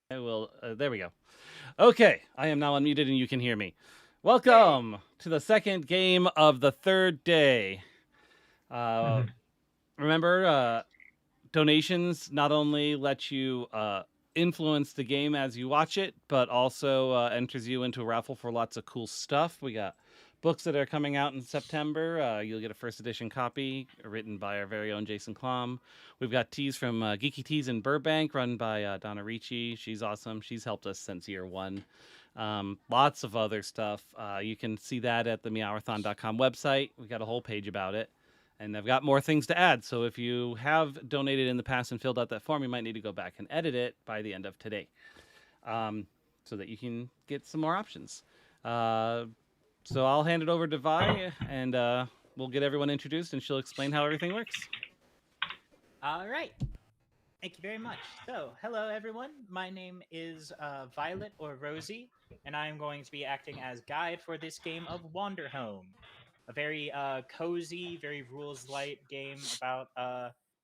I will. There we go. Okay, I am now unmuted and you can hear me. Welcome to the second game of the third day. Remember, donations not only let you influence the game as you watch it, but also enters you into a raffle for lots of cool stuff. We got books that are coming out in September. You'll get a first edition copy written by our very own Jason Klom. We've got teas from Geeky Teas in Burbank, run by Donna Ricci. She's awesome. She's helped us since year one. Lots of other stuff. You can see that at the Meowrathon.com website. We got a whole page about it. And I've got more things to add. So if you have donated in the past and filled out that form, you might need to go back and edit it by the end of today, so that you can get some more options. So I'll hand it over to Vi, and we'll get everyone introduced, and she'll explain how everything works. All right. Thank you very much. So, hello everyone. My name is Violet or Rosie, and I am going to be acting as guide for this game of Wanderhome, a very cozy, very rules light game about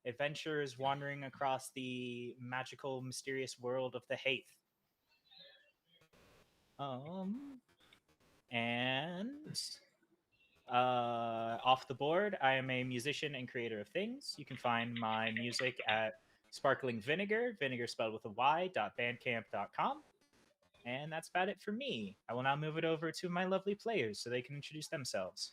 adventurers wandering across the magical, mysterious world of the Haith. And off the board, I am a musician and creator of things. You can find my music at Sparkling Vinegar, vinegar spelled with a y.bandcamp.com. And that's about it for me. I will now move it over to my lovely players so they can introduce themselves.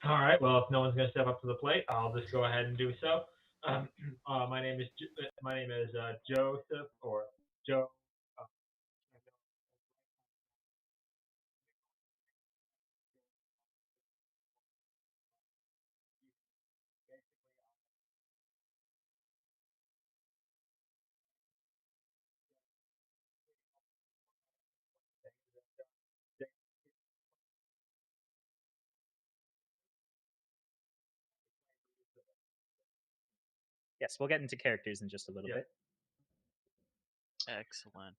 All right. Well, if no one's going to step up to the plate, I'll just go ahead and do so. My name is Joseph or Joe. Uh, Yes, we'll get into characters in just a little bit. Excellent.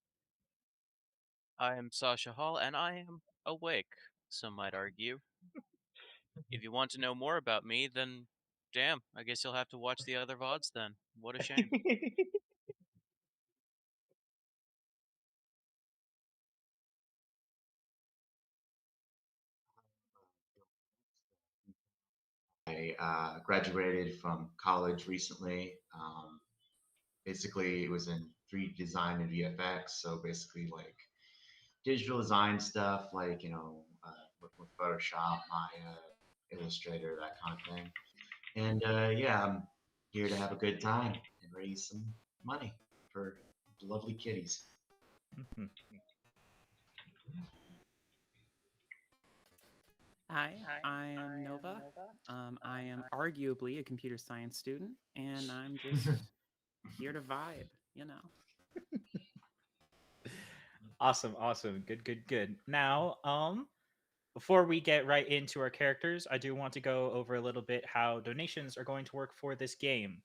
I am Sasha Hall, and I am awake, some might argue. If you want to know more about me, then damn, I guess you'll have to watch the other VODs then. What a shame. I graduated from college recently. Basically, it was in 3D design and VFX. So basically, like digital design stuff, like working with Photoshop, Maya, Illustrator, that kind of thing. And yeah, I'm here to have a good time and raise some money for lovely kitties. Hi, I am Nova. I am arguably a computer science student, and I'm just here to vibe, you know. Awesome. Good. Now, before we get right into our characters, I do want to go over a little bit how donations are going to work for this game.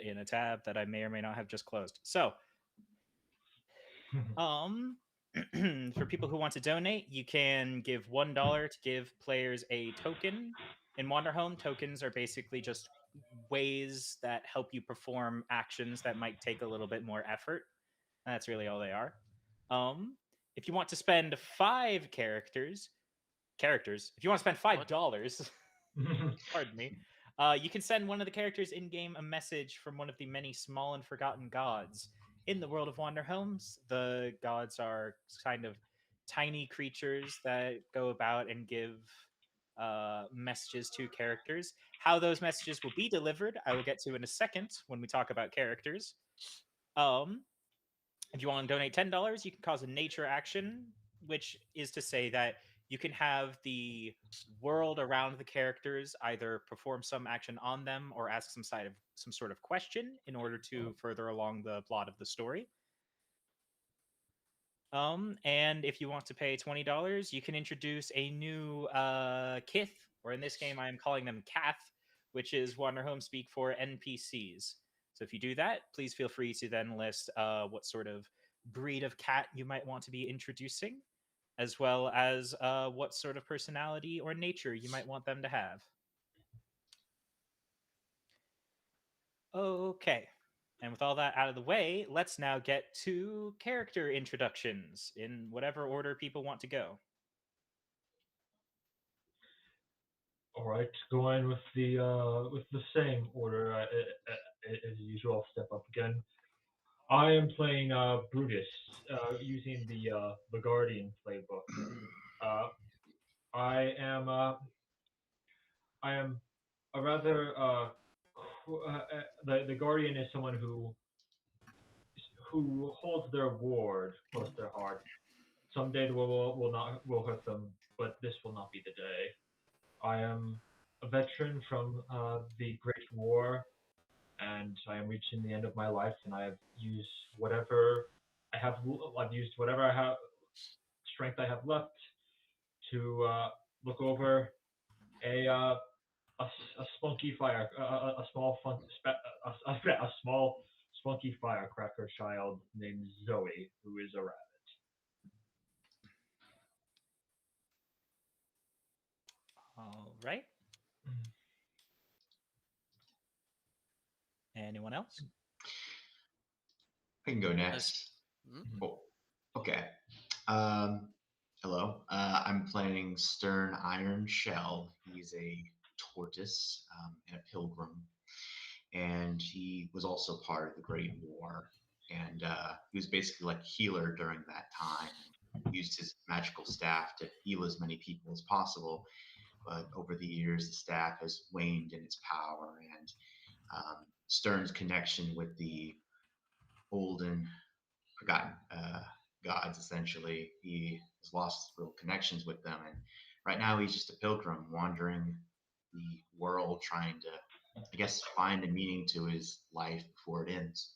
In a tab that I may or may not have just closed. So, for people who want to donate, you can give $1 to give players a token. In Wanderhome, tokens are basically just ways that help you perform actions that might take a little bit more effort. That's really all they are. If you want to spend characters, if you want to spend $5, pardon me, you can send one of the characters in game a message from one of the many small and forgotten gods. In the world of Wanderhomes, the gods are kind of tiny creatures that go about and give messages to characters. How those messages will be delivered, I will get to in a second when we talk about characters. If you want to donate $10, you can cause a nature action, which is to say that You can have the world around the characters either perform some action on them or ask some sort of question in order to further along the plot of the story. And if you want to pay $20, you can introduce a new Kith, or in this game, I am calling them Cath, which is Wanderhome speak for NPCs. So if you do that, please feel free to then list what sort of breed of cat you might want to be introducing, as well as what sort of personality or nature you might want them to have. Okay. And with all that out of the way, let's now get to character introductions in whatever order people want to go. All right, going with the same order as usual. I'll step up again. I am playing Brutus using the Guardian playbook. I am a rather the Guardian is someone who holds their ward close to their heart. Someday will hurt them, but this will not be the day. I am a veteran from the Great War, and I am reaching the end of my life, and I have used whatever I have. I've used whatever I have strength I have left to look over a spunky fire, a small a small spunky firecracker child named Zoe, who is a rabbit. All right. Anyone else? I can go next. Mm-hmm. Oh, okay. Hello. I'm playing Stern Iron Shell. He's a tortoise and a pilgrim, and he was also part of the Great War. And he was basically like a healer during that time. Used his magical staff to heal as many people as possible. But over the years, the staff has waned in its power, and Stern's connection with the old and forgotten gods, essentially, he has lost real connections with them, and right now he's just a pilgrim wandering the world, trying to, I guess, find a meaning to his life before it ends.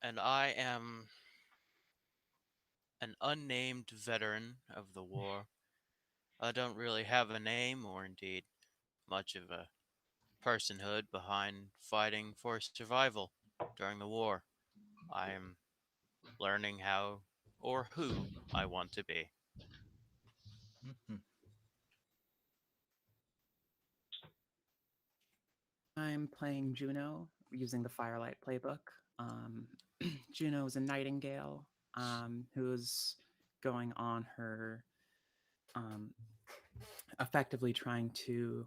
And I am an unnamed veteran of the war. I don't really have a name or indeed much of a personhood behind fighting for survival during the war. I am learning how or who I want to be. Mm-hmm. I'm playing Juno using the Firelight playbook. Juno is a nightingale who's going on her effectively trying to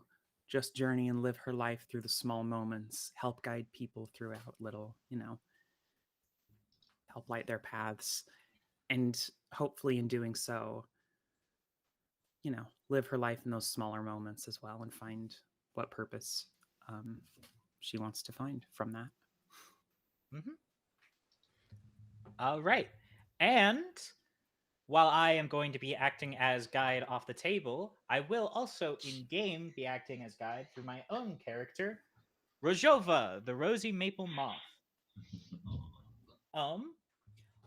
just journey and live her life through the small moments, help guide people throughout little, help light their paths. And hopefully in doing so, live her life in those smaller moments as well and find what purpose she wants to find from that. Mm-hmm. All right. And while I am going to be acting as guide off the table, I will also in-game be acting as guide through my own character, Rojova, the Rosy Maple Moth.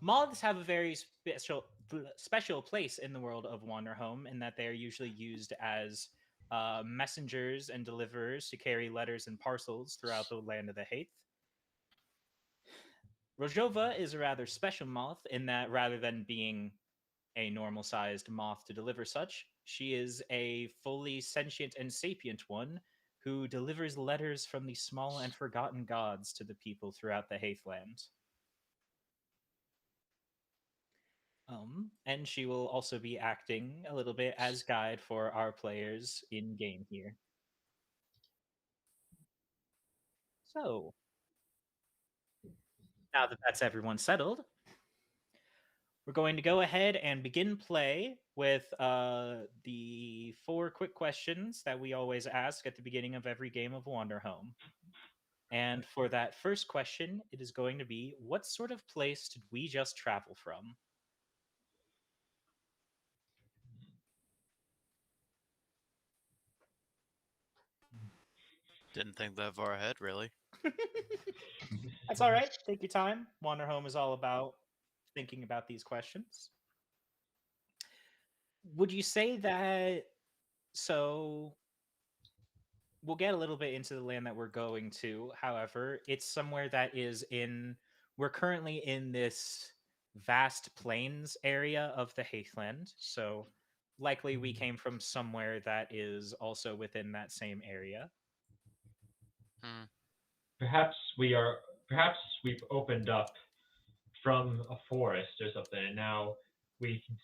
Moths have a very special place in the world of Wanderhome in that they are usually used as messengers and deliverers to carry letters and parcels throughout the land of the Haith. Rojova is a rather special moth in that rather than being a normal-sized moth to deliver such, she is a fully sentient and sapient one who delivers letters from the small and forgotten gods to the people throughout the Haithland. And she will also be acting a little bit as guide for our players in game here. So, now that that's everyone settled, we're going to go ahead and begin play with the 4 quick questions that we always ask at the beginning of every game of Wanderhome. And for that first question, it is going to be, what sort of place did we just travel from? Didn't think that far ahead, really. That's all right. Take your time. Wanderhome is all about thinking about these questions. Would you say that so we'll get a little bit into the land that we're going to. However, it's somewhere that is we're currently in this vast plains area of the Heathland. So likely we came from somewhere that is also within that same area. Hmm. Perhaps we've opened up from a forest or something, and now we can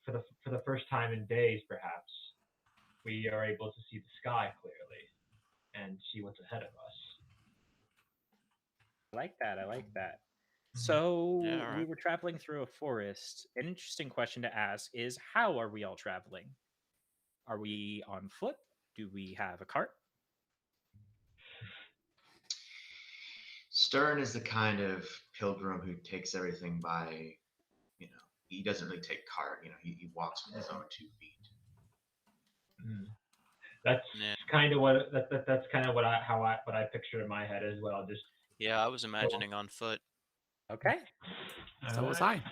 for the first time in days, perhaps we are able to see the sky clearly and see what's ahead of us. I like that. I like that. Mhm. So Yeah, all we right. were traveling through a forest. An interesting question to ask is how are we all traveling? Are we on foot? Do we have a cart? Stern is the kind of pilgrim who takes everything by, he doesn't really take cart. He walks with his own 2 feet. Mm. That's Yeah. kind of that's kind of what I picture in my head as well. Just Yeah, I was imagining on foot. Okay. So was I.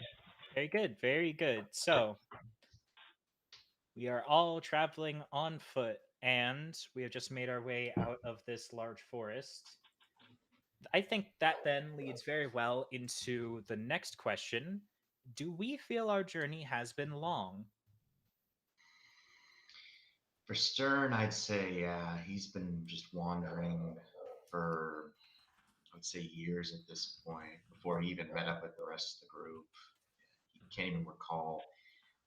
Very good. Very good. So we are all traveling on foot, and we have just made our way out of this large forest. I think that then leads very well into the next question. Do we feel our journey has been long? For Stern, I'd say, yeah, he's been just wandering for, I would say, years at this point before he even met up with the rest of the group. He can't even recall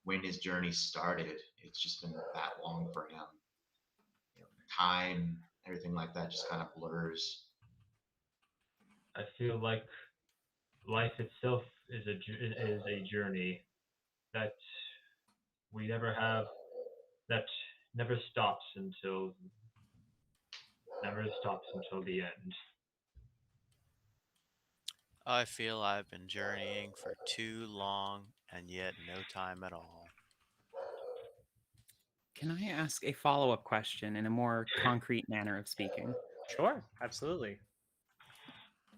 when his journey started. It's just been that long for him. Time, everything like that just kind of blurs. I feel like life itself is a journey that we never have that never stops until the end. I feel I've been journeying for too long and yet no time at all. Can I ask a follow-up question in a more concrete manner of speaking? Sure, absolutely.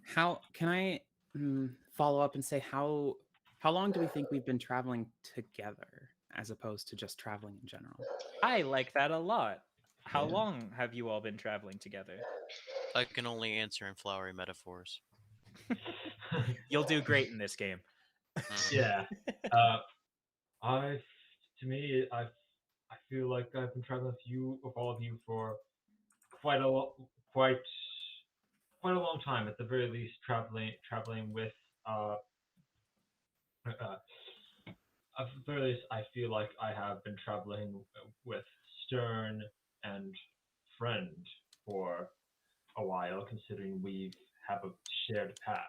How can I follow up and say how long do we think we've been traveling together as opposed to just traveling in general? I like that a lot. How Yeah. long have you all been traveling together? I can only answer in flowery metaphors. You'll do great in this game. Mhm. Yeah. I to me I feel like I've been traveling with all of you for quite a quite quite a long time. At the very least, traveling with uh, uh at the very least, I feel like I have been traveling with Stern and Friend for a while, considering we have a shared past.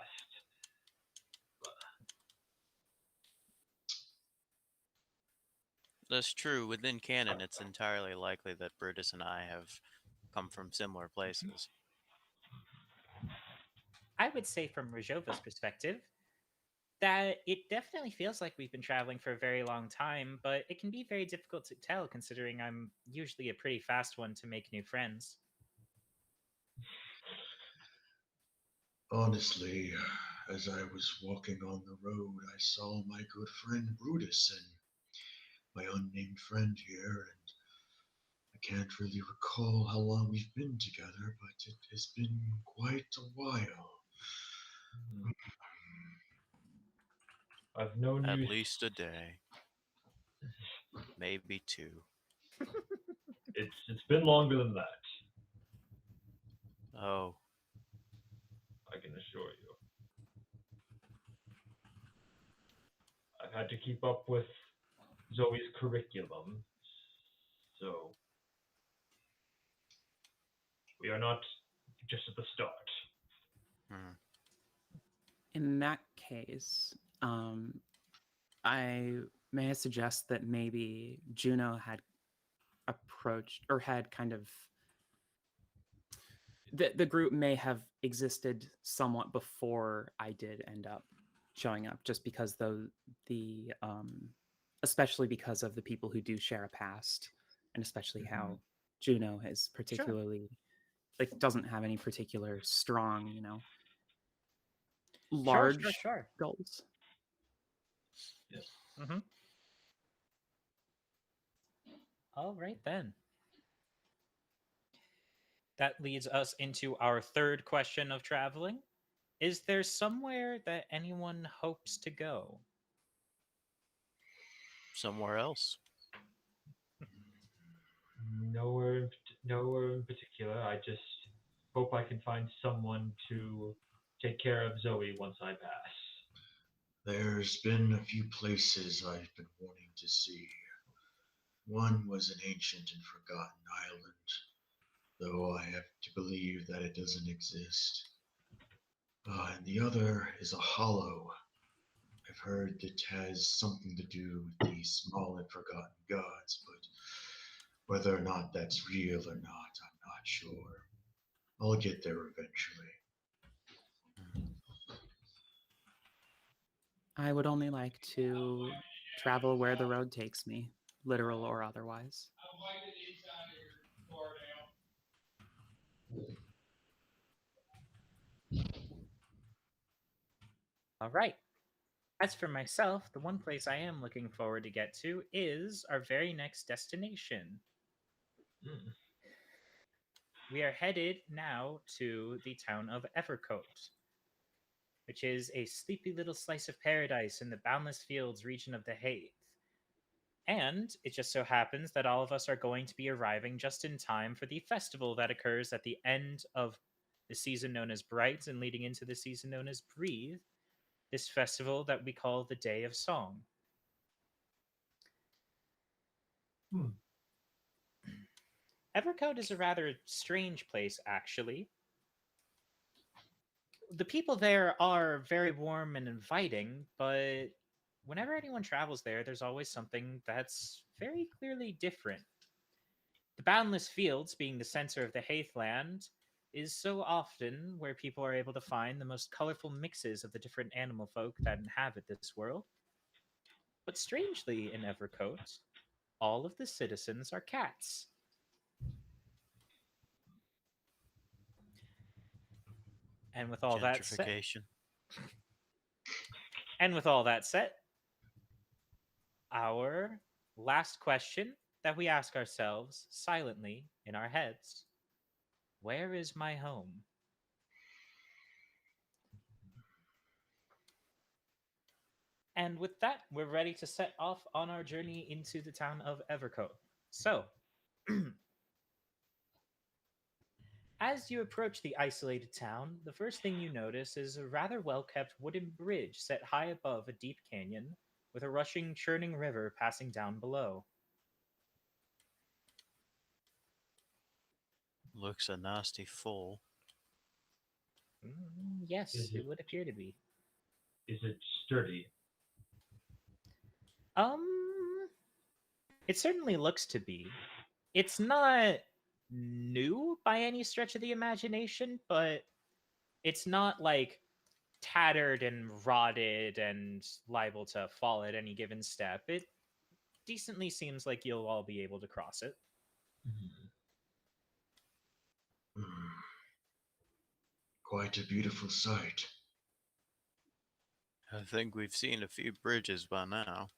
That's true. Within canon, it's entirely likely that Brutus and I have come from similar places. I would say, from Rajova's perspective, that it definitely feels like we've been traveling for a very long time, but it can be very difficult to tell considering I'm usually a pretty fast one to make new friends. Honestly, as I was walking on the road, I saw my good friend Brutus and my unnamed friend here, and I can't really recall how long we've been together, but it has been quite a while. I've known At you. least a day. Maybe 2. It's been longer than that. Oh, I can assure you. I've had to keep up with Zoe's curriculum, so we are not just at the start. hmm. In that case, I suggest that maybe Juno had approached or had kind of the group may have existed somewhat before I did end up showing up, just because the especially because of the people who do share a past, and especially how Juno has Sure. particularly like doesn't have any particular strong, Sure, large sure. goals. Yes. Mm-hmm. All right, then. That leads us into our third question of traveling. Is there somewhere that anyone hopes to go? Somewhere else. Nowhere in particular. I just hope I can find someone to take care of Zoe once I pass. There's been a few places I've been wanting to see. One was an ancient and forgotten island, though I have to believe that it doesn't exist. And the other is a hollow. I've heard it has something to do with the small and forgotten gods, but whether or not that's real or not, I'm not sure. I'll get there eventually. I would only like to travel where the road takes me, literal or otherwise. All right. As for myself, the one place I am looking forward to get to is our very next destination. Mm. We are headed now to the town of Evercote, which is a sleepy little slice of paradise in the boundless fields region of the Haith. And it just so happens that all of us are going to be arriving just in time for the festival that occurs at the end of the season known as Bright and leading into the season known as Breathe, this festival that we call the Day of Song. Hmm. Evercote is a rather strange place, actually. The people there are very warm and inviting, but whenever anyone travels there, there's always something that's very clearly different. The boundless fields, being the center of the Haithland, is so often where people are able to find the most colorful mixes of the different animal folk that inhabit this world. But strangely, in Evercote, all of the citizens are cats. And with all that said, Gentrification. our last question that we ask ourselves silently in our heads: where is my home? And with that, we're ready to set off on our journey into the town of Evercote. So, as you approach the isolated town, the first thing you notice is a rather well kept wooden bridge set high above a deep canyon with a rushing, churning river passing down below. Looks a nasty full. Yes, Is it it would appear to be. is it sturdy? Um, it certainly looks to be. It's not new by any stretch of the imagination, but it's not like tattered and rotted and liable to fall at any given step. It decently seems like you'll all be able to cross it. Mhm. Hmm. Quite a beautiful sight. I think we've seen a few bridges by now.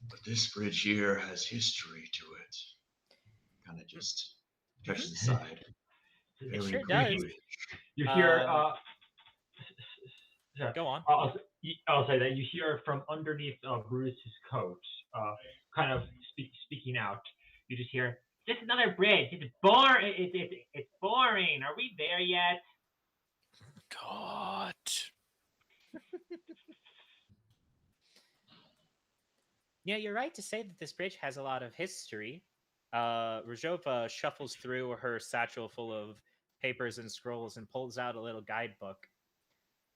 But this bridge here has history to it. Kind of just touches the side. It Very sure cool does. bridge. You hear sorry, Go on. I'll say that you hear from underneath Bruce's coat, kind of speaking out. You just hear, "Just another bridge. It's boring. It's boring. Are we there yet?" God. Yeah, you're right to say that this bridge has a lot of history. Rajova shuffles through her satchel full of papers and scrolls and pulls out a little guidebook.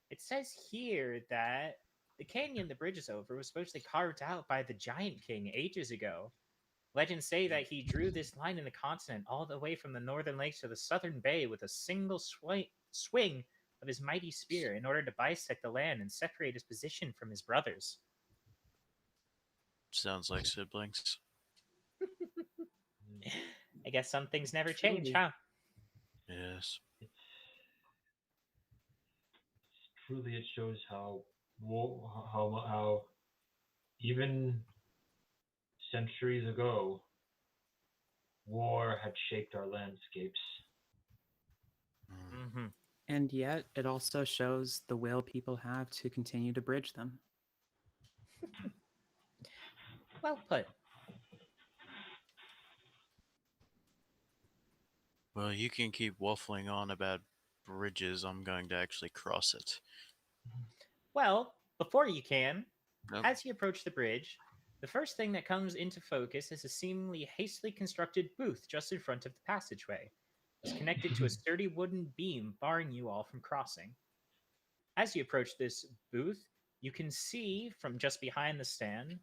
It says here that the canyon the bridge is over was supposedly carved out by the Giant King ages ago. Legends say that he drew this line in the continent all the way from the northern lakes to the southern bay with a single swing of his mighty spear in order to bisect the land and separate his position from his brothers. Sounds like siblings. I guess some things never change, Truly. huh? Yes. Truly, it shows how how even centuries ago, war had shaped our landscapes. Mm-hmm. And yet, it also shows the will people have to continue to bridge them. Well put. Well, you can keep waffling on about bridges. I'm going to actually cross it. Well, before you can, Nope. as you approach the bridge, the first thing that comes into focus is a seemingly hastily constructed booth just in front of the passageway. It's connected to a sturdy wooden beam barring you all from crossing. As you approach this booth, you can see from just behind the stand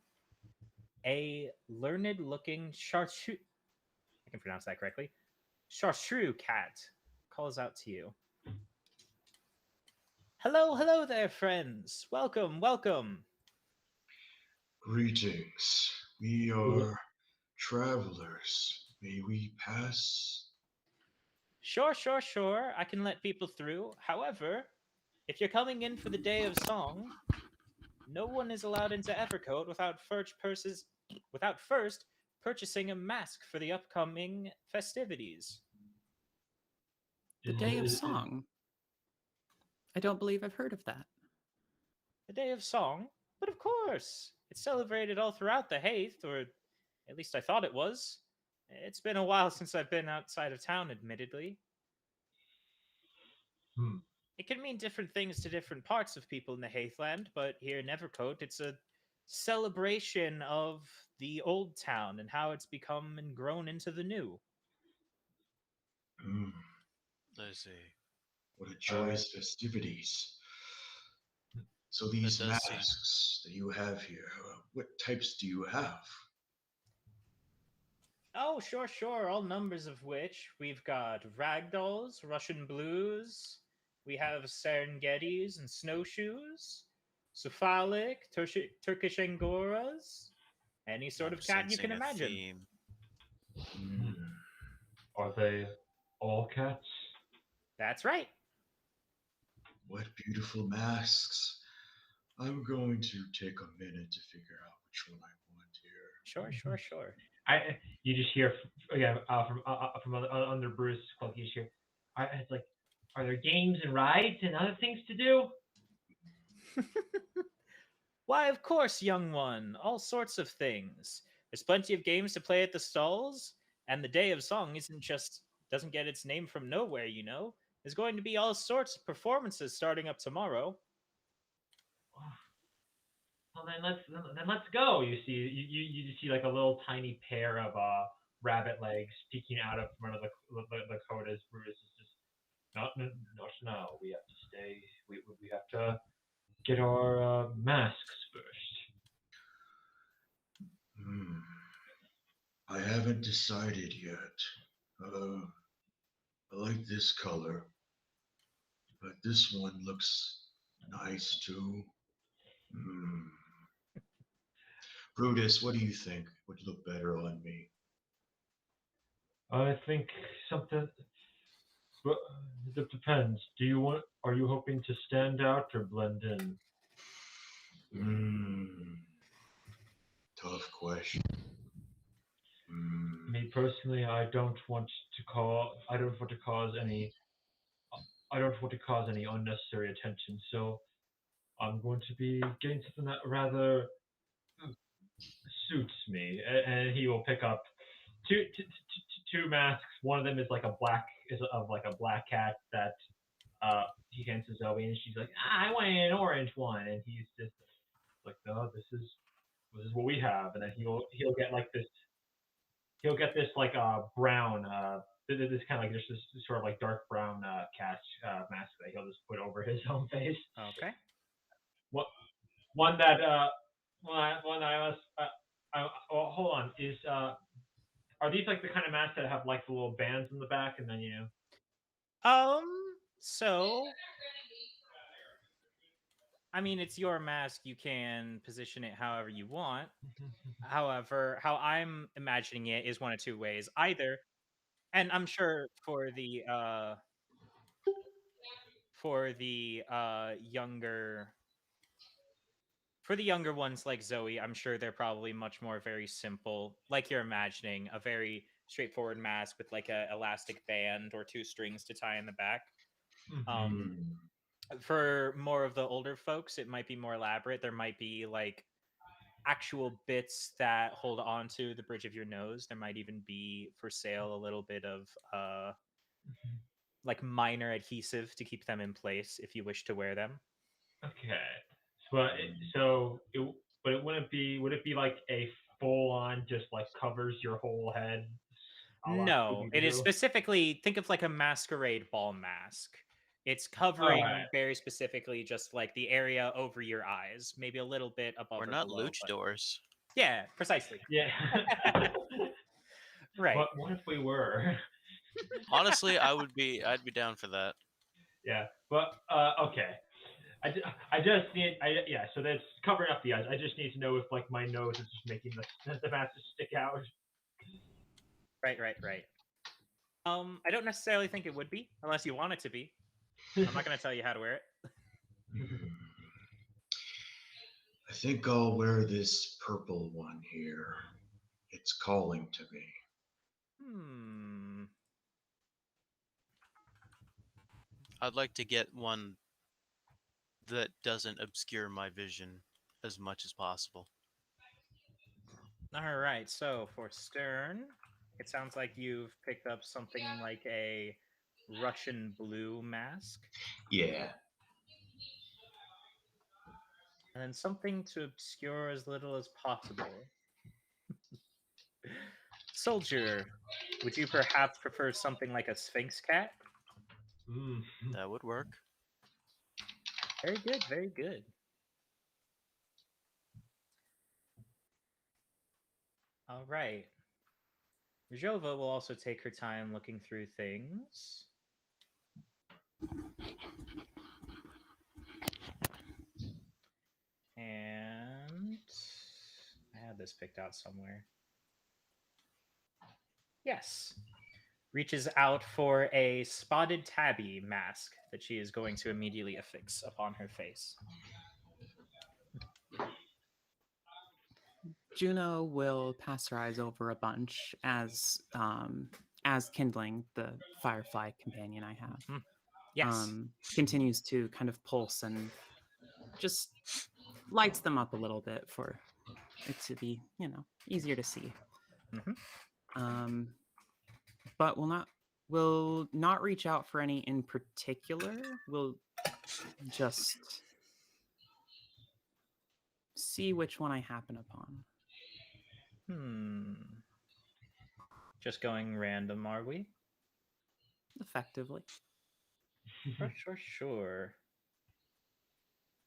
a learned looking chartreuse. I can pronounce that correctly. Chartreuse cat calls out to you. Hello, hello there, friends. Welcome, welcome. Greetings. We are travelers. May we pass? Sure, sure, sure. I can let people through. However, if you're coming in for the day of song, no one is allowed into Evercoat without first purchasing a mask for the upcoming festivities. The Day of Song. I don't believe I've heard of that. The day of song? But of course! It's celebrated all throughout the Haith, or at least I thought it was. It's been a while since I've been outside of town, admittedly. Hmm. It can mean different things to different parts of people in the Haithland, but here in Evercoat, it's a celebration of the old town and how it's become and grown into the new. Hmm, I see. what a joyous festivities. So That these does seem. masks that you have here, what types do you have? Oh, sure, sure. All numbers of which we've got ragdolls, Russian blues, we have Serengetis and snowshoes, cephalic, Turkish angoras, any sort I'm of cat you sensing can a imagine. theme. Hmm, Are they all cats? That's right. what beautiful masks. I'm going to take a minute to figure out which one I want here. Sure, sure, sure. You just hear again from under Bruce's cloak. You just hear, it's like, are there games and rides and other things to do? Why, of course, young one. All sorts of things. There's plenty of games to play at the stalls, and the Day of Song doesn't get its name from nowhere, you know. There's going to be all sorts of performances starting up tomorrow. Well, then let's go. You see, you just see like a little tiny pair of rabbit legs peeking out of one of the coat as Bruce is just not now. We have to stay. We have to get our masks first. Hmm, I haven't decided yet. I like this color, but this one looks nice too. Hmm. Brutus, what do you think would look better on me? I think something. But it depends. Are you hoping to stand out or blend in? Hmm. Tough question. Hmm. Me personally, I don't want to cause any. I don't want to cause any unnecessary attention. So I'm going to be getting something that rather suits me, and he will pick up two masks. One of them is like a black cat that he hands to Zoe, and she's like, I want an orange one, and he's just like, no, this is what we have, and then he'll get like this. He'll get this like brown this kind of like this sort of like dark brown cat mask that he'll just put over his own face. Okay. What one that one I was well, hold on, is are these like the kind of masks that have like the little bands in the back and then So I mean, it's your mask. You can position it however you want. However, how I'm imagining it is one of two ways. Either And I'm sure for the younger ones like Zoe, I'm sure they're probably much more very simple, like you're imagining, a very straightforward mask with like a elastic band or two strings to tie in the back. Mm. For more of the older folks, it might be more elaborate. There might be like actual bits that hold on to the bridge of your nose. There might even be for sale a little bit of like minor adhesive to keep them in place if you wish to wear them. Okay. But it wouldn't be. Would it be like a full on, just like covers your whole head? A la No, it is Scooby-Doo? specifically, think of like a masquerade ball mask. It's All right. covering very specifically just like the area over your eyes, maybe a little bit above We're or not below. But luchadors. yeah, precisely. Yeah. Right. What if we were? Honestly, I'd be down for that. Yeah. But okay. I just need. Yeah. So that's covering up the eyes. I just need to know if like my nose is just making the mask stick out. Right. I don't necessarily think it would be, unless you want it to be. I'm not going to tell you how to wear it. I think I'll wear this purple one here. It's calling to me. I'd like to get one that doesn't obscure my vision as much as possible. All right. So for Stern, it sounds like you've picked up something like a Russian blue mask. Yeah. And then something to obscure as little as possible. Soldier, would you perhaps prefer something like a Sphinx cat? That would work. Very good, very good. All right. Jova will also take her time looking through things. And I had this picked out somewhere. Yes. Reaches out for a spotted tabby mask that she is going to immediately affix upon her face. Juno will pass her eyes over a bunch as kindling, the firefly companion I have, Yes. continues to kind of pulse and just lights them up a little bit for it to be, easier to see. But will not reach out for any in particular. We'll just see which one I happen upon. Just going random, are we? Effectively. Sure.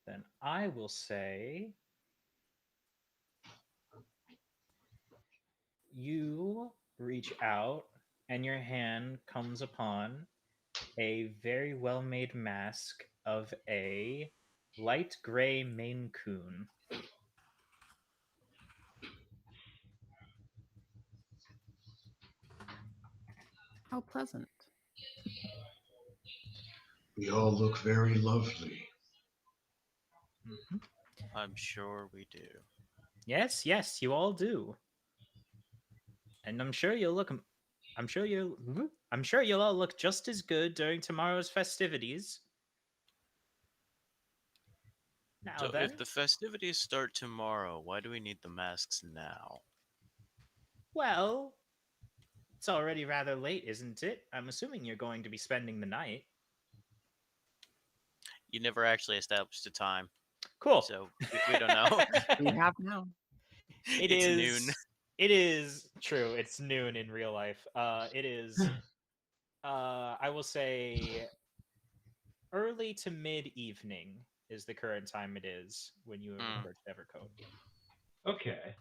Then I will say you reach out and your hand comes upon a very well-made mask of a light gray Maine Coon. How pleasant. We all look very lovely. I'm sure we do. Yes, you all do. And I'm sure you'll all look just as good during tomorrow's festivities. Now So then, if the festivities start tomorrow, why do we need the masks now? well, it's already rather late, isn't it? I'm assuming you're going to be spending the night. You never actually established a time. Cool. So we don't know. We have now. It's noon. It is true. It's noon in real life. It is, I will say, early to mid-evening is the current time it is when you approach Evercoat. Okay.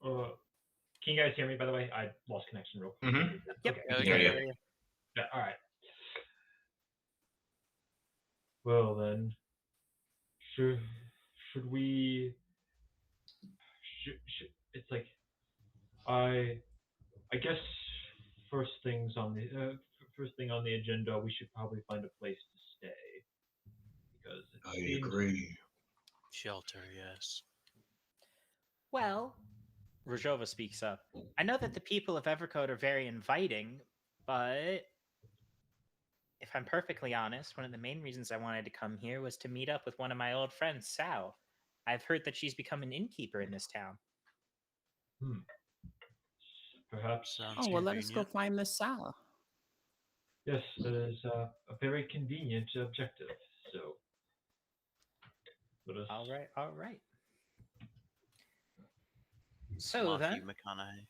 Can you guys hear me, by the way? I lost connection real quick. Mm-hmm. Yep. Okay. Yeah, all right. Well then, should we? It's like I guess first things on the first thing on the agenda, we should probably find a place to stay because it I seems agree. Shelter, yes. Well, Rojova speaks up. I know that the people of Evercote are very inviting, but if I'm perfectly honest, one of the main reasons I wanted to come here was to meet up with one of my old friends, Sal. I've heard that she's become an innkeeper in this town. perhaps Sounds Oh, well, let us go convenient. find Miss Sala. yes, that is a very convenient objective. So let us. All right, all right. So Matthew then, McConaughey.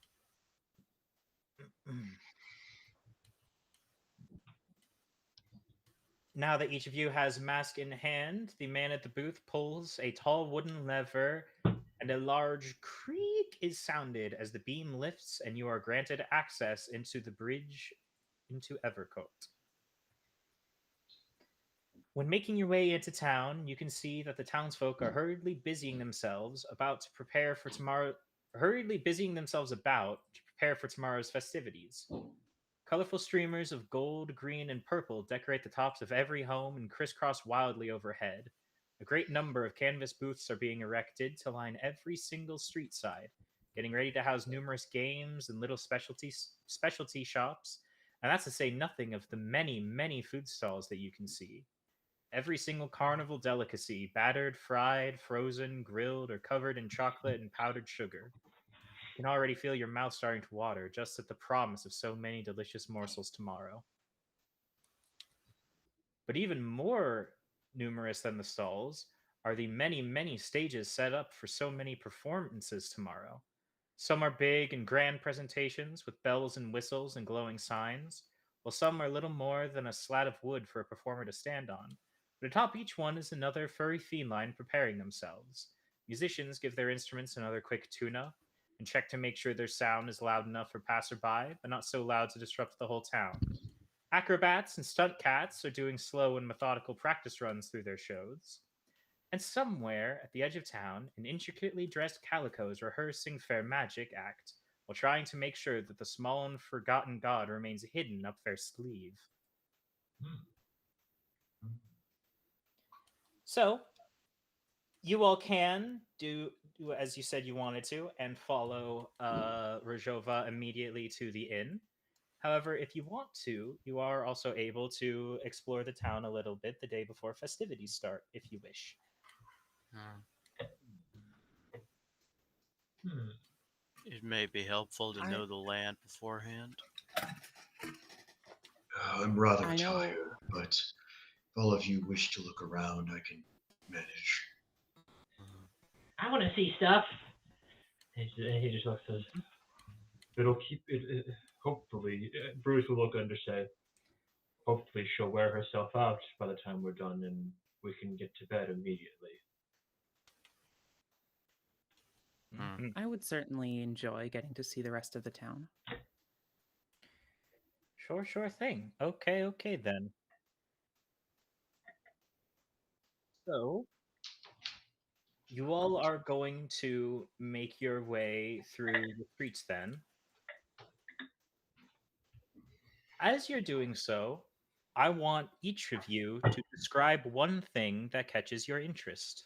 now that each of you has mask in hand, the man at the booth pulls a tall wooden lever, and a large creak is sounded as the beam lifts, and you are granted access into the bridge into Evercote. When making your way into town, you can see that the townsfolk are hurriedly busying themselves about to prepare for tomorrow. Hurriedly busying themselves about to prepare for tomorrow's festivities. Colorful streamers of gold, green, and purple decorate the tops of every home and crisscross wildly overhead. A great number of canvas booths are being erected to line every single street side, getting ready to house numerous games and little specialty shops. And that's to say nothing of the many, many food stalls that you can see. Every single carnival delicacy, battered, fried, frozen, grilled, or covered in chocolate and powdered sugar. You can already feel your mouth starting to water just at the promise of so many delicious morsels tomorrow. But even more numerous than the stalls are the many, many stages set up for so many performances tomorrow. Some are big and grand presentations with bells and whistles and glowing signs, while some are little more than a slat of wood for a performer to stand on. But atop each one is another furry feline preparing themselves. Musicians give their instruments another quick tune up and check to make sure their sound is loud enough for passerby, but not so loud to disrupt the whole town. Acrobats and stunt cats are doing slow and methodical practice runs through their shows. And somewhere at the edge of town, an intricately dressed calico is rehearsing fair magic act while trying to make sure that the small and forgotten god remains hidden up their sleeve. So, you all can do as you said you wanted to and follow Rojova immediately to the inn. However, if you want to, you are also able to explore the town a little bit the day before festivities start, if you wish. It may be helpful to I- know the land beforehand. I'm rather I know. tired, but if all of you wish to look around, I can manage. I want to see stuff. He just looks at. It'll keep it. Hopefully, Bruce will look under say. Hopefully, she'll wear herself out by the time we're done, and we can get to bed immediately. I would certainly enjoy getting to see the rest of the town. Sure thing. Okay then. So, you all are going to make your way through the streets then. As you're doing so, I want each of you to describe one thing that catches your interest.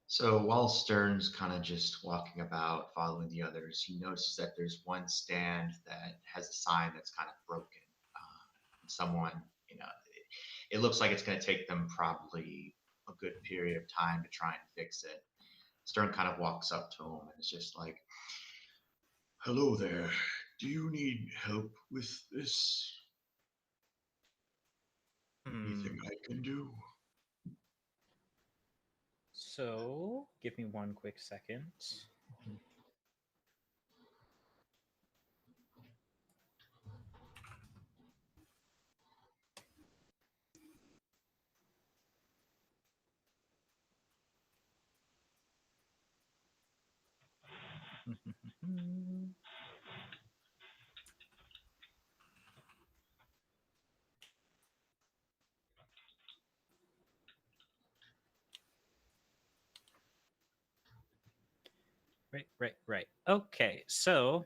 So while Stern's kind of just walking about, following the others, he notices that there's one stand that has a sign that's kind of broken. Someone, it looks like it's going to take them probably a good period of time to try and fix it. Stern kind of walks up to him and is just like, Hello there. Do you need help with this? Anything I can do? So, give me one quick second. Right. Okay, so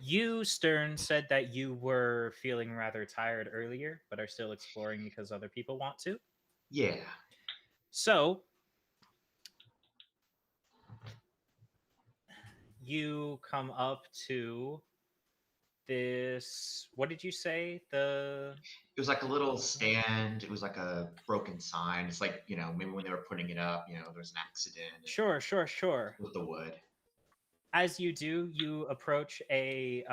you, Stern, said that you were feeling rather tired earlier, but are still exploring because other people want to. Yeah. So you come up to this. What did you say? It was like a little stand. It was like a broken sign. It's like, maybe when they were putting it up, there was an accident Sure. with the wood. As you do, you approach a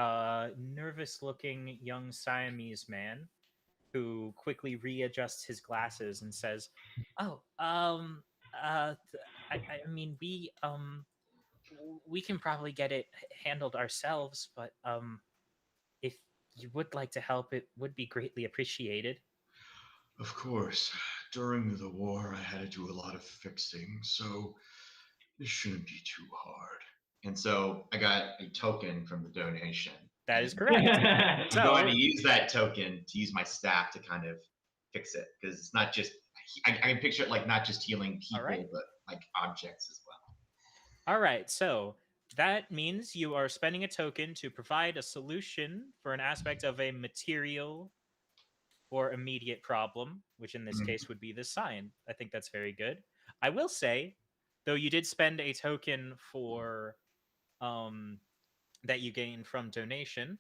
nervous-looking young Siamese man who quickly readjusts his glasses and says, "Oh, I mean, we can probably get it handled ourselves, but if you would like to help, it would be greatly appreciated." Of course, during the war, I had to do a lot of fixing, so this shouldn't be too hard. And so I got a token from the donation. That is and correct. I'm So- going to use that token to use my staff to kind of fix it, because it's not just I can picture it like not just healing people, right. but like objects as well. All right, so that means you are spending a token to provide a solution for an aspect of a material or immediate problem, which in this case would be the sign. I think that's very good. I will say, though, you did spend a token for that you gained from donation.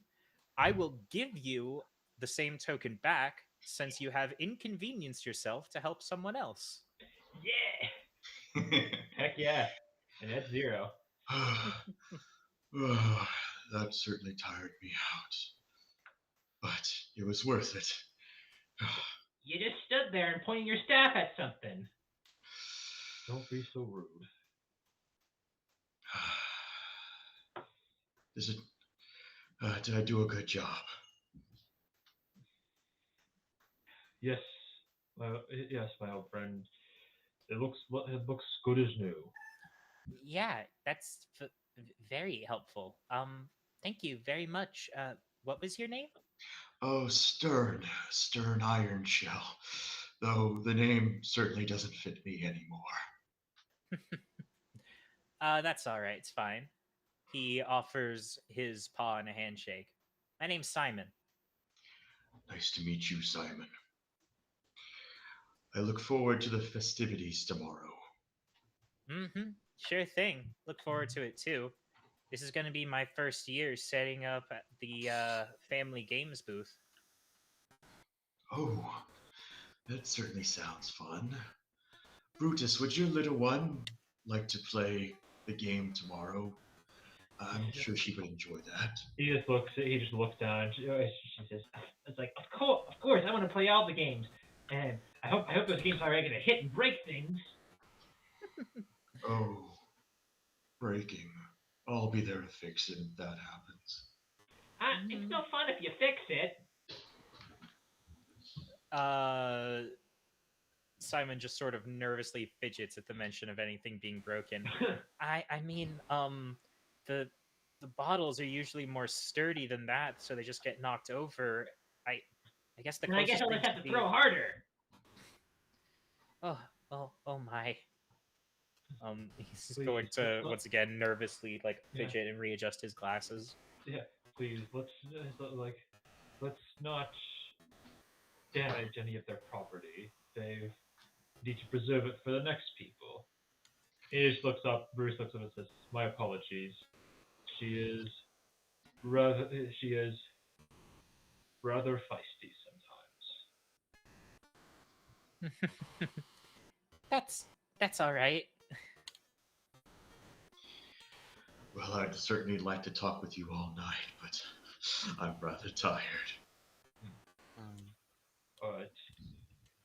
I will give you the same token back since you have inconvenienced yourself to help someone else. Yeah. Heck yeah. And that's 0. That certainly tired me out. But it was worth it. You just stood there and pointing your staff at something. Don't be so rude. Did I do a good job? Yes, yes, my old friend. It looks good as new. Yeah, that's very helpful. Thank you very much. What was your name? Oh, Stern Iron Shell. Though the name certainly doesn't fit me anymore. That's all right. It's fine. He offers his paw in a handshake. My name's Simon. Nice to meet you, Simon. I look forward to the festivities tomorrow. Mm-hmm. Sure thing. Look forward to it too. This is going to be my first year setting up at the family games booth. Oh, that certainly sounds fun. Brutus, would your little one like to play the game tomorrow? I'm sure she would enjoy that. He just looks down. She says, "It's like, of course, I want to play all the games, and I hope those games are going to hit and break things." Oh, breaking. I'll be there to fix it if that happens. It's no fun if you fix it. Simon just sort of nervously fidgets at the mention of anything being broken. I mean, the bottles are usually more sturdy than that, so they just get knocked over. I guess the And I guess closest I'll thing just have to be... throw harder. Oh my. He's Please, going to let's- once again nervously fidget and readjust his glasses. Yeah, please, let's not damage any of their property. They need to preserve it for the next people. He just looks up. Bruce looks up and says, "My apologies. She is rather feisty sometimes." That's all right. Well, I'd certainly like to talk with you all night, but I'm rather tired. All right.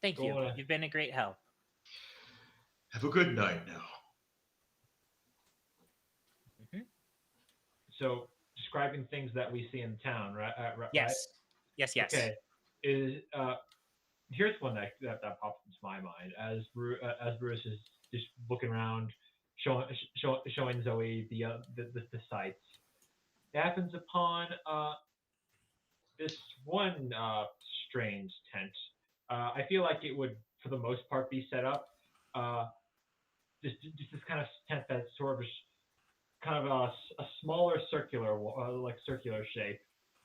Thank you. Go on. You've been a great help. Have a good night now. So, describing things that we see in town, right? Yes. Right? Yes. Okay. Here's one that pops into my mind as Bruce is just looking around, showing Zoe the sights. It happens upon this one strange tent. I feel like it would, for the most part, be set up. Just this kind of tent that's sort of kind of a smaller circular, like circular shape,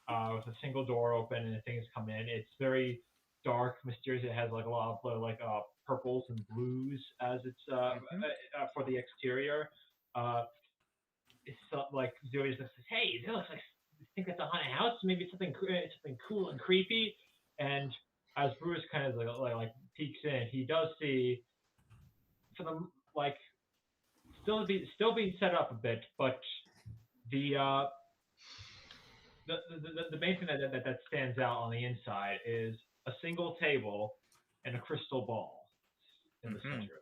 with a single door open and things come in. It's very dark, mysterious. It has like a lot of like purples and blues as it's for the exterior. It's like Zoe just says, "Hey, this looks like I think it's a haunted house. Maybe it's something cool and creepy." And as Bruce kind of like peeks in, he does see for the like still being set up a bit, but the the main thing that stands out on the inside is a single table and a crystal ball in the center of it.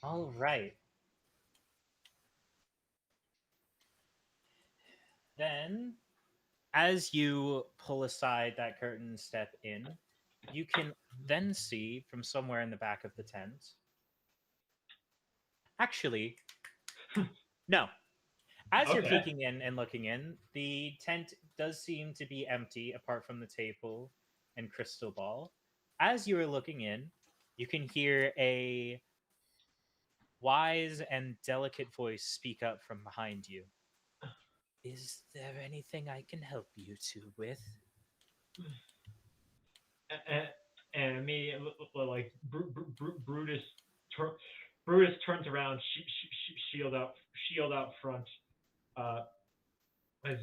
All right. Then, as you pull aside that curtain and step in, you can then see from somewhere in the back of the tent. Actually, no. As you're Okay. peeking in and looking in, the tent does seem to be empty apart from the table and crystal ball. As you are looking in, you can hear a wise and delicate voice speak up from behind you. Is there anything I can help you two with? And immediately, like Brutus, Brutus turns around, shield out front. Uh, as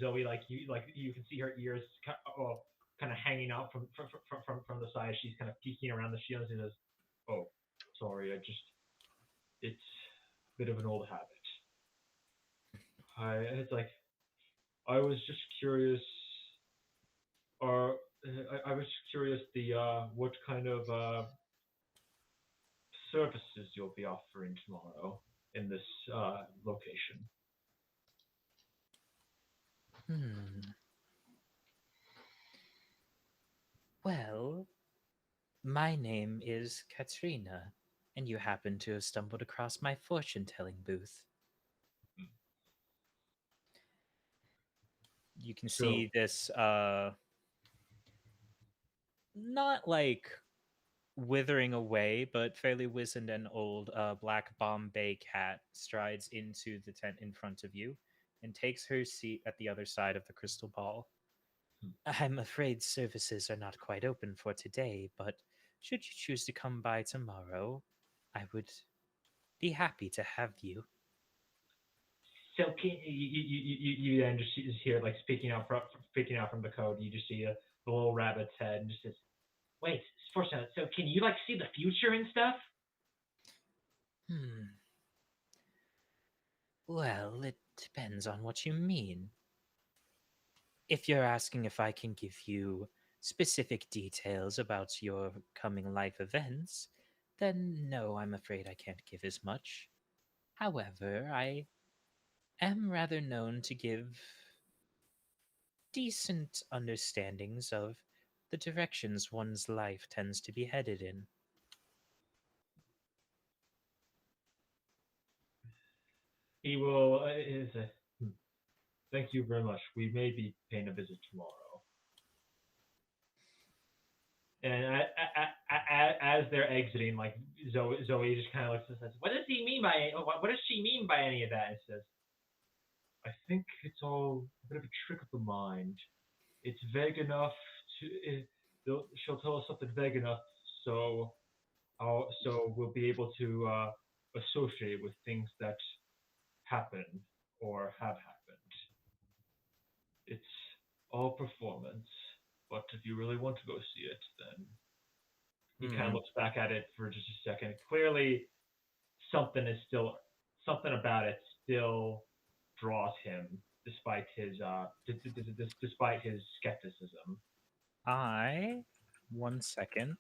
Zoe, like you can see her ears kind of hanging out from the side. She's kind of peeking around the shield and says, "Oh, sorry, it's a bit of an old habit. It's like I was just curious, or I was curious what kind of services you'll be offering tomorrow in this location." Well, my name is Katrina, and you happen to have stumbled across my fortune-telling booth. You can see this not like withering away, but fairly wizened and old black Bombay cat strides into the tent in front of you and takes her seat at the other side of the crystal ball. I'm afraid services are not quite open for today, but should you choose to come by tomorrow, I would be happy to have you. So you then just hear like speaking out from the code. You just see the little rabbit's head and just says, "Wait, Fortune, so can you like see the future and stuff?" Well, it depends on what you mean. If you're asking if I can give you specific details about your coming life events, then no, I'm afraid I can't give as much. However, I am rather known to give decent understandings of the directions one's life tends to be headed in. He will. Thank you very much. We may be paying a visit tomorrow. And as they're exiting, like Zoe just kind of looks and says, "What does he mean by? What does she mean by any of that?" And says, "I think it's all a bit of a trick of the mind. It's vague enough she'll tell us something vague enough, so we'll be able to associate with things that happen or have happened. It's all performance, but if you really want to go see it, then..." He kind of looks back at it for just a second. Clearly, something about it still draws him, despite his skepticism. One second.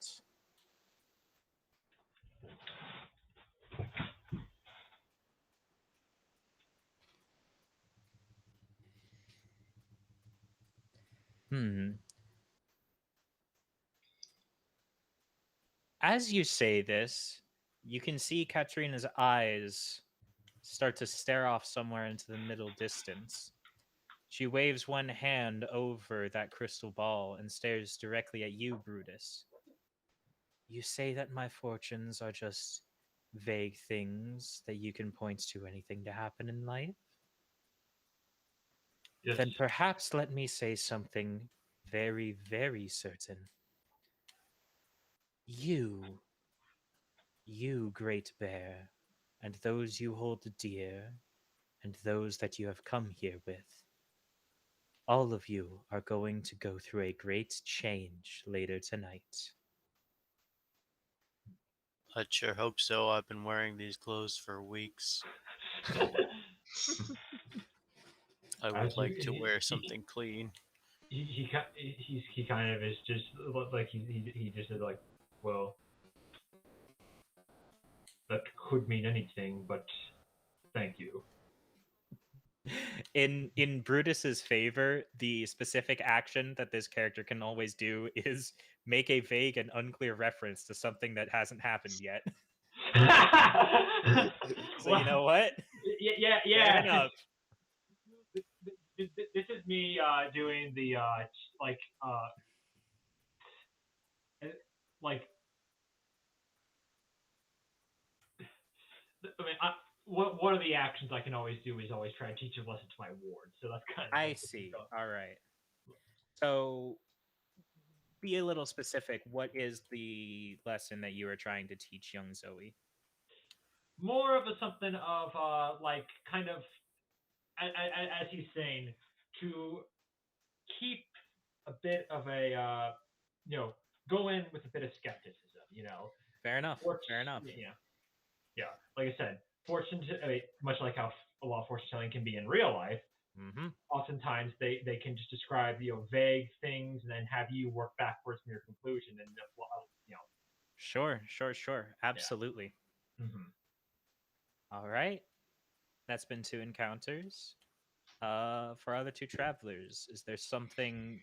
As you say this, you can see Katrina's eyes start to stare off somewhere into the middle distance. She waves one hand over that crystal ball and stares directly at you, Brutus. You say that my fortunes are just vague things that you can point to anything to happen in life? Yes. Then perhaps let me say something very, very certain. You, great bear, and those you hold dear, and those that you have come here with, all of you are going to go through a great change later tonight. I sure hope so. I've been wearing these clothes for weeks. I would As you- like to wear something clean. he kind of is just like he just is like, well, that could mean anything, but thank you. In Brutus's favor, the specific action that this character can always do is make a vague and unclear reference to something that hasn't happened yet. So you know what? Yeah. Fair enough. This is me doing the like like I mean one of the actions I can always do is always try to teach a lesson to my ward. So that's kind of I like see. All right. So be a little specific. What is the lesson that you are trying to teach young Zoe? more of a something of like kind of as he's saying to keep a bit of a go in with a bit of skepticism. Fair enough. Fair enough. Yeah. Like I said, much like how a lot of fortune telling can be in real life. Mm-hmm. Oftentimes they can just describe vague things and then have you work backwards from your conclusion and Sure. Absolutely. Yeah. Mm-hmm. All right. That's been 2 encounters. For other 2 travelers, is there something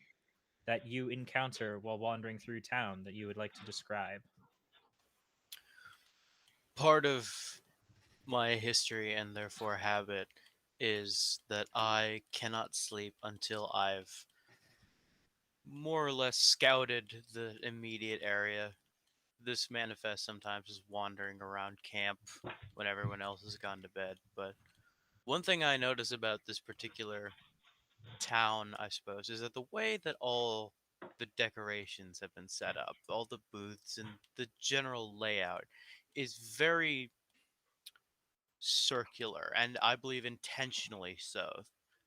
that you encounter while wandering through town that you would like to describe? Part of my history and therefore habit is that I cannot sleep until I've more or less scouted the immediate area. This manifests sometimes as wandering around camp when everyone else has gone to bed. But one thing I notice about this particular town, I suppose, is that the way that all the decorations have been set up, all the booths and the general layout is very circular, and I believe intentionally so.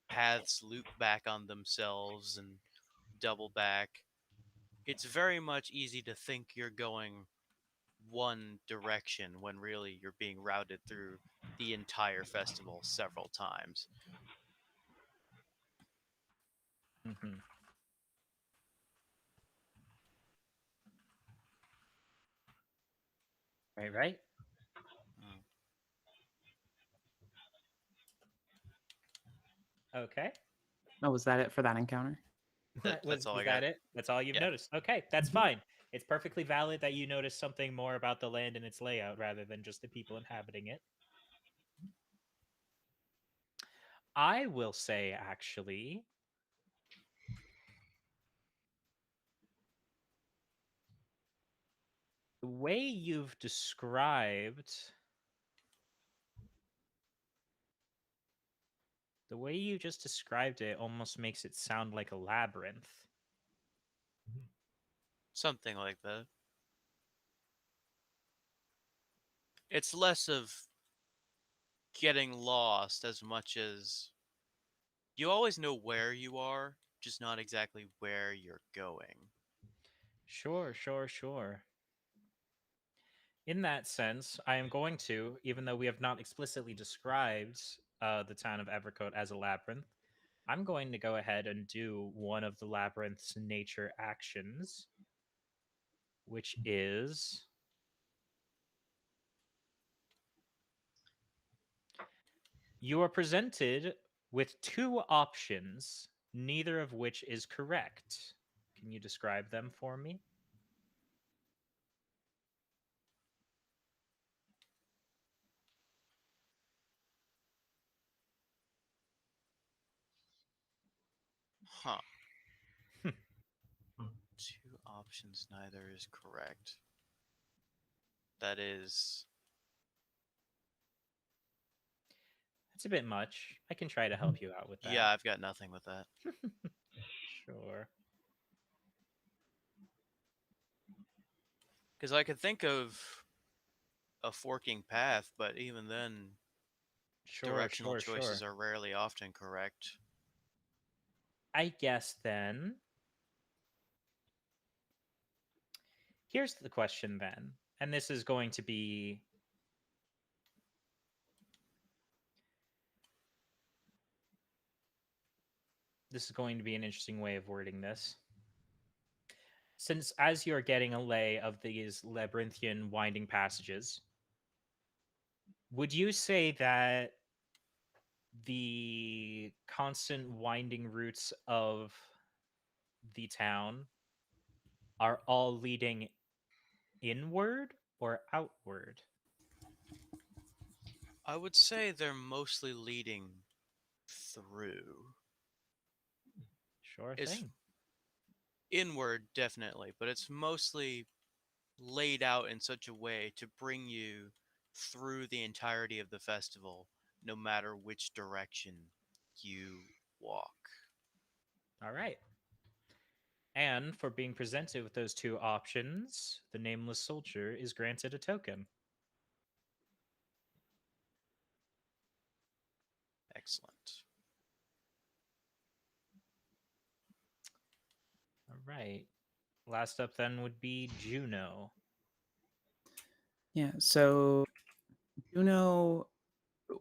Paths loop back on themselves and double back. It's very much easy to think you're going one direction when really you're being routed through the entire festival several times. Mm-hmm. Right. Mm. Okay. Oh, was that it for that encounter? That's all Was I that got. it? That's all you've Yeah. noticed? Okay, that's fine. It's perfectly valid that you notice something more about the land and its layout rather than just the people inhabiting it. I will say, actually, the way you've described the way you just described it almost makes it sound like a labyrinth. Something like that. It's less of getting lost as much as you always know where you are, just not exactly where you're going. Sure. In that sense, I am going to, even though we have not explicitly described the town of Evercote as a labyrinth, I'm going to go ahead and do one of the labyrinth's nature actions, which is you are presented with 2 options, neither of which is correct. Can you describe them for me? Huh. Hmm. Two options, neither is correct. That is. That's a bit much. I can try to help you out with that. Yeah, I've got nothing with that. Sure. Because I could think of a forking path, but even then, directional choices Sure. are rarely often correct. I guess then. Here's the question then. And this is going to be an interesting way of wording this. Since as you're getting a lay of these labyrinthian winding passages, would you say that the constant winding routes of the town are all leading inward or outward? I would say they're mostly leading through. Sure It's thing. inward, definitely, but it's mostly laid out in such a way to bring you through the entirety of the festival, no matter which direction you walk. All right. And for being presented with those two options, the nameless soldier is granted a token. Excellent. All right. Last up then would be Juno. Yeah, so Juno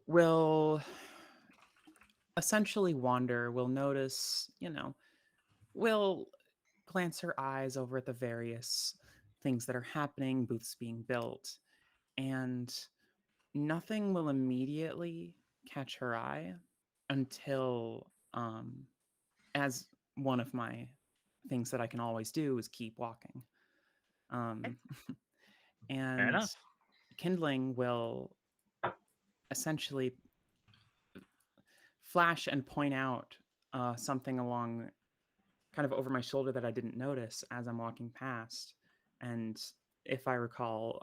will essentially wander, will notice, will glance her eyes over at the various things that are happening, booths being built, and nothing will immediately catch her eye until, as one of my things that I can always do is keep walking. Fair And enough. Kindling will essentially flash and point out something along kind of over my shoulder that I didn't notice as I'm walking past. And if I recall,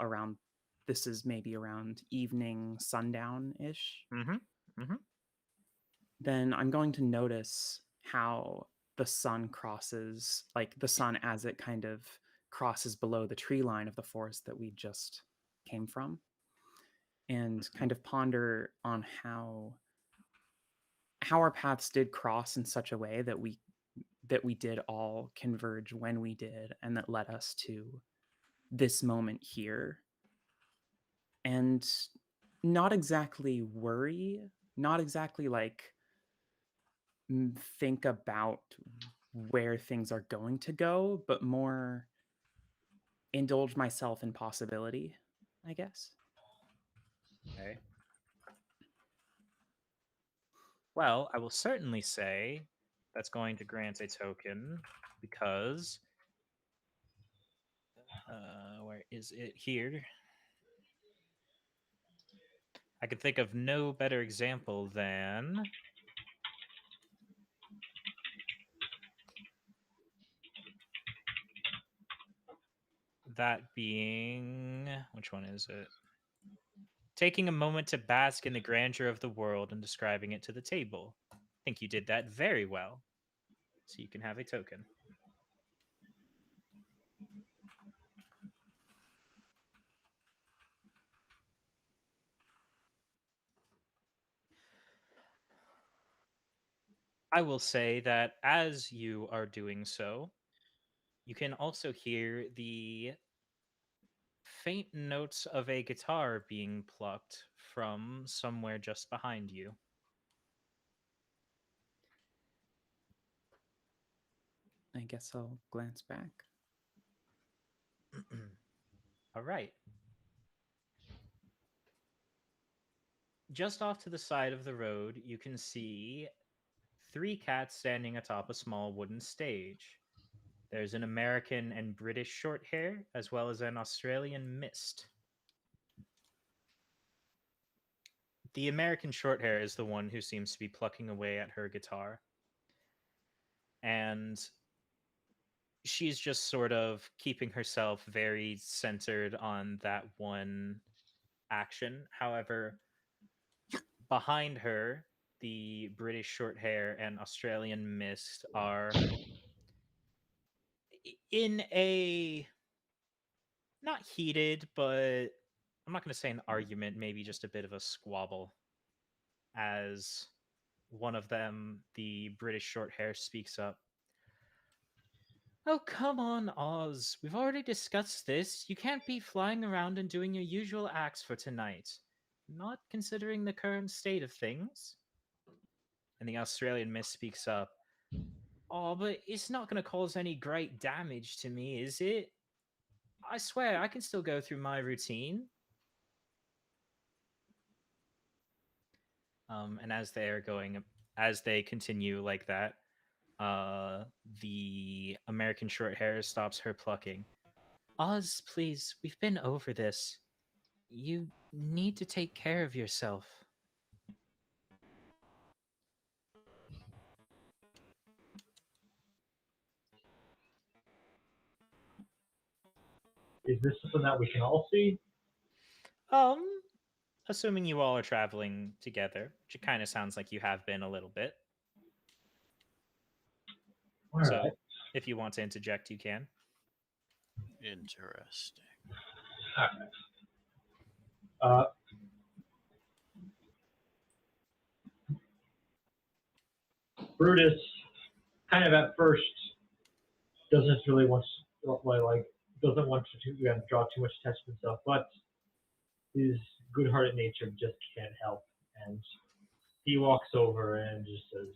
this is maybe around evening sundown ish, Mm-hmm. then I'm going to notice how the sun crosses, like the sun as it kind of crosses below the tree line of the forest that we just came from, and kind of ponder on how our paths did cross in such a way that we did all converge when we did, and that led us to this moment here. And not exactly worry, not exactly like think about where things are going to go, but more indulge myself in possibility, I guess. Okay. Well, I will certainly say that's going to grant a token because where is it here? I can think of no better example than that being, which one is it? Taking a moment to bask in the grandeur of the world and describing it to the table. I think you did that very well. So you can have a token. I will say that as you are doing so, you can also hear the faint notes of a guitar being plucked from somewhere just behind you. I guess I'll glance back. All right. Just off to the side of the road, you can see three cats standing atop a small wooden stage. There's an American and British short hair, as well as an Australian mist. The American short hair is the one who seems to be plucking away at her guitar. and she's just sort of keeping herself very centered on that one action. However, behind her, the British Shorthair and Australian Mist are in a not heated, but I'm not going to say an argument, maybe just a bit of a squabble, as one of them, the British Shorthair, speaks up. Oh, come on, Oz. We've already discussed this. You can't be flying around and doing your usual acts for tonight. Not considering the current state of things. And the Australian Miss speaks up. Oh, but it's not going to cause any great damage to me, is it? I swear, I can still go through my routine. And as they continue like that, the American Shorthair stops her plucking. Oz, please, we've been over this. You need to take care of yourself. Is this something that we can all see? Assuming you all are traveling together, which it kind of sounds like you have been a little bit. All So, right. if you want to interject, you can. Interesting. Uh, Brutus, kind of at first, doesn't really want to, doesn't want to draw too much attention to himself, but his good-hearted nature just can't help, and he walks over and just says,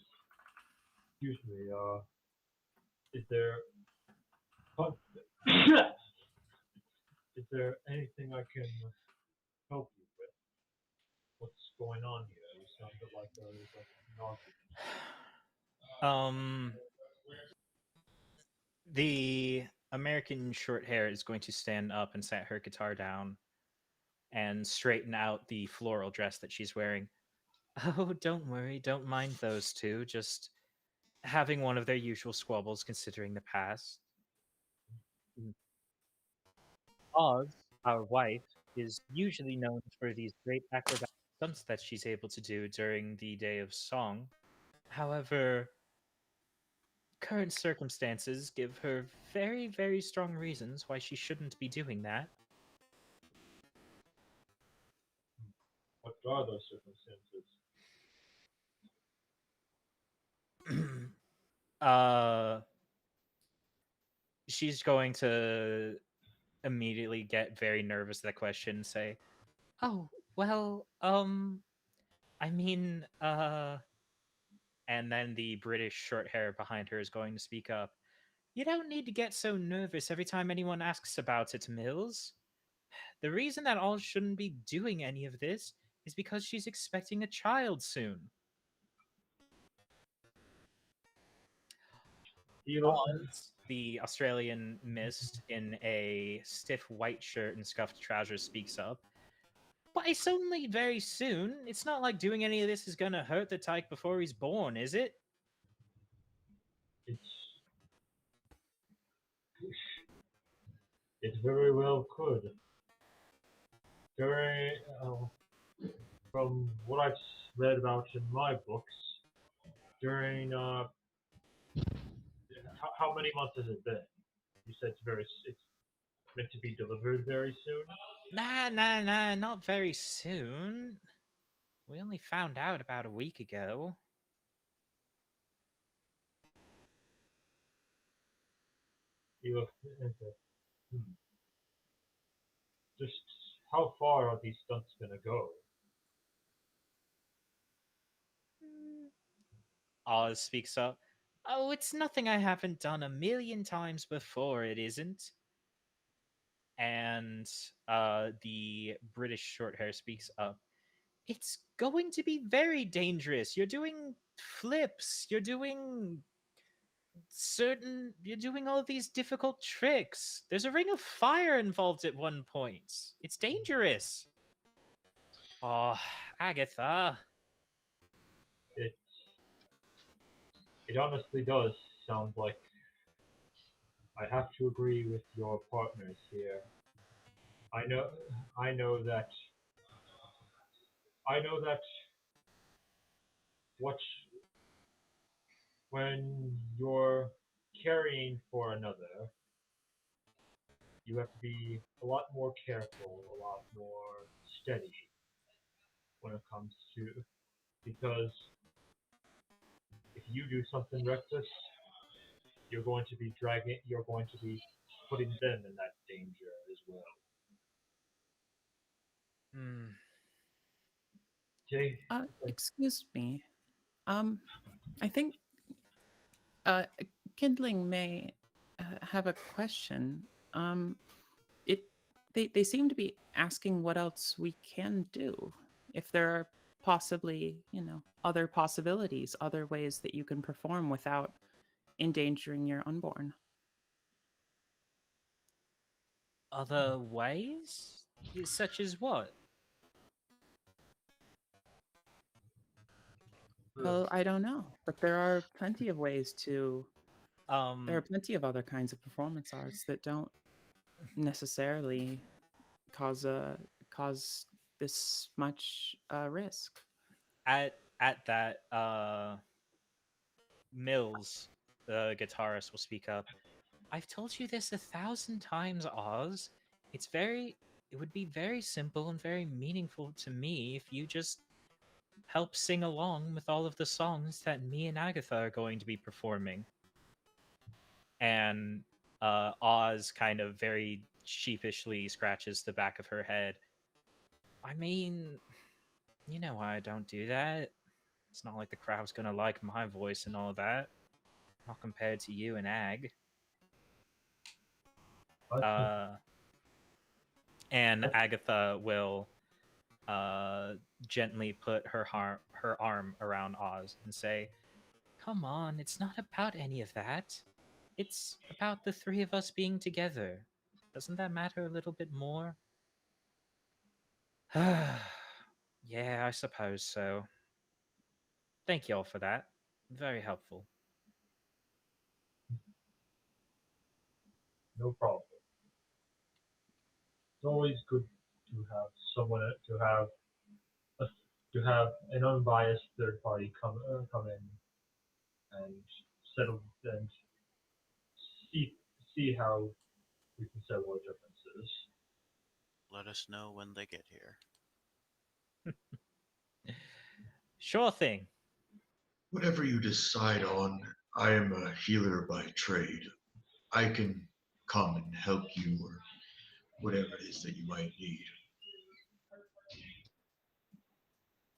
"Excuse me, is there is there anything I can help you with? What's going on here? You sounded like there was an argument." The American Shorthair is going to stand up and set her guitar down and straighten out the floral dress that she's wearing. Oh, don't worry, don't mind those two. Just having one of their usual squabbles considering the past. Oz, our wife, is usually known for these great acrobatic stunts that she's able to do during the day of song. However, current circumstances give her very, very strong reasons why she shouldn't be doing that. What are those circumstances? She's going to immediately get very nervous at that question and say, "Oh, well, I mean, and then the British short hair behind her is going to speak up. You don't need to get so nervous every time anyone asks about it, Mills. The reason that Oz shouldn't be doing any of this is because she's expecting a child soon. Oz, the Australian Mist in a stiff white shirt and scuffed trousers, speaks up. But it's only very soon. It's not like doing any of this is gonna hurt the tyke before he's born, is it? It very well could. From what I've read about in my books, during how many months has it been? You said it's meant to be delivered very soon. Nah, not very soon. We only found out about a week ago. Just how far are these stunts gonna go? Oz speaks up. Oh, it's nothing I haven't done a million times before, it isn't. And the British short hair speaks up. It's going to be very dangerous. You're doing flips. You're doing all of these difficult tricks. There's a ring of fire involved at one point. It's dangerous. Oh, Agatha. It honestly does sounds like I have to agree with your partners here. I know, I know that, I know that what when you're caring for another, you have to be a lot more careful, a lot more steady when it comes to because if you do something reckless, you're going to be putting them in that danger as well. Hmm. Okay. Excuse me. I think Kindling may have a question. It they seem to be asking what else we can do. If there are possibly, other possibilities, other ways that you can perform without endangering your unborn. Other ways? Such as what? Well, I don't know, but there are plenty of ways to. There are plenty of other kinds of performance arts that don't necessarily cause this much risk. At that, Mills, the guitarist, will speak up. I've told you this 1,000 times, Oz. It would be very simple and very meaningful to me if you just help sing along with all of the songs that me and Agatha are going to be performing. And Oz kind of very sheepishly scratches the back of her head. I mean, you know why I don't do that. It's not like the crowd's gonna like my voice and all that. Not compared to you and Ag. And Agatha will gently put her arm around Oz and say, "Come on, it's not about any of that. It's about the three of us being together. Doesn't that matter a little bit more?" Yeah, I suppose so. Thank y'all for that. Very helpful. No problem. It's always good to have someone a, to have an unbiased third party come in and settle and see see how we can settle our differences. Let us know when they get here. Sure thing. Whatever you decide on, I am a healer by trade. I can come and help you or whatever it is that you might need.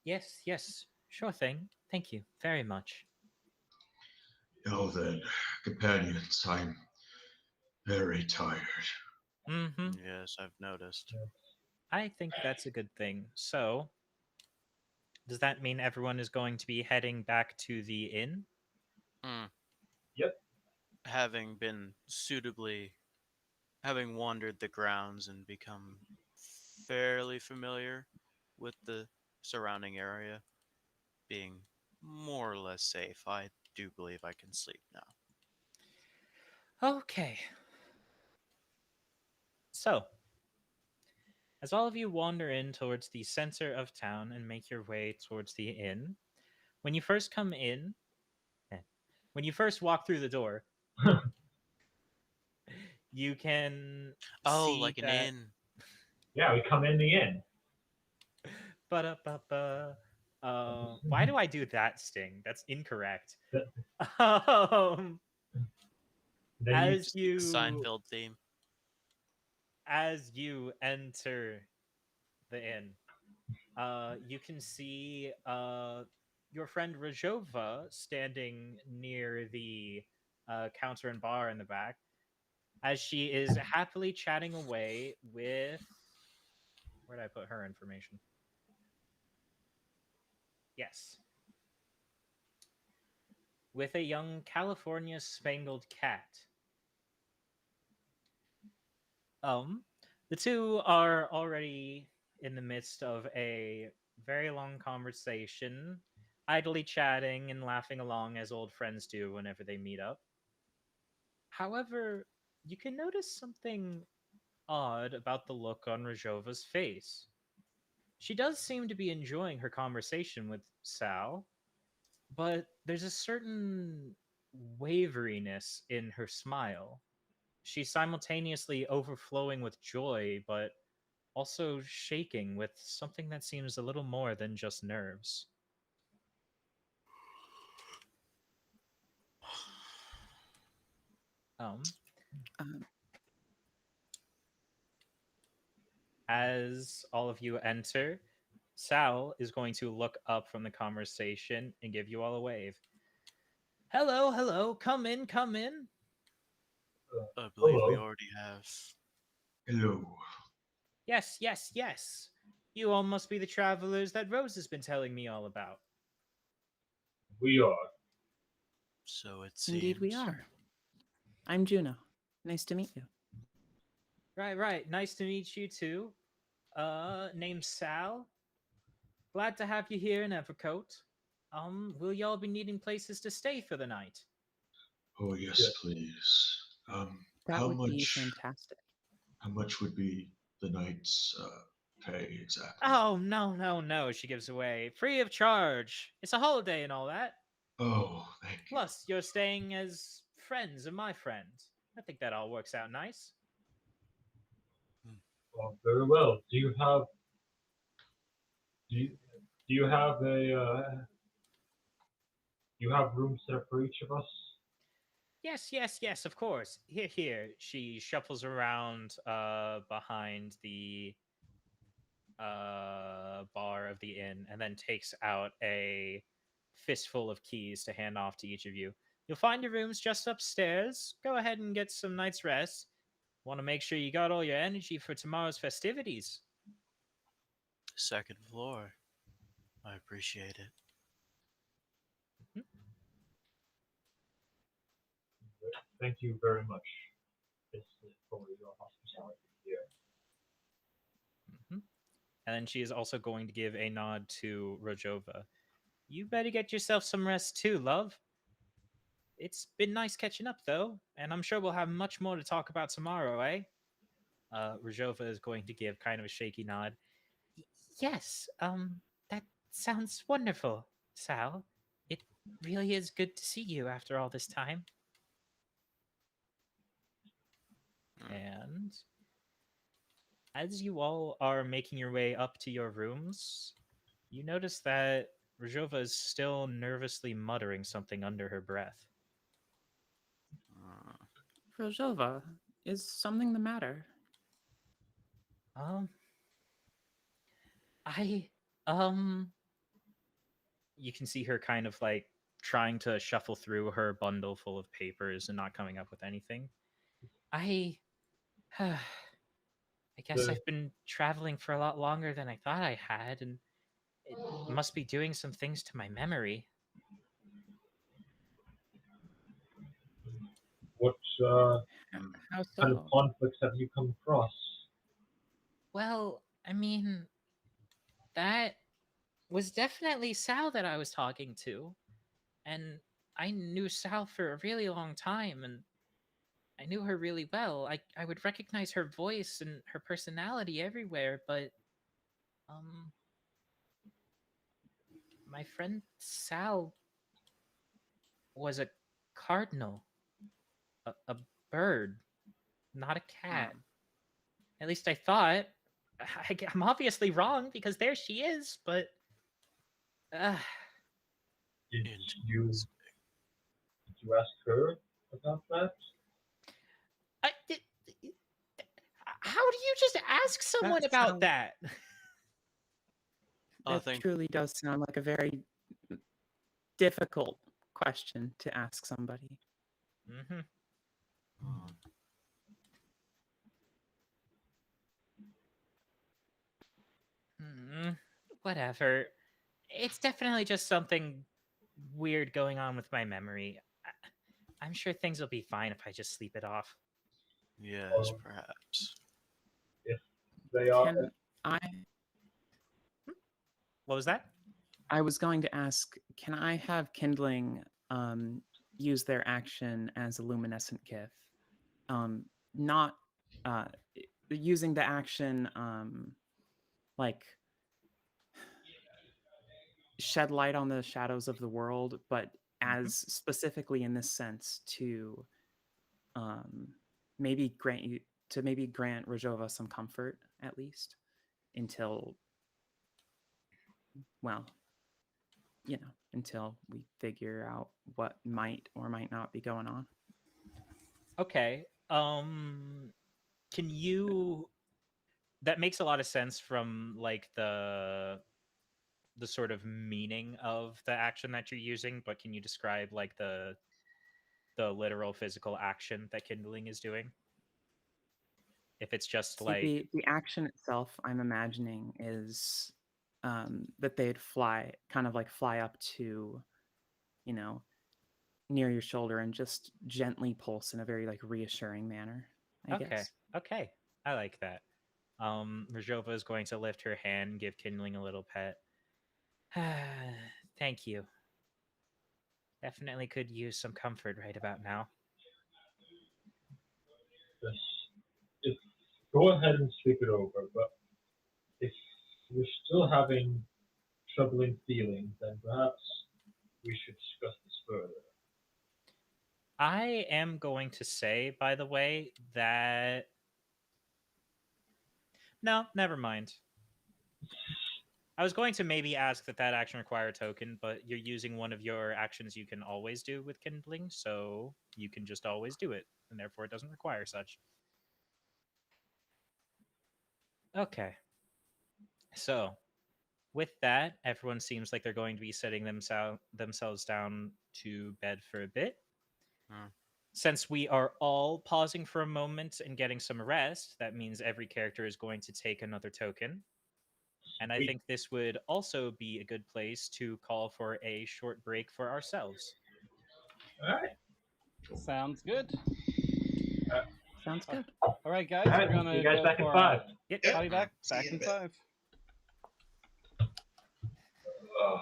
Yes, sure thing. Thank you very much. Now then, companions, I'm very tired. Mm-hmm. Yes, I've noticed. I think that's a good thing. So, does that mean everyone is going to be heading back to the inn? Mm. Yep. Having wandered the grounds and become fairly familiar with the surrounding area, being more or less safe, I do believe I can sleep now. Okay. So, as all of you wander in towards the center of town and make your way towards the inn, when you first come in, when you first walk through the door, you can Oh, see like an that. inn. Yeah, we come in the inn. Ba-da-ba-ba. Why do I do that sting? That's incorrect. Um, Then you as you Seinfeld theme. as you enter the inn, you can see your friend Rajova standing near the counter and bar in the back, as she is happily chatting away with. Where did I put her information? Yes, with a young California Spangled cat. The two are already in the midst of a very long conversation, idly chatting and laughing along as old friends do whenever they meet up. However, you can notice something odd about the look on Rajova's face. She does seem to be enjoying her conversation with Sal, but there's a certain waveriness in her smile. She's simultaneously overflowing with joy, but also shaking with something that seems a little more than just nerves. Um, Um, as all of you enter, Sal is going to look up from the conversation and give you all a wave. Hello, hello, come in, come in. I believe we Hello. already have. Hello. Yes, yes, yes. You all must be the travelers that Rose has been telling me all about. We are. So it Indeed, we seems. are. I'm Juno. Nice to meet you. Right, right. Nice to meet you too. Name's Sal. Glad to have you here in Evercoat. Will y'all be needing places to stay for the night? Oh yes, Yes. please. That How would be much? fantastic. How much would be the night's pay exactly? Oh, no, no, no, she gives away. Free of charge. It's a holiday and all that. Oh, thank you. Plus, you're staying as friends of my friend. I think that all works out nice. Very well. Do you have you have room set up for each of us? Yes, yes, yes, of course. Here, here. She shuffles around behind the bar of the inn and then takes out a fistful of keys to hand off to each of you. You'll find your rooms just upstairs. Go ahead and get some night's rest. Want to make sure you got all your energy for tomorrow's festivities. Second floor. I appreciate it. Thank you very much. This is for your hospitality here. Mhm. And then she is also going to give a nod to Rojova. You better get yourself some rest too, love. It's been nice catching up, though, and I'm sure we'll have much more to talk about tomorrow, eh? Rojova is going to give kind of a shaky nod. Yes, that sounds wonderful, Sal. It really is good to see you after all this time. And as you all are making your way up to your rooms, you notice that Rojova is still nervously muttering something under her breath. Uh, Rojova, is something the matter? Um, I, um, you can see her kind of like trying to shuffle through her bundle full of papers and not coming up with anything. I, I guess The, I've been traveling for a lot longer than I thought I had, and it must be doing some things to my memory. what hmm. How kind of so? conflicts have you come across? Well, I mean, that was definitely Sal that I was talking to, and I knew Sal for a really long time, and I knew her really well. I would recognize her voice and her personality everywhere, but um my friend Sal was a cardinal, a bird, not a cat. At least I thought. I'm obviously wrong because there she is, but uh, Did you Interesting. did you ask her about that? I, did, how do you just ask someone That about sounds. that? I That think truly does sound like a very difficult question to ask somebody. hmm uh, Whatever. It's definitely just something weird going on with my memory. I'm sure things will be fine if I just sleep it off. yes, Or perhaps. if they are, Can I? What was that? I was going to ask, can I have kindling use their action as a luminescent gift? not using the action like shed light on the shadows of the world, but as specifically in this sense to maybe grant Rojova some comfort at least until, well, until we figure out what might or might not be going on. Okay. Can you? That makes a lot of sense from like the sort of meaning of the action that you're using, but can you describe like the literal physical action that kindling is doing? If it's just See, like the action itself, I'm imagining, is that they'd fly up to, near your shoulder and just gently pulse in a very like reassuring manner, I guess. Okay, I like that. Rajova is going to lift her hand, give kindling a little pet. Thank you. Definitely could use some comfort right about now. Yes. If, go ahead and sleep it over, but if you're still having troubling feelings, then perhaps we should discuss this further. I am going to say, by the way, that no, never mind. I was going to maybe ask that action require a token, but you're using one of your actions you can always do with kindling, so you can just always do it, and therefore it doesn't require such. Okay. So, with that, everyone seems like they're going to be setting themselves down to bed for a bit. Since we are all pausing for a moment and getting some rest, that means every character is going to take another token. And I think this would also be a good place to call for a short break for ourselves. All right. Sounds good. Sounds good. All right, guys, All right, we're gonna see you guys go back in for 5. Yep. I'll be back See you in a in bit. 5. Ugh.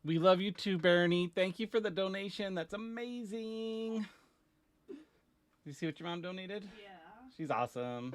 We love you too, Bernie. Thank you for the donation. That's amazing. You see what your mom donated? Yeah. She's awesome.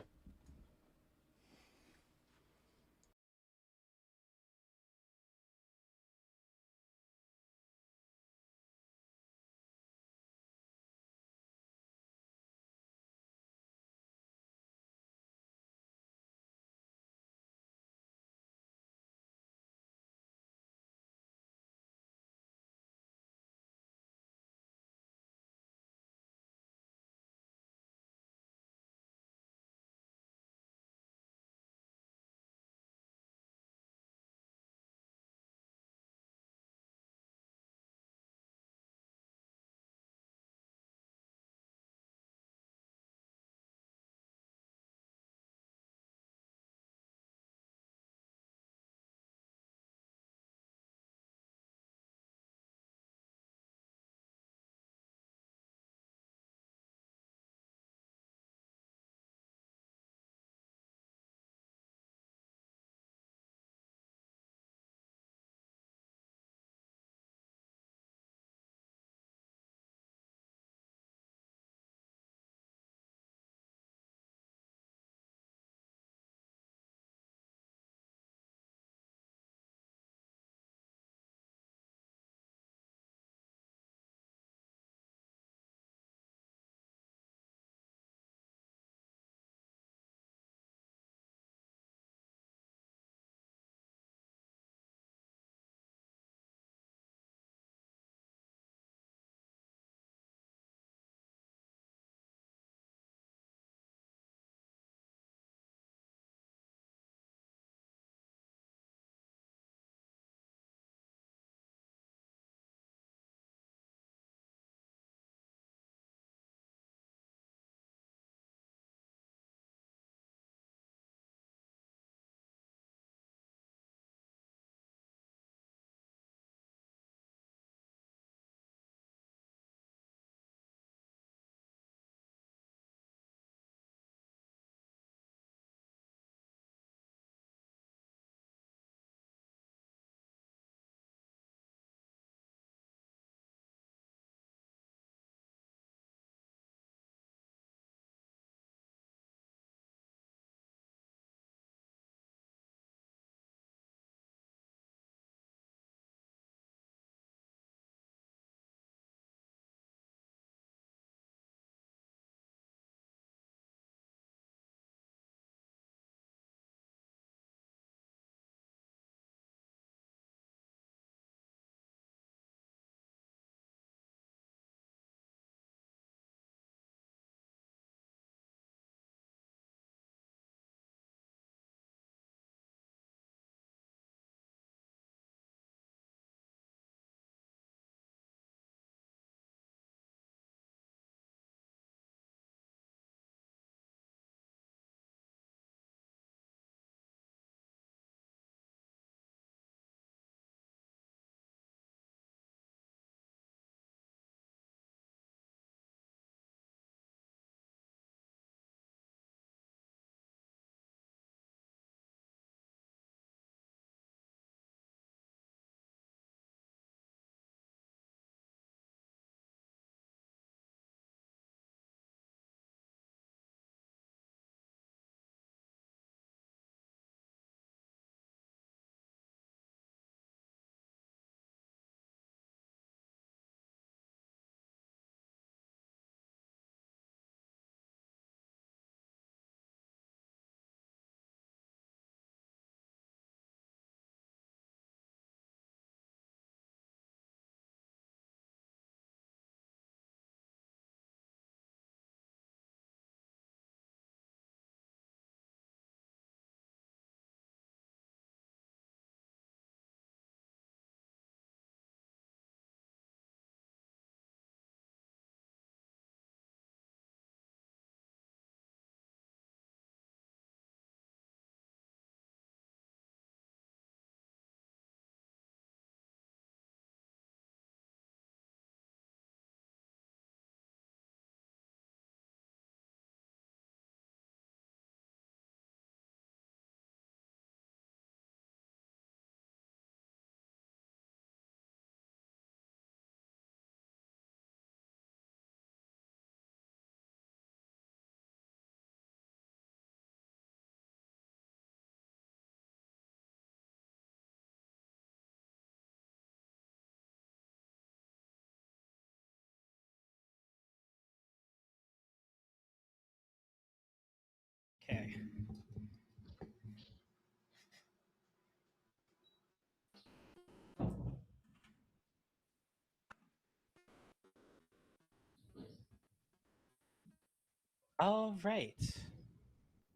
All right.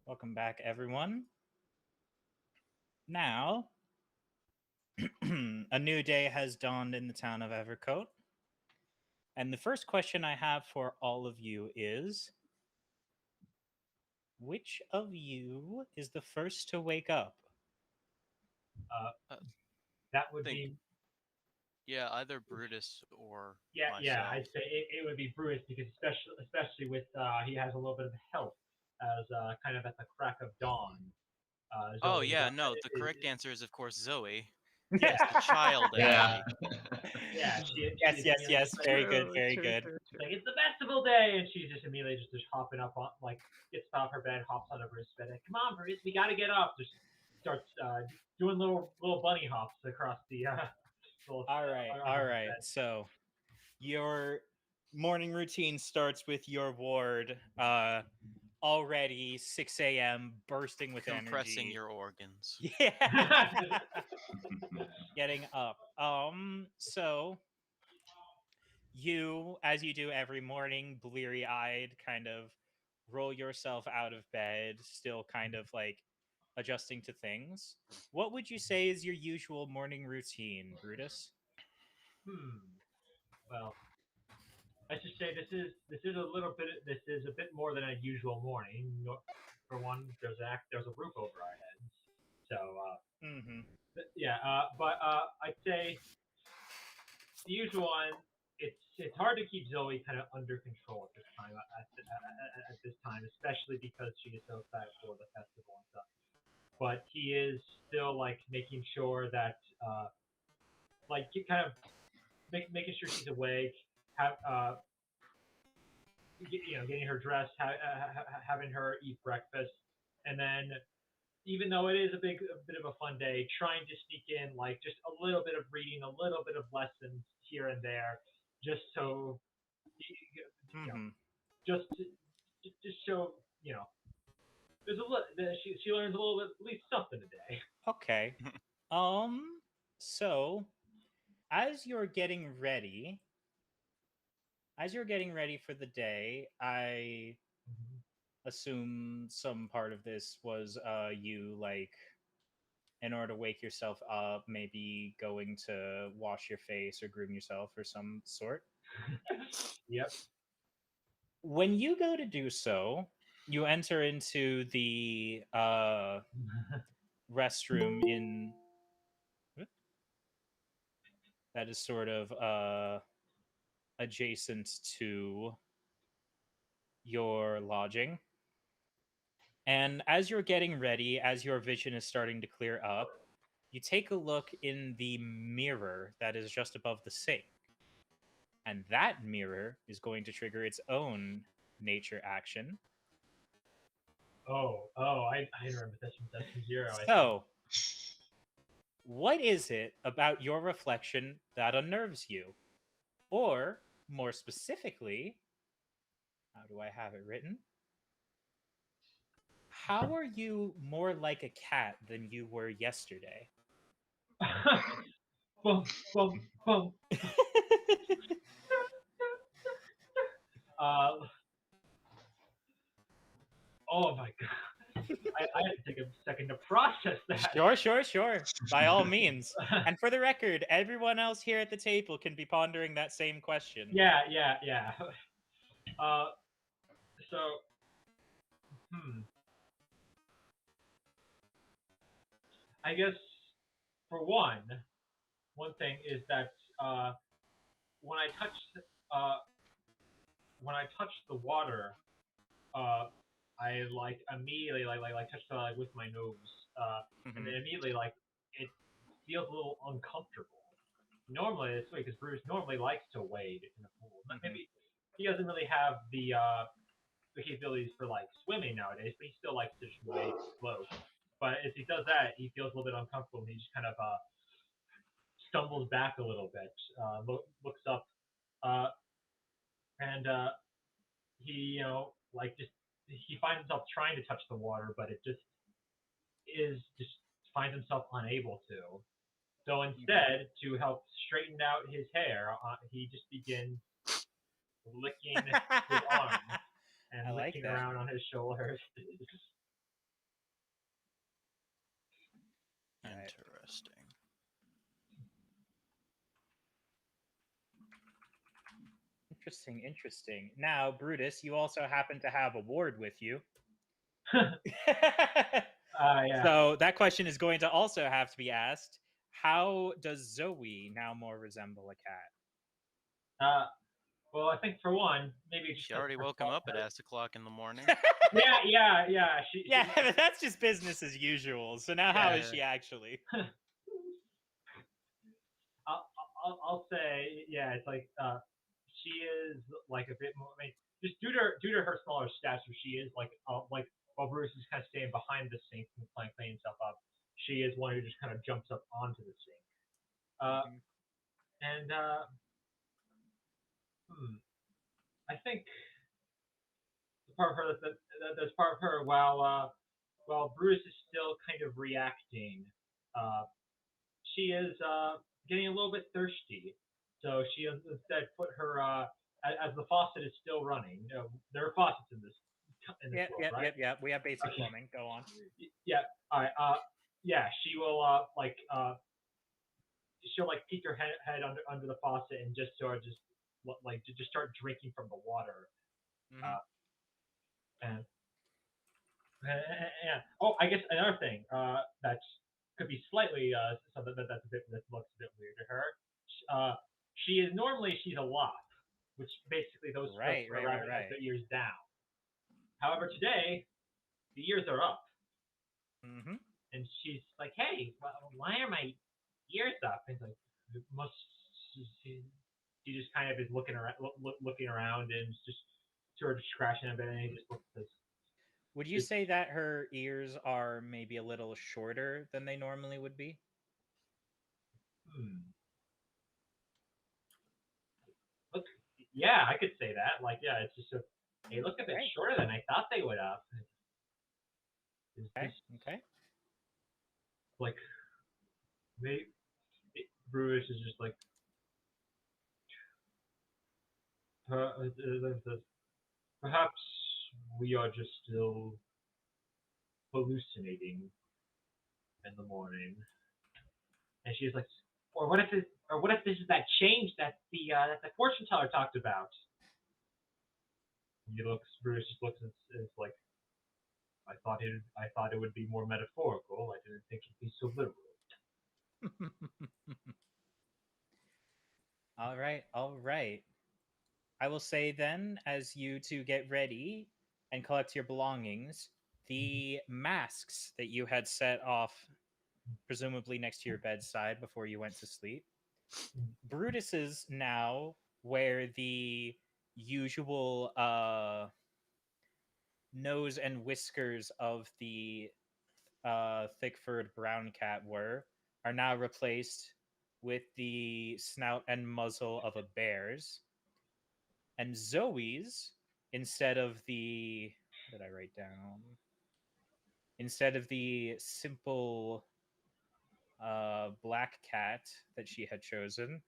Welcome back, everyone. Now, a new day has dawned in the town of Evercote. And the first question I have for all of you is, which of you is the first to wake up? That would think- be Yeah, either Brutus or yeah. myself. I'd say it would be Brutus because especially with he has a little bit of health as kind of at the crack of dawn. Oh Zoe yeah, got- no. The is- correct answer is of course Zoe. Yeah. The child in Yeah. me. Yeah, Yes, she's yes, immediately yes. just like, Very good, very good. like, it's the festival day, and she's just immediately just hopping up on, like, gets off her bed, hops on her Bruce's bed, like, come on, Bruce, we gotta get up. Just starts doing little bunny hops across the. All right. So, your morning routine starts with your ward already 6 a.m. bursting with Compressing energy. your organs. Yeah. Getting up. So you, as you do every morning, bleary-eyed, kind of roll yourself out of bed, still kind of like adjusting to things. What would you say is your usual morning routine, Brutus? Well, let's just say this is a bit more than a usual morning. For one, there's a roof over our heads, so Mm-hmm. but I'd say the usual one. It's hard to keep Zoe kind of under control at this time. At this time, especially because she is so excited for the festival and stuff. But he is still like making sure that like kind of making sure she's awake, getting her dressed, having her eat breakfast, and then even though it is a bit of a fun day, trying to sneak in like just a little bit of reading, a little bit of lessons here and there, just so Mm-hmm. just to show there's a little she learns a little bit, at least something a day. Okay. So as you're getting ready for the day, I assume some part of this was you like in order to wake yourself up, maybe going to wash your face or groom yourself or some sort. Yep. When you go to do so, you enter into the restroom in that is sort of adjacent to your lodging. And as you're getting ready, as your vision is starting to clear up, you take a look in the mirror that is just above the sink. And that mirror is going to trigger its own nature action. I remember this from Zero. So, what is it about your reflection that unnerves you? Or, more specifically, how do I have it written? How are you more like a cat than you were yesterday? Boom, boom, boom. Oh my god. I had to take a second to process that. Sure. By all means. And for the record, everyone else here at the table can be pondering that same question. Yeah. So, I guess for one thing is that when I touched the water, I like immediately like touched it with my nose, and then immediately like it feels a little uncomfortable. Normally it's weird because Bruce normally likes to wade in a pool. Maybe he doesn't really have the capabilities for like swimming nowadays, but he still likes to just wade and float. But if he does that, he feels a little bit uncomfortable. And he just kind of stumbles back a little bit, looks up, and he he finds himself trying to touch the water, but it just finds himself unable to. So instead, to help straighten out his hair, he just begins licking his arm and I like looking that. around on his shoulders. Right. Interesting. Interesting, interesting. Now, Brutus, you also happen to have a ward with you. Yeah. So that question is going to also have to be asked. How does Zoe now more resemble a cat? Well, I think for one, maybe She already woke him up at ass o'clock in the morning. Yeah. Yeah, but that's just business as usual. So now, how is she actually? I'll say, yeah, it's like she is like a bit more. I mean, just due to her smaller stature, she is like while Bruce is kind of staying behind the sink and cleaning stuff up, she is one who just kind of jumps up onto the sink. And I think the part of her that's part of her while Bruce is still kind of reacting, she is getting a little bit thirsty. So she has instead put her as the faucet is still running. You know, there are faucets in this world, right? Yep. We have basic plumbing. Go on. Yeah. All right. Yeah. She will she'll like peek her head under the faucet and just sort of just start drinking from the water. And yeah. Oh, I guess another thing that's could be slightly something that looks a bit weird to her. She's a lot, which basically those rabbits have their ears down. However, today the ears are up, and she's like, "Hey, why are my ears up?" And it's like, she just kind of is looking around and just sort of scratching a bit, and he just looks at this. Would you say that her ears are maybe a little shorter than they normally would be? Look, yeah, I could say that. Like, yeah, it's just they look a bit shorter than I thought they would have. Okay. Like, maybe Bruce is just like, perhaps we are just still hallucinating in the morning. And she's like, or what if this is that change that the fortune teller talked about? Bruce just looks and is like, I thought it would be more metaphorical. I didn't think it'd be so literal. All right. I will say then, as you two get ready and collect your belongings, the masks that you had set off, presumably next to your bedside before you went to sleep, Brutus's now wear the usual nose and whiskers of the thick-furred brown cat are now replaced with the snout and muzzle of a bear's. And Zoe's, instead of the what did I write down? Instead of the simple black cat that she had chosen,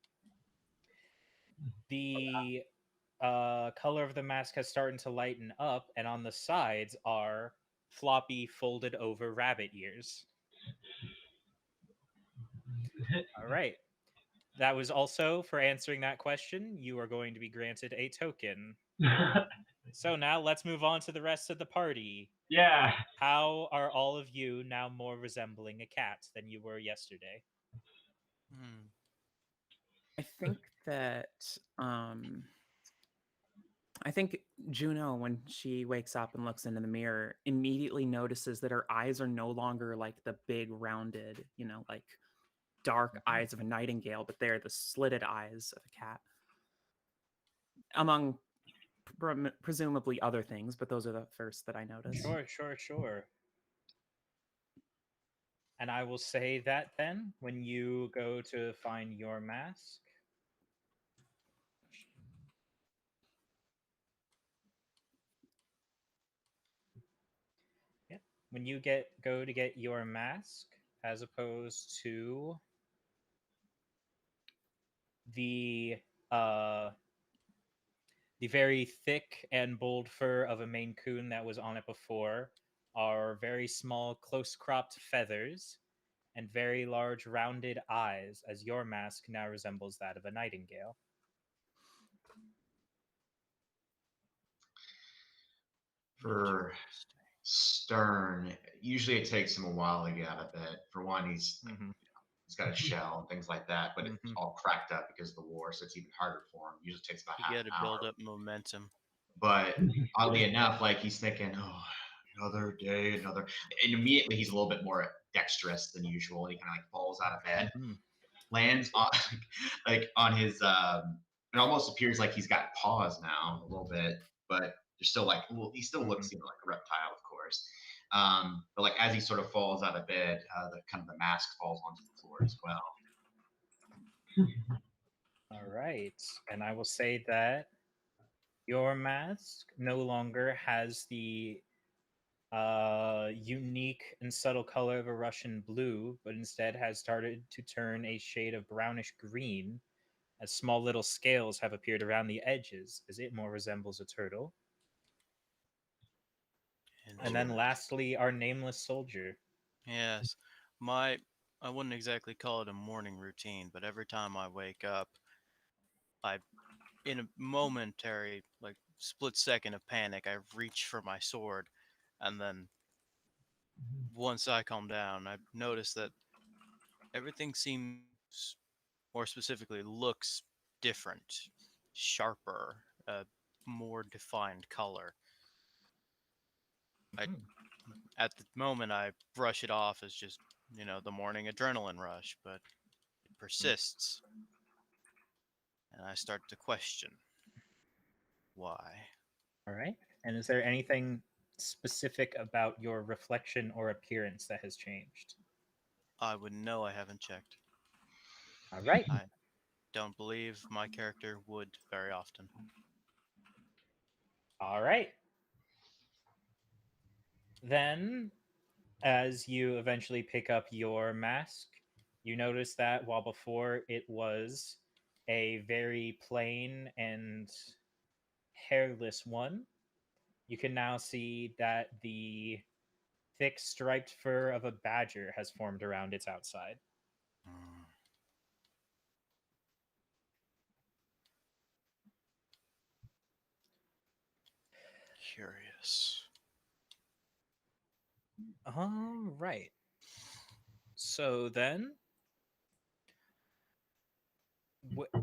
the color of the mask has started to lighten up, and on the sides are floppy, folded over rabbit ears. All right. That was also for answering that question. You are going to be granted a token. So now let's move on to the rest of the party. Yeah. How are all of you now more resembling a cat than you were yesterday? I think that I think Juno, when she wakes up and looks into the mirror, immediately notices that her eyes are no longer like the big rounded, like dark eyes of a nightingale, but they're the slitted eyes of a cat. Among presumably other things, but those are the first that I noticed. Sure. And I will say that then, when you go to find your mask, when you go to get your mask, as opposed to the The very thick and bold fur of a Maine Coon that was on it before are very small, close-cropped feathers and very large, rounded eyes, as your mask now resembles that of a nightingale. For Stern, usually it takes him a while to get out of bed. For one, he's got a shell and things like that, but it's all cracked up because of the war, so it's even harder for him. Usually takes about You half got an to build hour. up momentum. But oddly enough, like he's thinking, oh, another day, another, and immediately he's a little bit more dexterous than usual, and he kind of like falls out of bed, lands on like on his. It almost appears like he's got paws now a little bit, but they're still like, well, he still looks like a reptile, of course. But like as he sort of falls out of bed, the kind of the mask falls onto the floor as well. All right. And I will say that your mask no longer has the unique and subtle color of a Russian blue, but instead has started to turn a shade of brownish green as small little scales have appeared around the edges as it more resembles a turtle. And then lastly, our nameless soldier. Yes. I wouldn't exactly call it a morning routine, but every time I wake up, in a momentary, like, split second of panic, I reach for my sword, and then once I calm down, I notice that everything seems, more specifically, looks different, sharper, more defined color. At the moment, I brush it off as just, the morning adrenaline rush, but it persists, and I start to question why. All right. And is there anything specific about your reflection or appearance that has changed? I would know, I haven't checked. All right. I don't believe my character would very often. All right. Then, as you eventually pick up your mask, you notice that while before it was a very plain and hairless one, you can now see that the thick striped fur of a badger has formed around its outside. Curious. All right. So then,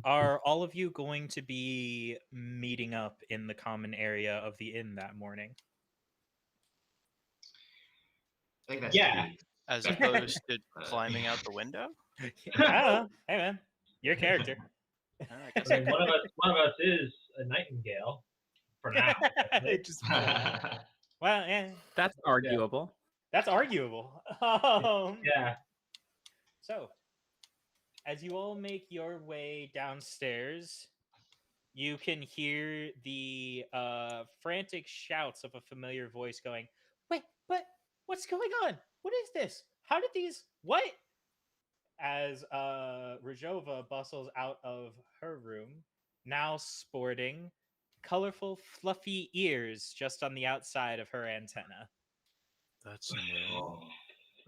are all of you going to be meeting up in the common area of the inn that morning? I think that's Yeah. As opposed to climbing out the window? Hey man, your character. I guess I mean, one of us is a nightingale for now. It just well, yeah, That's arguable. that's arguable. Yeah. So, as you all make your way downstairs, you can hear the frantic shouts of a familiar voice going, "Wait, but what's going on? What is this? How did these? What?" As Rajova bustles out of her room, now sporting colorful, fluffy ears just on the outside of her antenna. that's new. Oh,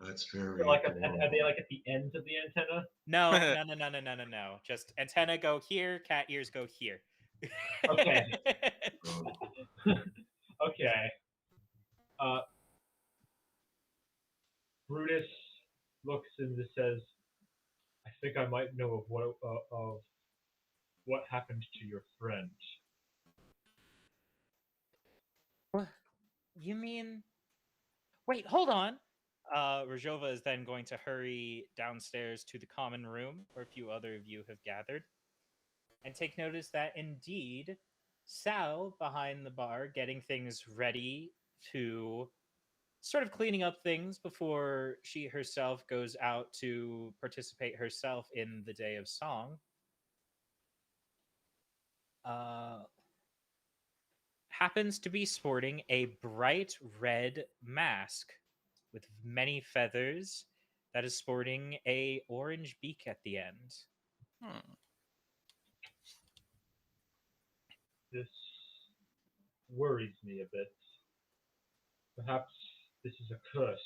that's very They're like are adorable. they like at the ends of the antenna? No. Just antenna go here, cat ears go here. Okay. Oh, Okay. Brutus looks and just says, "I think I might know of what happened to your friend." What? You mean? Wait, hold on. Rajova is then going to hurry downstairs to the common room where a few other of you have gathered and take notice that indeed Sal behind the bar getting things ready to sort of cleaning up things before she herself goes out to participate herself in the day of song. Happens to be sporting a bright red mask with many feathers that is sporting a orange beak at the end. This worries me a bit. Perhaps this is a curse.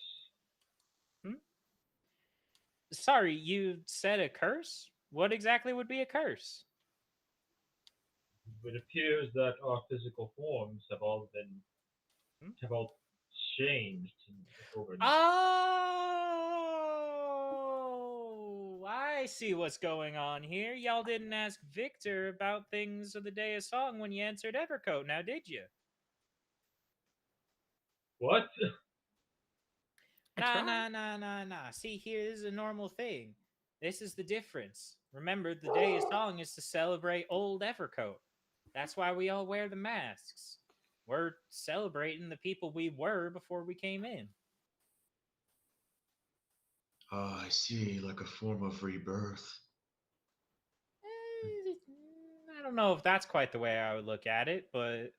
Sorry, you said a curse? What exactly would be a curse? It appears that our physical forms have all changed over. Oh, I see what's going on here. Y'all didn't ask Victor about things of the Day of Song when you answered Evercoat, now did you? What? I Nah, tried. nah. See, here's a normal thing. This is the difference. Remember, the Day of Song is to celebrate old Evercoat. That's why we all wear the masks. We're celebrating the people we were before we came in. Ah, I see, like a form of rebirth. I don't know if that's quite the way I would look at it, but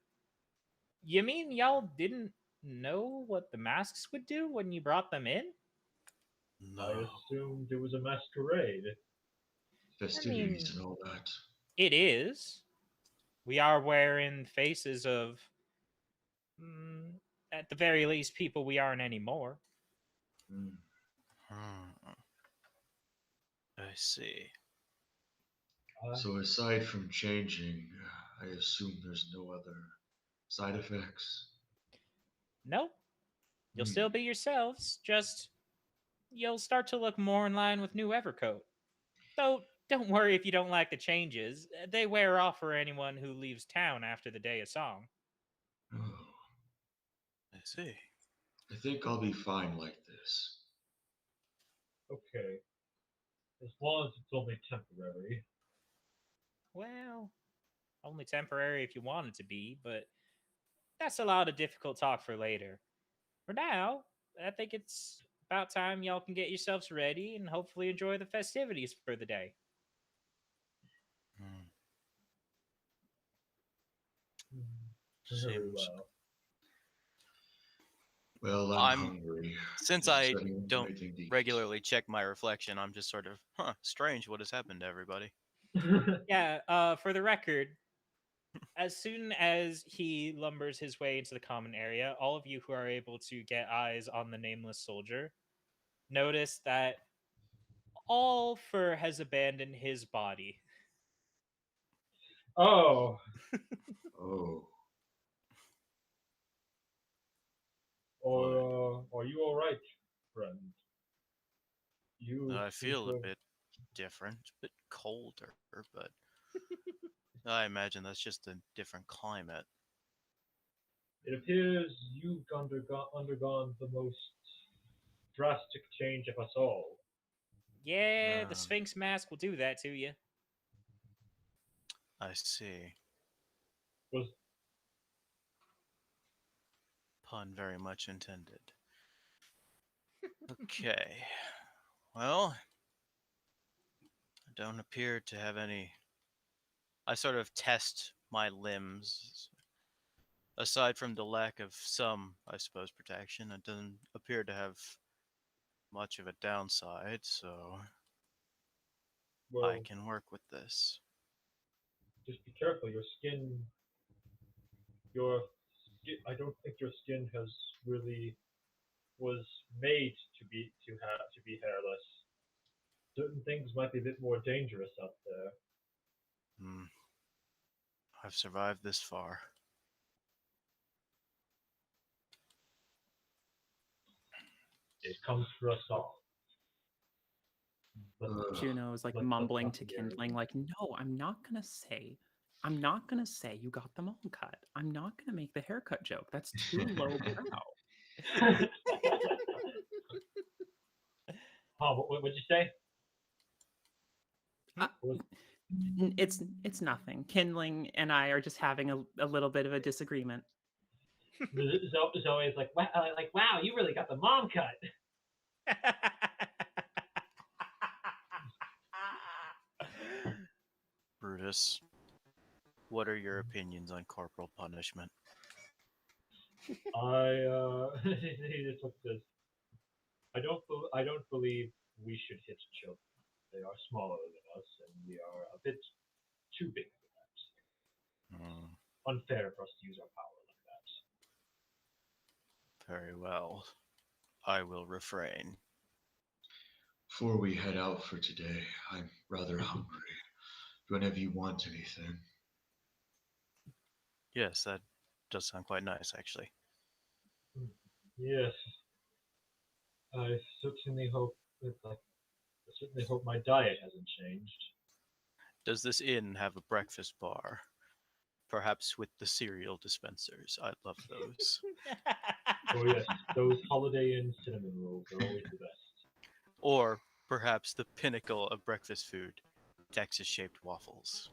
you mean y'all didn't know what the masks would do when you brought them in? I assumed it was a masquerade. Festivities and all that. It is. We are wearing faces of, at the very least, people we aren't anymore. Hmm. I see. So aside from changing, I assume there's no other side effects. Nope. You'll still be yourselves, just you'll start to look more in line with new Evercoat. Though, don't worry if you don't like the changes. They wear off for anyone who leaves town after the Day of Song. Oh, I see. I think I'll be fine like this. Okay. As long as it's only temporary. Well, only temporary if you want it to be, but that's a lot of difficult talk for later. For now, I think it's about time y'all can get yourselves ready and hopefully enjoy the festivities for the day. Very Seems. well. Well, I'm hungry. Since Does I anyone have don't anything to eat? regularly check my reflection, I'm just sort of, strange what has happened to everybody. Yeah, for the record, as soon as he lumbers his way into the common area, all of you who are able to get eyes on the nameless soldier notice that all fur has abandoned his body. Oh. Oh. Are you all right, friend? You I seem feel a to have... bit different, a bit colder, but I imagine that's just a different climate. It appears you've undergone the most drastic change of us all. Yeah, the Sphinx mask will do that to you. I see. Was Pun very much intended. Okay. Well, I don't appear to have any. I sort of test my limbs. Aside from the lack of some, I suppose, protection, it doesn't appear to have much of a downside, so I can work with this. Just be careful. I don't think your skin has really was made to be hairless. Certain things might be a bit more dangerous out there. I've survived this far. It comes for us all. Juno is like mumbling to Kindling, like, no, I'm not gonna say you got them all cut. I'm not gonna make the haircut joke. That's too lowbrow. Oh, what'd you say? It's nothing. Kindling and I are just having a little bit of a disagreement. Zoe's like, wow, you really got the mom cut. Brutus, what are your opinions on corporal punishment? He just looks at this. I don't believe we should hit children. They are smaller than us, and we are a bit too big for that. Unfair for us to use our power like Very well. I will refrain. Before we head out for today, I'm rather hungry. Do any of you want anything? Yes, that does sound quite nice, actually. Yes, I certainly hope I certainly hope my diet hasn't changed. Does this inn have a breakfast bar? Perhaps with the cereal dispensers. I love those. Oh yes, those Holiday Inn cinnamon rolls are always the best. Or perhaps the pinnacle of breakfast food, Texas-shaped waffles.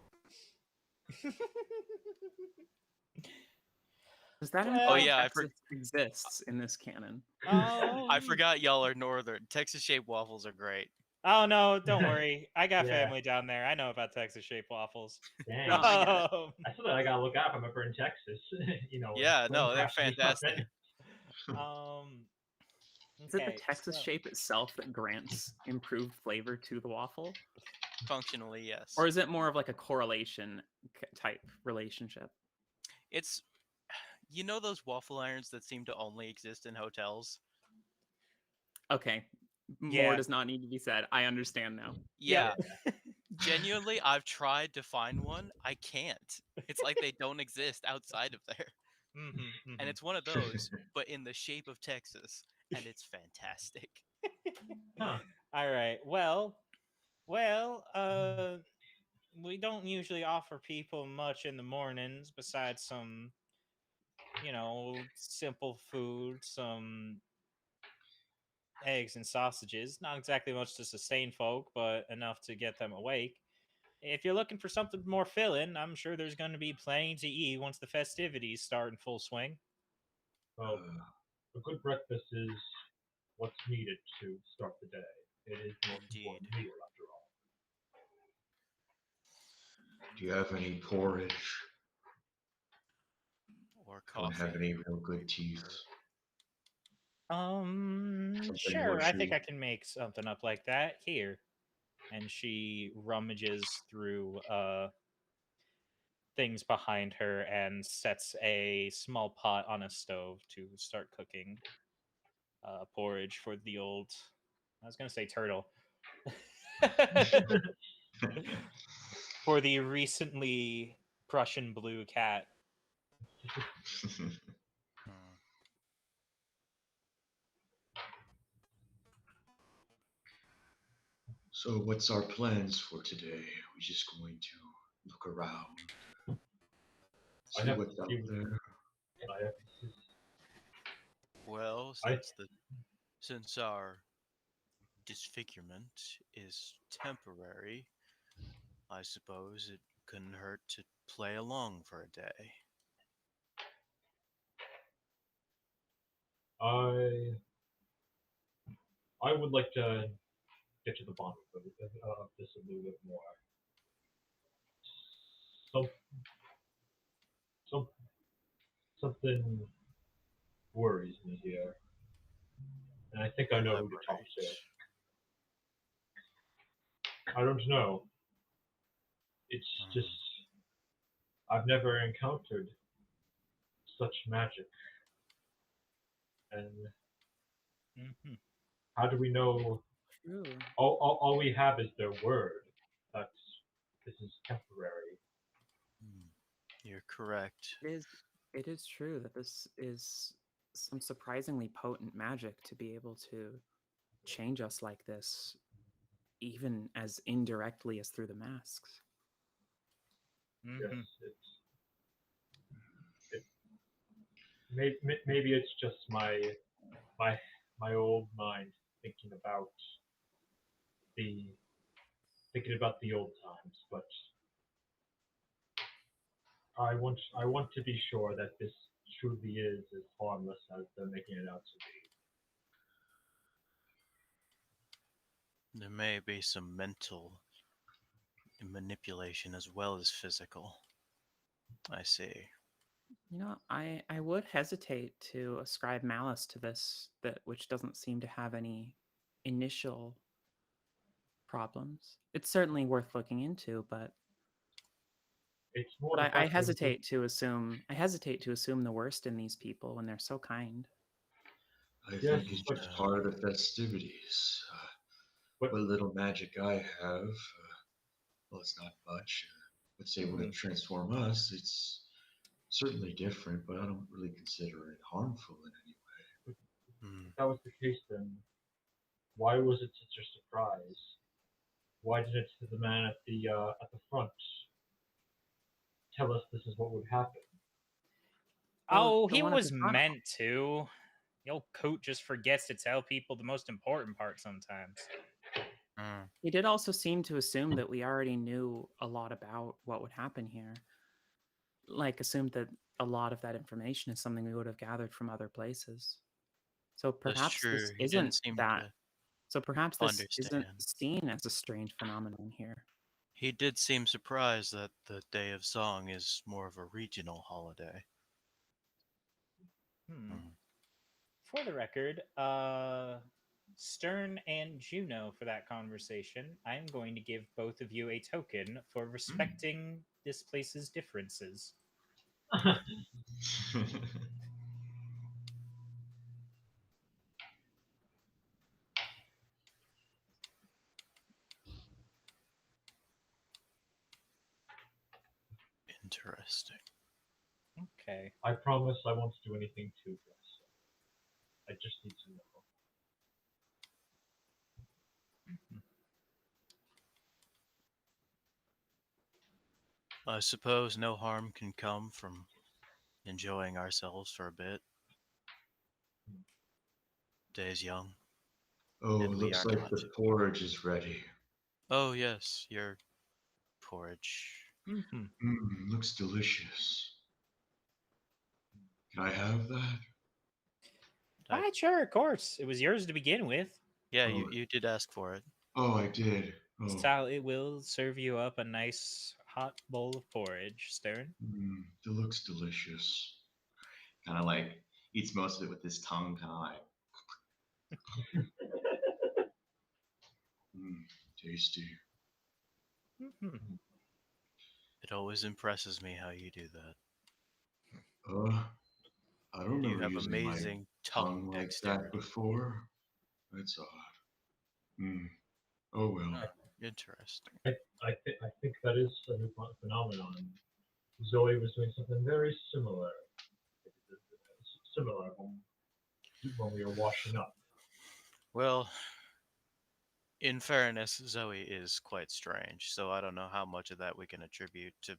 Does that Well- imply Oh, yeah, Texas exists in this canon? Oh, I forgot y'all are northern. Texas-shaped waffles are great. Oh no, don't worry. I got Yeah. family down there. I know about Texas shaped waffles. Dang. No, I get it. I said that I gotta look out if I'm ever in Texas. You know, Yeah, plane no, they're crash or something. fantastic. Is it the Okay, Texas so- shape itself that grants improved flavor to the waffle? Functionally, yes. Or is it more of like a correlation type relationship? It's, you know those waffle irons that seem to only exist in hotels? Okay, more Yeah. does not need to be said. I understand now. Yeah. Genuinely, I've tried to find one. I can't. It's like they don't exist outside of there. And it's one of those, but in the shape of Texas, and it's fantastic. Huh. All right. Well, we don't usually offer people much in the mornings besides some, simple food, some eggs and sausages. Not exactly much to sustain folk, but enough to get them awake. If you're looking for something more filling, I'm sure there's going to be plenty to eat once the festivities start in full swing. Well, a good breakfast is what's needed to start the day. It is the most Indeed. important meal, after all. Do you have any porridge? Or Don't have coffee. any real good teeth. Something Sure. I think horseshoe. I can make something up like that. Here. And she rummages through things behind her and sets a small pot on a stove to start cooking porridge for the old. I was going to say turtle. For the recently Prussian blue cat. Hmm. So, what's our plans for today? We're just going to look around, I see have what's out there. I have Well, I- since our disfigurement is temporary, I suppose it couldn't hurt to play along for a day. I would like to get to the bottom of this a little bit more. Some, some, something worries me here, and I think I know who to talk to. Elaborate. I don't know. It's just I've never encountered such magic, and how do we know? True. All we have is their word that this is temporary. You're correct. It is true that this is some surprisingly potent magic to be able to change us like this, even as indirectly as through the masks. Yes, maybe it's just my old mind thinking about the old times, but I want to be sure that this truly is as harmless as they're making it out to be. There may be some mental manipulation as well as physical. I see. You know, I would hesitate to ascribe malice to this, which doesn't seem to have any initial problems. It's certainly worth looking into, but It's more I hesitate to assume the worst in these people when they're so kind. I Yes, think it's but- just part of the festivities. But- What little magic I have, well, it's not much. What's able to transform us, it's certainly different, but I don't really consider it harmful in any way. If that was the case, then why was it such a surprise? Why didn't the man at the front tell us this is what would happen? Oh, the he one at was the front- meant to. The old coat just forgets to tell people the most important part sometimes. He did also seem to assume that we already knew a lot about what would happen here. Like, assumed that a lot of that information is something we would have gathered from other places. So That's perhaps true. this He didn't isn't seem that. to So perhaps this isn't understand. seen as a strange phenomenon here. He did seem surprised that the Day of Song is more of a regional holiday. For the record, Stern and Juno for that conversation, I'm going to give both of you a token for respecting this place's differences. Interesting. Okay. I promise I won't do anything too aggressive. I just need to know. I suppose no harm can come from enjoying ourselves for a bit. Day's young. Oh, And we looks are like not. the porridge is ready. Oh yes, your porridge. Looks delicious. Can I have that? Right, sure, of course. It was yours to begin with. Yeah, Oh. you did ask for it. Oh, I did. Oh, Sally will serve you up a nice hot bowl of porridge, Stern. it looks delicious. Kind of like eats most of it with his tongue, kind of like. Tasty. It always impresses me how you do that. I don't You remember have using amazing my tongue tongue like that dexterity. before. That's odd. Oh well. Interesting. I think that is a new phenomenon. Zoe was doing something very similar. When we were washing up. Well, in fairness, Zoe is quite strange, so I don't know how much of that we can attribute to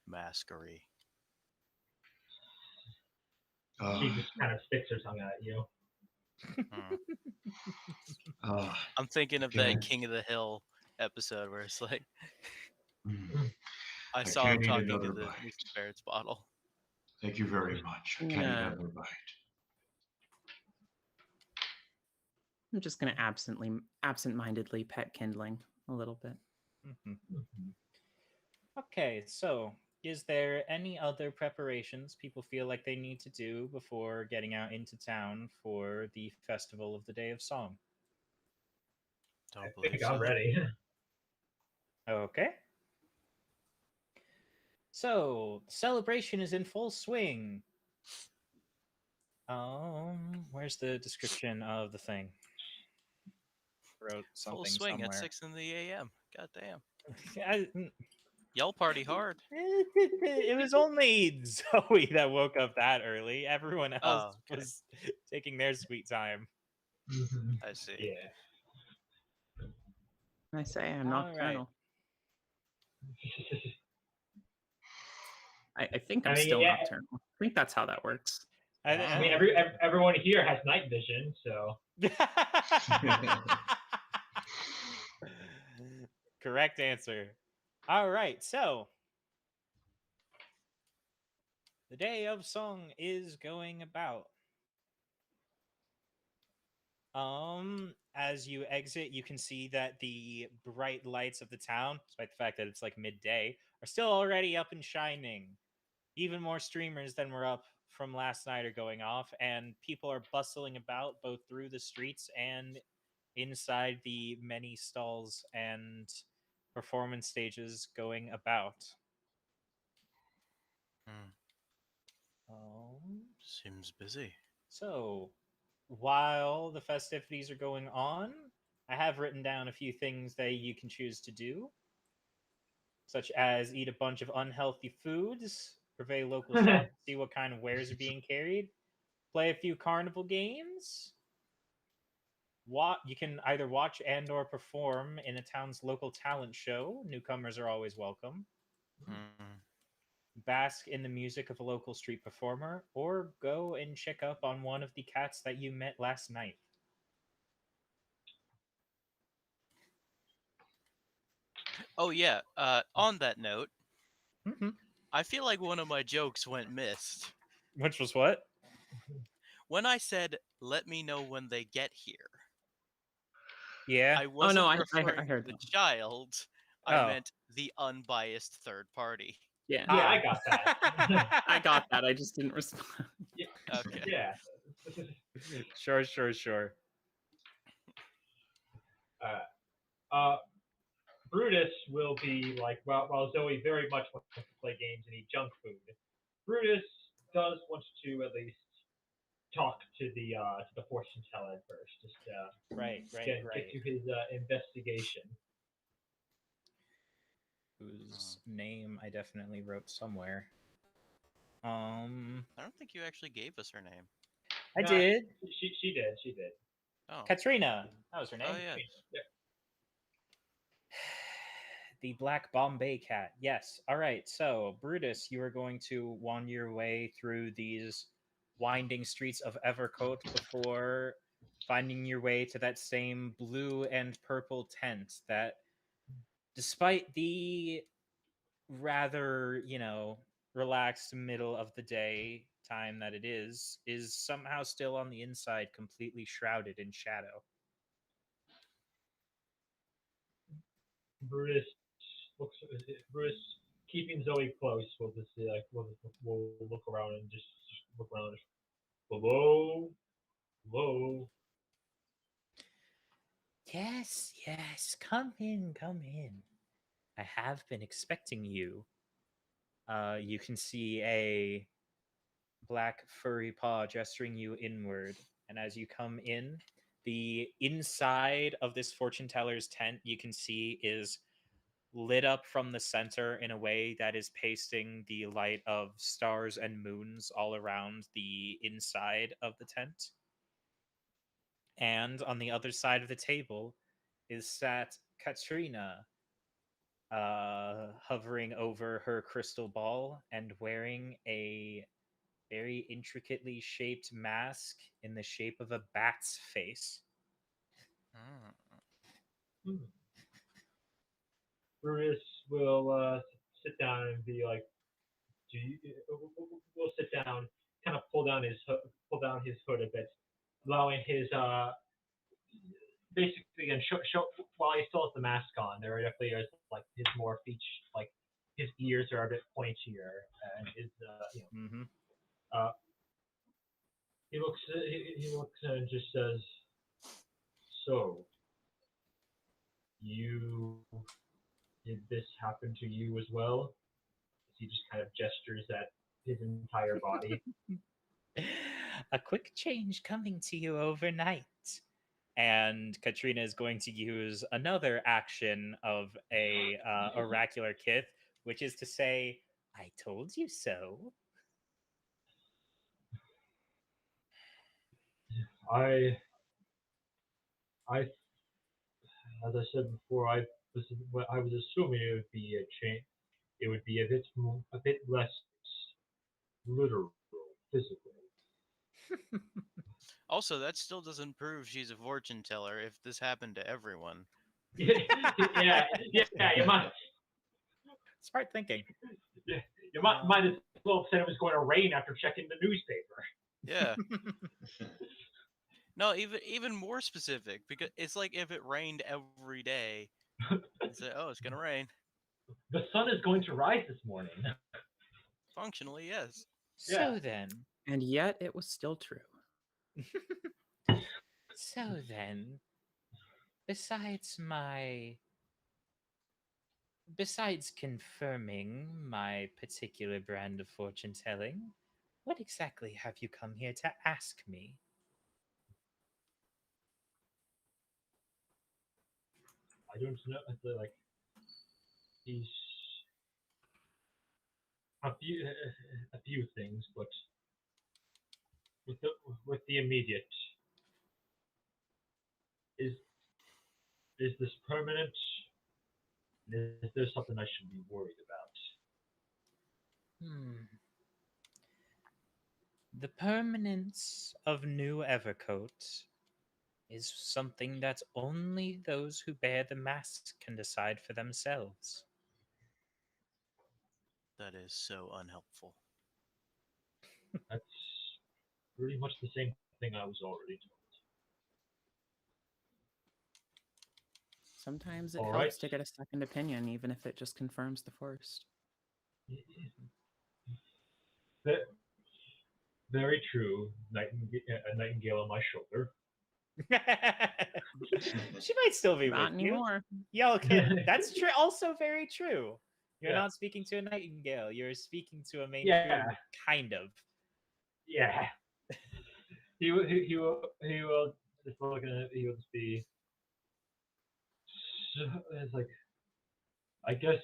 maskery. She just kind of sticks her tongue at you. I'm thinking of can't- that King of the Hill episode where it's like, I I saw him can't eat talking to another the bite. Mr. Barrett's bottle. Thank you very much. I I'm can't eat gonna- another bite. I'm just going to absent-mindedly pet Kindling a little bit. Okay, so is there any other preparations people feel like they need to do before getting out into town for the Festival of the Day of Song? I think I'm so. ready. Okay. So, celebration is in full swing. Where's the description of the thing? Wrote something Full swing somewhere. at 6 in the a.m. God damn. I- Y'all party hard. It was only Zoe that woke up that early. Everyone else was taking their sweet time. I see. Yeah. I say I'm All right. nocturnal. I think I'm I mean, still yeah. nocturnal. I think that's how that works. I mean, everyone here has night vision, so. Correct answer. All right, so the Day of Song is going about. As you exit, you can see that the bright lights of the town, despite the fact that it's like midday, are still already up and shining. Even more streamers than were up from last night are going off, and people are bustling about both through the streets and inside the many stalls and performance stages going about. Seems busy. So, while the festivities are going on, I have written down a few things that you can choose to do, such as eat a bunch of unhealthy foods, survey local shops, see what kind of wares are being carried, play a few carnival games. You can either watch and or perform in a town's local talent show. Newcomers are always welcome. Mm. Bask in the music of a local street performer, or go and check up on one of the cats that you met last night. Oh yeah. On that note, Mm-hmm. I feel like one of my jokes went missed. Which was what? When I said, "Let me know when they get here," Yeah. I Oh wasn't no, I referring heard to the that. child. I Oh. meant the unbiased third party. Yeah, Yeah, Ah. I got that. I got that. I just didn't respond. Okay. Yeah. Sure. Brutus will be like, while Zoe very much wants to play games and eat junk food, Brutus does want to at least talk to the fortune teller first, just Right. get to his investigation. Whose name I definitely wrote somewhere. I don't think you actually gave us her name. I No, did. She did. Oh. Katrina. That was her name. Oh yeah. Yeah. The Black Bombay Cat. Yes. All right. So, Brutus, you are going to wander your way through these winding streets of Evercote before finding your way to that same blue and purple tent that, despite the rather, relaxed middle of the day time that it is somehow still on the inside completely shrouded in shadow. Brutus Brutus, keeping Zoe close, will just say, like, we'll look around and just look around. Hello. Yes, come in. I have been expecting you. You can see a black furry paw gesturing you inward, and as you come in, the inside of this fortune teller's tent you can see is lit up from the center in a way that is pasting the light of stars and moons all around the inside of the tent. And on the other side of the table is sat Katrina, hovering over her crystal ball and wearing a very intricately shaped mask in the shape of a bat's face. Mm. Brutus will sit down and be like, "Do you?" We'll sit down, kind of pull down his hood a bit, allowing his basically, and show while he still has the mask on. There definitely is like his more feature, like his ears are a bit pointier, and his Mm-hmm. he looks and just says, "So, you did this happen to you as well?" He just kind of gestures at his entire body. A quick change coming to you overnight. And Katrina is going to use another action of a oracular kith, which is to say, "I told you so." I, as I said before, I was assuming it would be a change. It would be a bit less literal, physical. Also, that still doesn't prove she's a fortune teller if this happened to everyone. yeah. You might, Smart thinking. might as well have said it was going to rain after checking the newspaper. Yeah. No, even more specific, because it's like if it rained every day, you'd say, "Oh, it's gonna rain." The sun is going to rise this morning. Functionally, yes. So then, And yet it was still true. so then, besides my besides confirming my particular brand of fortune telling, what exactly have you come here to ask me? I don't know. Like he's a few things, but with the immediate, is is this permanent? Is there something I should be worried about? The permanence of New Evercoat is something that only those who bear the mask can decide for themselves. That is so unhelpful. That's pretty much the same thing I was already told. Sometimes it All helps right. to get a second opinion, even if it just confirms the first. Very true. A nightingale on my shoulder. She might still be Not with you. anymore. Yeah, okay. That's true. Also very true. You're Yeah. not speaking to a nightingale. You're speaking to a main Yeah. queen, kind of. Yeah. He will just looking at it. He will just be. It's like, I guess.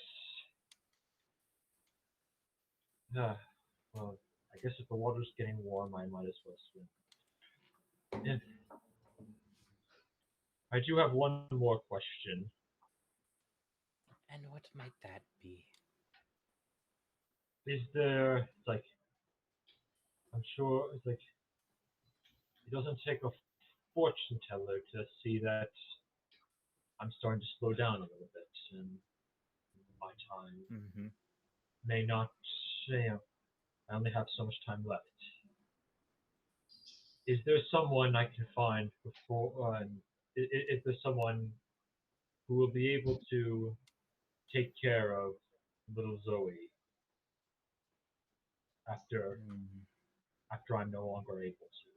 Well, I guess if the water's getting warm, I might as well swim. And I do have one more question. And what might that be? Is there, it's like, I'm sure it's like, it doesn't take a fortune teller to see that I'm starting to slow down a little bit, and my time may not, I only have so much time left. Is there someone I can find before, is there someone who will be able to take care of little Zoe after I'm no longer able to?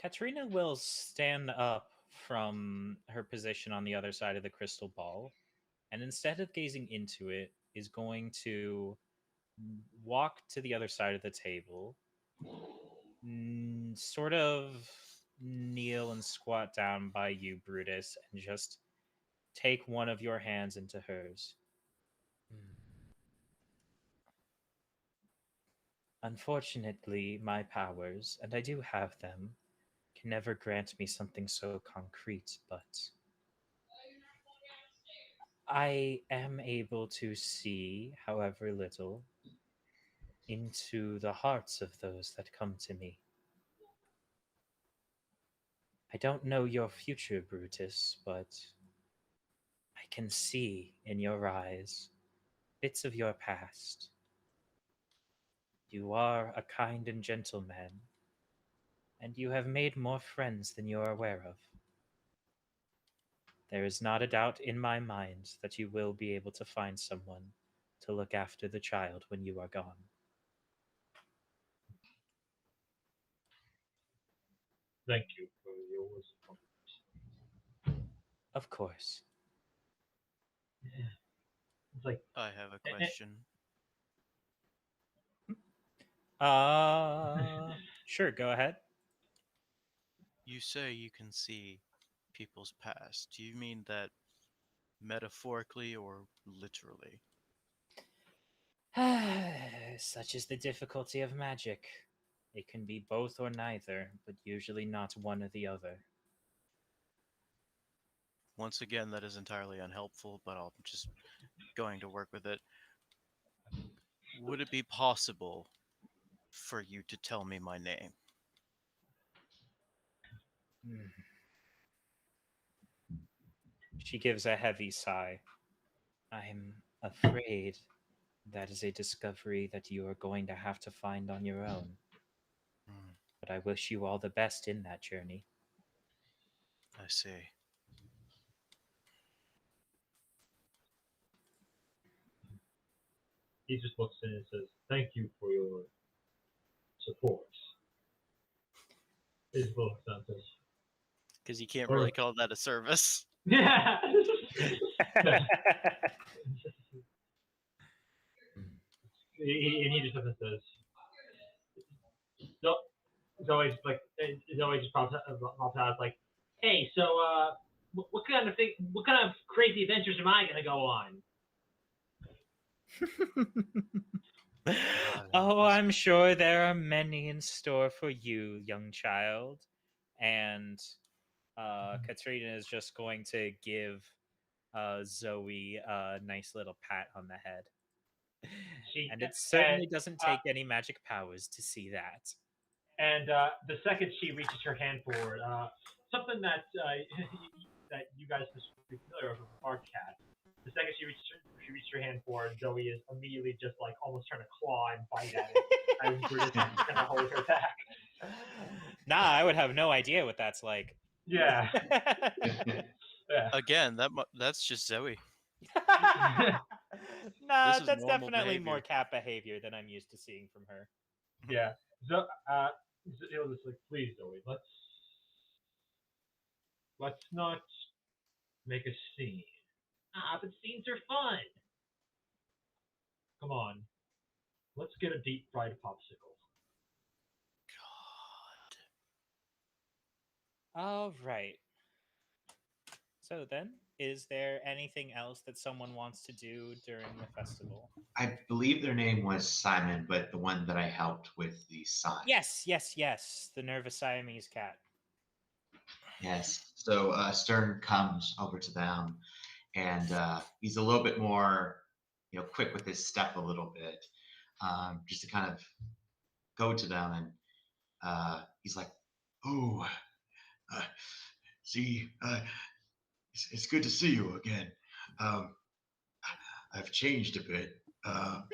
Katrina will stand up from her position on the other side of the crystal ball, and instead of gazing into it, is going to walk to the other side of the table, sort of kneel and squat down by you, Brutus, and just take one of your hands into hers. Unfortunately, my powers, and I do have them, can never grant me something so concrete, but I am able to see, however little, into the hearts of those that come to me. I don't know your future, Brutus, but I can see in your eyes bits of your past. You are a kind and gentle man, and you have made more friends than you are aware of. There is not a doubt in my mind that you will be able to find someone to look after the child when you are gone. Thank you for your wisdom. Of course. It's like, I have a question. Sure, go ahead. You say you can see people's past. Do you mean that metaphorically or literally? Such is the difficulty of magic. It can be both or neither, but usually not one or the other. Once again, that is entirely unhelpful, but I'm just going to work with it. Would it be possible for you to tell me my name? She gives a heavy sigh. I'm afraid that is a discovery that you are going to have to find on your own. But I wish you all the best in that journey. I see. he just looks in and says, "Thank you for your support." His little sentence. Because you can't really call that a service. Yeah. And he just says, Zoe's just pops out like, hey, so what kind of crazy adventures am I gonna go on? Oh, I'm sure there are many in store for you, young child. And Katrina is just going to give Zoe a nice little pat on the head. And it certainly doesn't take any magic powers to see that. And the second she reaches her hand forward, something that that you guys must be familiar with a bark cat. The second she reaches her hand forward, Zoe is immediately just like almost trying to claw and bite at it as Brutus is going to hold her back. Nah, I would have no idea what that's like. Yeah. Yeah. Again, that's just Zoe. Nah, This is that's normal definitely more behavior. cat behavior than I'm used to seeing from her. Yeah. So, it was just like, please, Zoe, let's not make a scene. But scenes are fun. Come on, let's get a deep fried popsicle. All right. So then, is there anything else that someone wants to do during the festival? I believe their name was Simon, but the one that I helped with the sign. Yes. The nervous Siamese cat. Yes. So Stern comes over to them, and he's a little bit more, quick with his step a little bit, just to kind of go to them, and he's like, "Oh, uh, see, it's good to see you again. Um, I've changed a bit,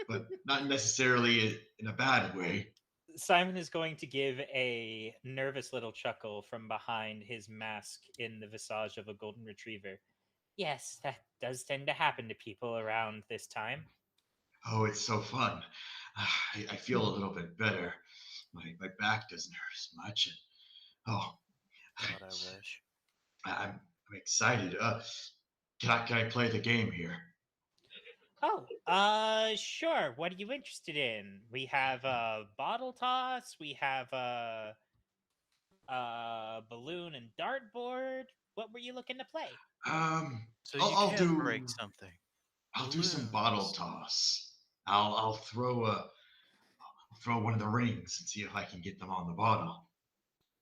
but not necessarily in a bad way." Simon is going to give a nervous little chuckle from behind his mask in the visage of a golden retriever. Yes, that does tend to happen to people around this time. Oh, it's so fun. I feel a little bit better. My back doesn't hurt as much. And, oh, God, I wish. I'm excited. Can I play the game here? Oh, sure. What are you interested in? We have a bottle toss. We have a balloon and dartboard. What were you looking to play? So I'll, you I'll can do break something. I'll do some bottle Balloons. toss. I'll throw one of the rings and see if I can get them on the bottle.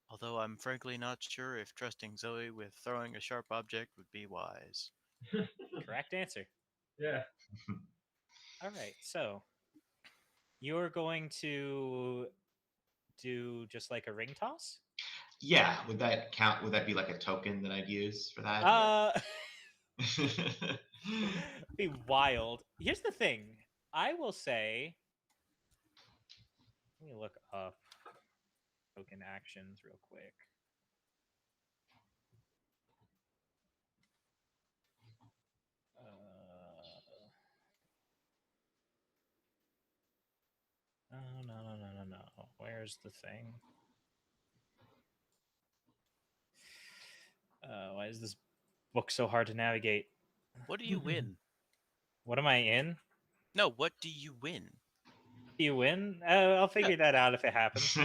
Although I'm frankly not sure if trusting Zoe with throwing a sharp object would be wise. Correct answer. Yeah. All right. So you're going to do just like a ring toss? Yeah, would that count? Would that be like a token that I'd use for that? Be wild. Here's the thing. I will say, let me look up token actions real quick. No. Where's the thing? Why is this book so hard to navigate? What do you win? What am I in? No, what do you win? Do you win? I'll figure that out if it happens.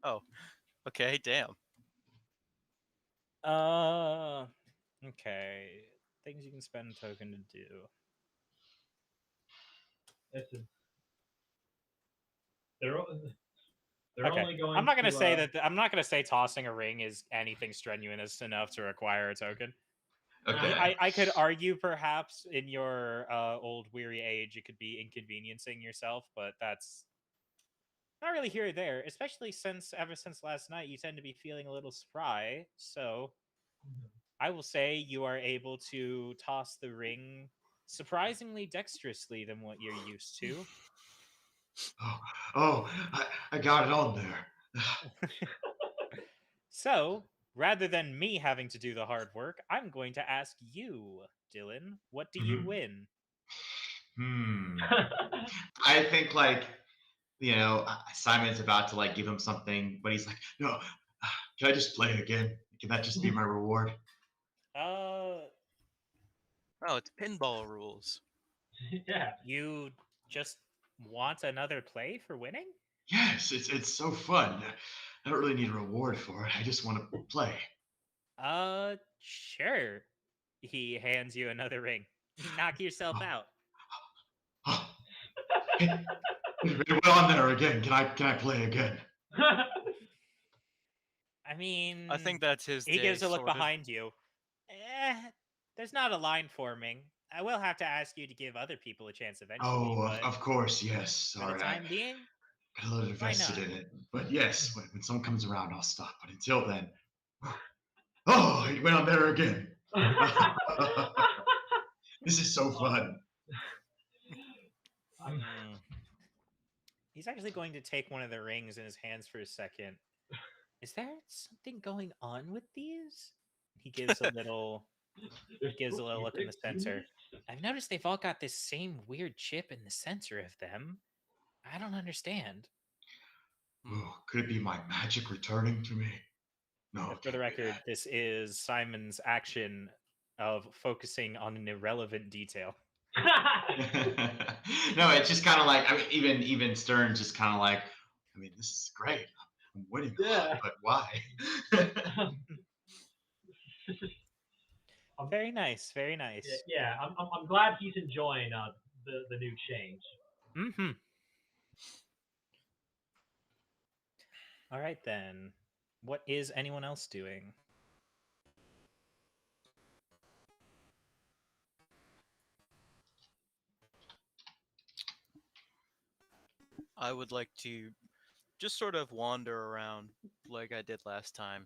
Oh, okay, damn. Okay. Things you can spend a token to do. Listen, they're Okay. only going. I'm not gonna to, say that. I'm not gonna say tossing a ring is anything strenuous enough to require a token. Okay. I could argue perhaps in your old weary age it could be inconveniencing yourself, but that's not really here or there. Especially since ever since last night you tend to be feeling a little spry. So I will say you are able to toss the ring surprisingly dexterously than what you're used to. Oh, I got it on there. So, rather than me having to do the hard work, I'm going to ask you, Dylan, what do you win? I think Simon's about to give him something, but he's like, no, can I just play again? Can that just be my reward? Oh, it's pinball rules. Yeah. You just want another play for winning? Yes, it's so fun. I don't really need a reward for it. I just want to play. Sure. He hands you another ring. Knock yourself Oh. out. Oh. Hey, well, I'm there again. Can I play again? I mean, I think that's his he day gives a look sorted. behind you. There's not a line forming. I will have to ask you to give other people a chance eventually. Oh, but of course, yes. for the Sorry, time being, got a little invested not? in it. But yes, when someone comes around, I'll stop. But until then, oh, he went on there again. This is so fun. He's actually going to take one of the rings in his hands for a second. Is there something going on with these? He gives a little look in the center. I've noticed they've all got this same weird chip in the center of them. I don't understand. Oh, could it be my magic returning to me? No. For the record, this is Simon's action of focusing on an irrelevant detail. No, it's just kind of like, I mean, even Stern just kind of like, I mean, this is great. I'm winning a lot, but why? Very nice, very nice. Yeah, I'm glad he's enjoying the new change. Mm-hmm. All right then. What is anyone else doing? I would like to just sort of wander around like I did last time,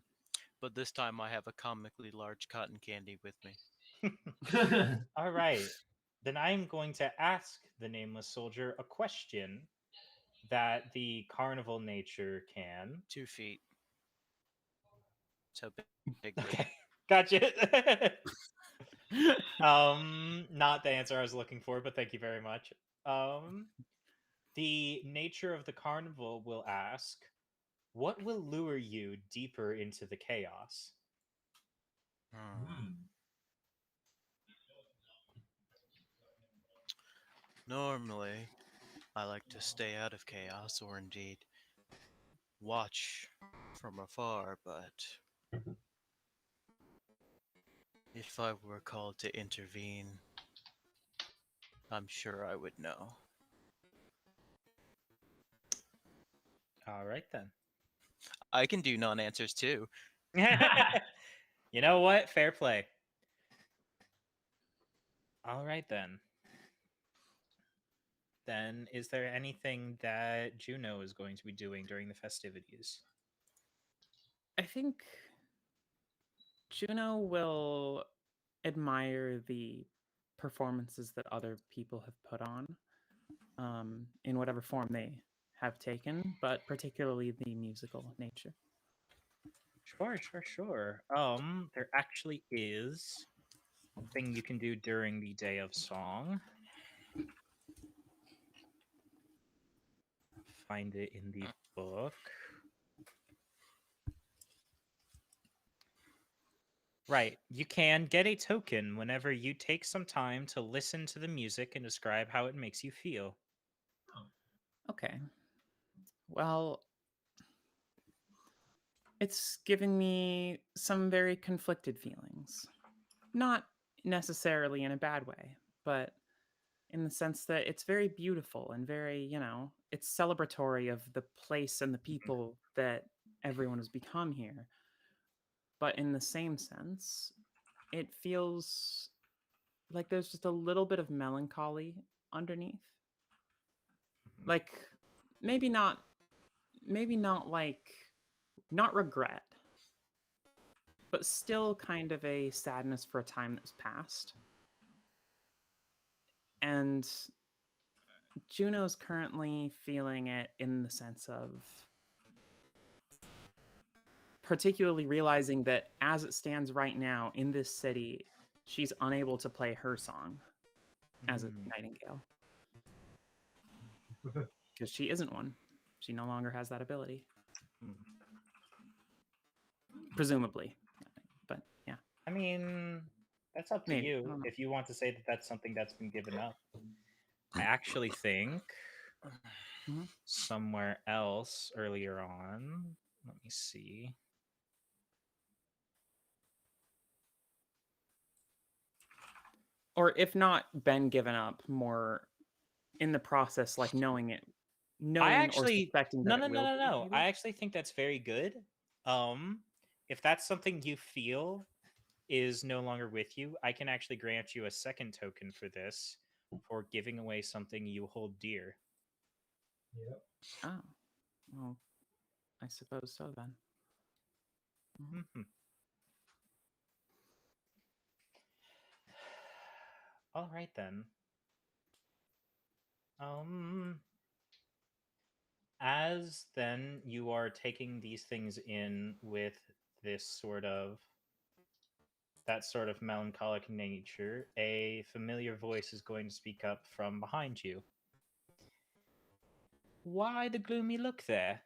but this time I have a comically large cotton candy with me. All right. Then I'm going to ask the nameless soldier a question that the carnival nature can. 2 feet. So big. Okay, gotcha. Not the answer I was looking for, but thank you very much. The nature of the carnival will ask, what will lure you deeper into the chaos? Normally, I like to stay out of chaos, or indeed watch from afar, but if I were called to intervene, I'm sure I would know. All right then. I can do non-answers too. You know what? Fair play. All right then. Then, is there anything that Juno is going to be doing during the festivities? I think Juno will admire the performances that other people have put on, in whatever form they have taken, but particularly the musical nature. Sure. There actually is a thing you can do during the day of song. Find it in the book. Right. You can get a token whenever you take some time to listen to the music and describe how it makes you feel. Okay. Well, it's giving me some very conflicted feelings. Not necessarily in a bad way, but in the sense that it's very beautiful and very, it's celebratory of the place and the people that everyone has become here. But in the same sense, it feels like there's just a little bit of melancholy underneath. Like maybe not not regret, but still kind of a sadness for a time that's passed. And Juno's currently feeling it in the sense of particularly realizing that as it stands right now in this city, she's unable to play her song as a nightingale. Because she isn't one. She no longer has that ability. Presumably. But yeah. I mean, that's up to Maybe. you if you want to say that that's something that's been given up. I actually think Mhm. somewhere else earlier on. Let me see. Or if not been given up, more in the process, like knowing it, I knowing or actually suspecting no that no it no will no be, no. I maybe? actually think that's very good. If that's something you feel is no longer with you, I can actually grant you a second token for this for giving away something you hold dear. Yep. Oh, well, I suppose so then. Mhm. Mhm. All right then. Um, as then you are taking these things in with this sort of that sort of melancholic nature, a familiar voice is going to speak up from behind you. Why the gloomy look there?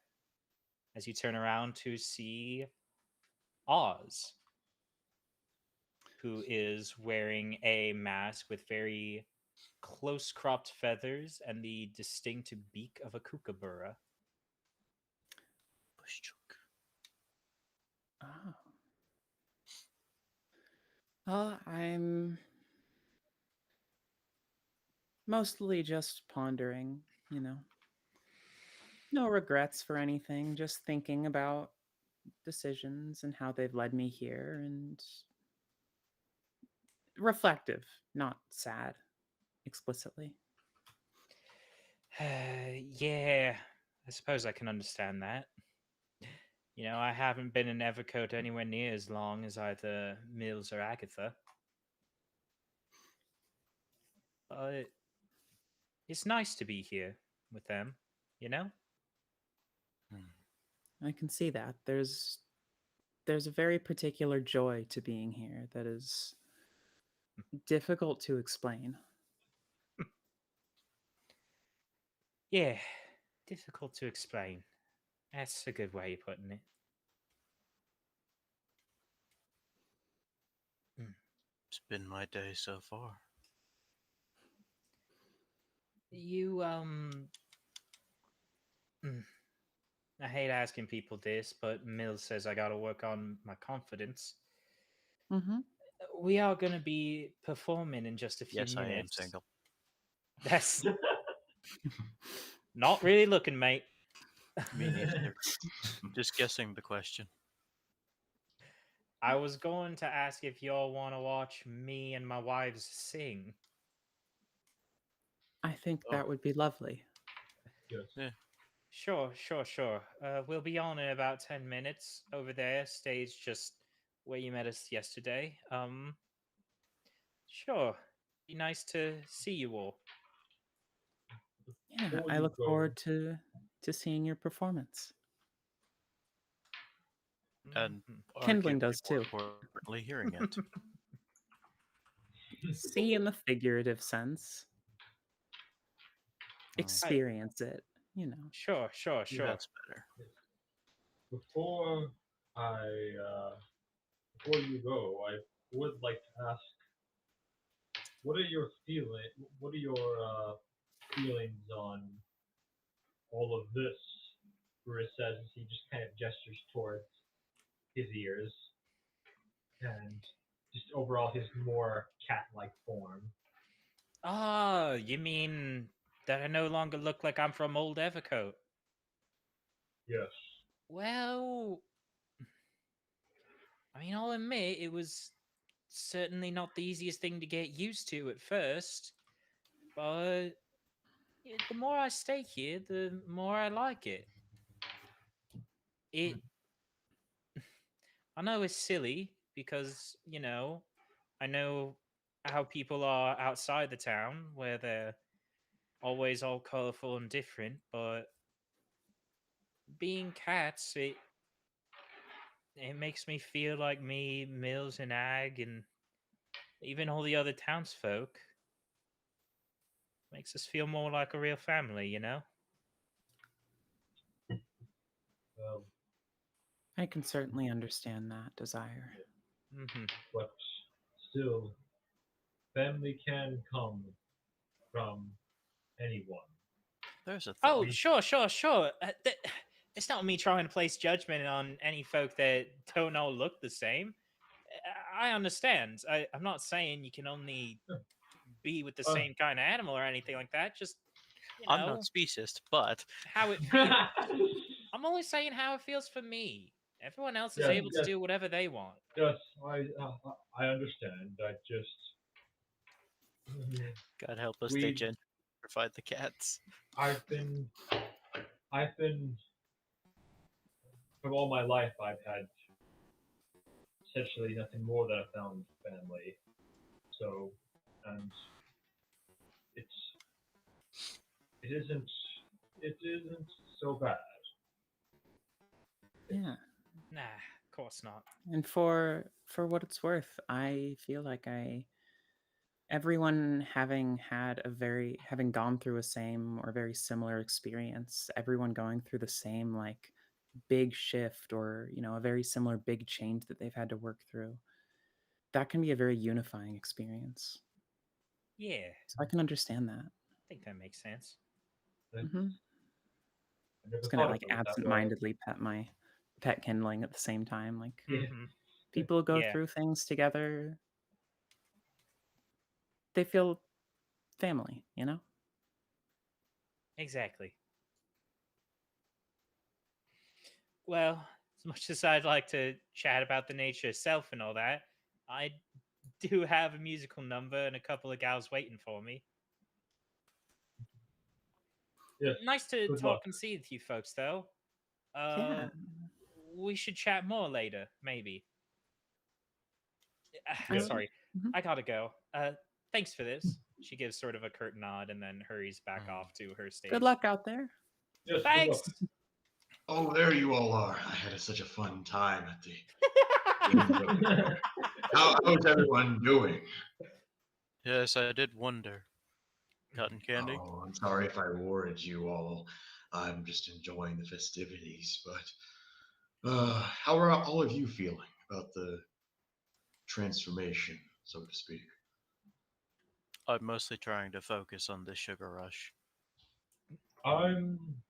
As you turn around to see Oz, who is wearing a mask with very close cropped feathers and the distinct beak of a kookaburra. Oh. Well, I'm mostly just pondering, you know. No regrets for anything, just thinking about decisions and how they've led me here and reflective, not sad explicitly. Yeah, I suppose I can understand that. You know, I haven't been in Evercote anywhere near as long as either Mills or Agatha. But it's nice to be here with them, you know? I can see that. There's a very particular joy to being here that is difficult to explain. Yeah, difficult to explain. That's a good way of putting it. Mm. It's been my day so far. You, mm, I hate asking people this, but Mills says I gotta work on my confidence. Mm-hmm. We are gonna be performing in just a few Yes, I am minutes. single. That's not really looking, mate. Me neither. Just guessing the question. I was going to ask if y'all want to watch me and my wives sing. I think Oh, that would be lovely. Yes. yeah. Sure. We'll be on in about 10 minutes over there, stage just where you met us yesterday. Sure. Be nice to see you all. Yeah, Before I you look go, forward to seeing your performance. And Mhm. Kindling arguably does more too. importantly, hearing it. See in the figurative sense. Oh, I, Experience it, you know. sure. that's better. yes. Before I before you go, I would like to ask, what are your feelings on all of this? Bruce says as he just kind of gestures towards his ears and just overall his more cat-like form. Ah, you mean that I no longer look like I'm from old Evercote? Yes. Well, I mean, I'll admit it was certainly not the easiest thing to get used to at first, but the more I stay here, the more I like it. It, I know it's silly because, you know, I know how people are outside the town where they're always all colorful and different, but being cats, it makes me feel like me, Mills, and Ag, and even all the other townsfolk makes us feel more like a real family, you know? Um, I can certainly understand that desire. Mm-hmm. but still, family can come from anyone. There's a Oh, thought. sure. It's not me trying to place judgment on any folk that don't all look the same. I understand. I'm not saying you can only be with the same kind of animal or anything like that. Just, I'm not speciest, but how it feels. I'm only saying how it feels for me. Everyone else is Yes, able to do whatever they want. Yes, I understand. I just God help us, they we gentrified the cats. I've been from all my life I've had essentially nothing more than a found family. So, and it's it isn't so bad. Yeah. Nah, of course not. And for what it's worth, I feel like everyone having gone through a same or very similar experience, everyone going through the same like big shift or, a very similar big change that they've had to work through, that can be a very unifying experience. Yeah, So I can understand that. I think that makes sense. Mm-hmm. I never Just gonna thought like of it that way. absent-mindedly pet my pet kindling at the same time. Like Mhm. people go Yeah. through things together. They feel family, Exactly. Well, as much as I'd like to chat about the nature itself and all that, I do have a musical number and a couple of gals waiting for me. Yes. Nice to Good talk luck. and see with you folks, though. Yeah. We should chat more later, maybe. Yes. Sorry, Mhm. I gotta go. Thanks for this. She gives sort of a curt nod and then hurries back off to her stage. Good luck out there. Yes. Thanks. Good luck. Oh, there you all are. I had such a fun time at the end of there. How's everyone doing? Yes, I did wonder. Cotton candy? Oh, I'm sorry if I worried you all. I'm just enjoying the festivities, but how are all of you feeling about the transformation, so to speak? I'm mostly trying to focus on this sugar rush. I'm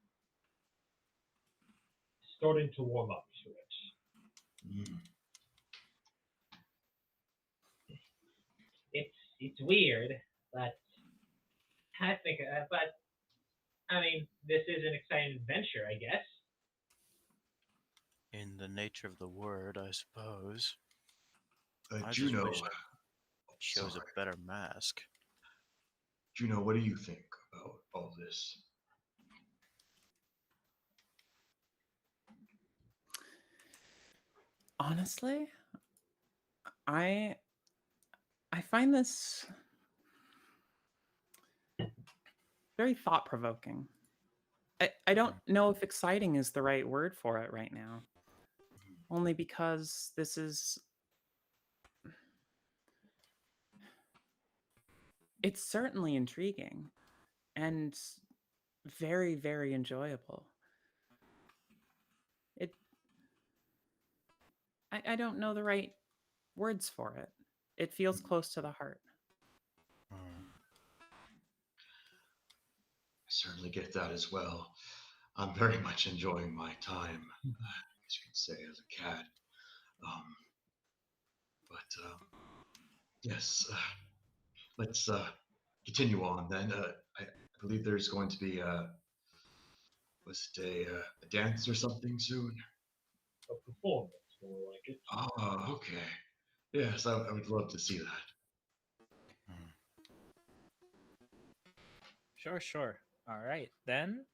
starting to warm up to it. Mm. It's weird, but I mean, this is an exciting adventure, I guess. In the nature of the word, I suppose. I just Juno, wish I chose sorry. a better mask. Juno, what do you think about all this? Honestly, I find this very thought-provoking. I don't know if exciting is the right word for it right now. Only because this is it's certainly intriguing and very, very enjoyable. I don't know the right words for it. It feels close to the heart. I certainly get that as well. I'm very much enjoying my time, as you can say, as a cat. But yes, let's continue on then. I believe there's going to be was it a dance or something soon? A performance, more like it. Oh, okay. Yes, I would love to see that. Sure. All right, then,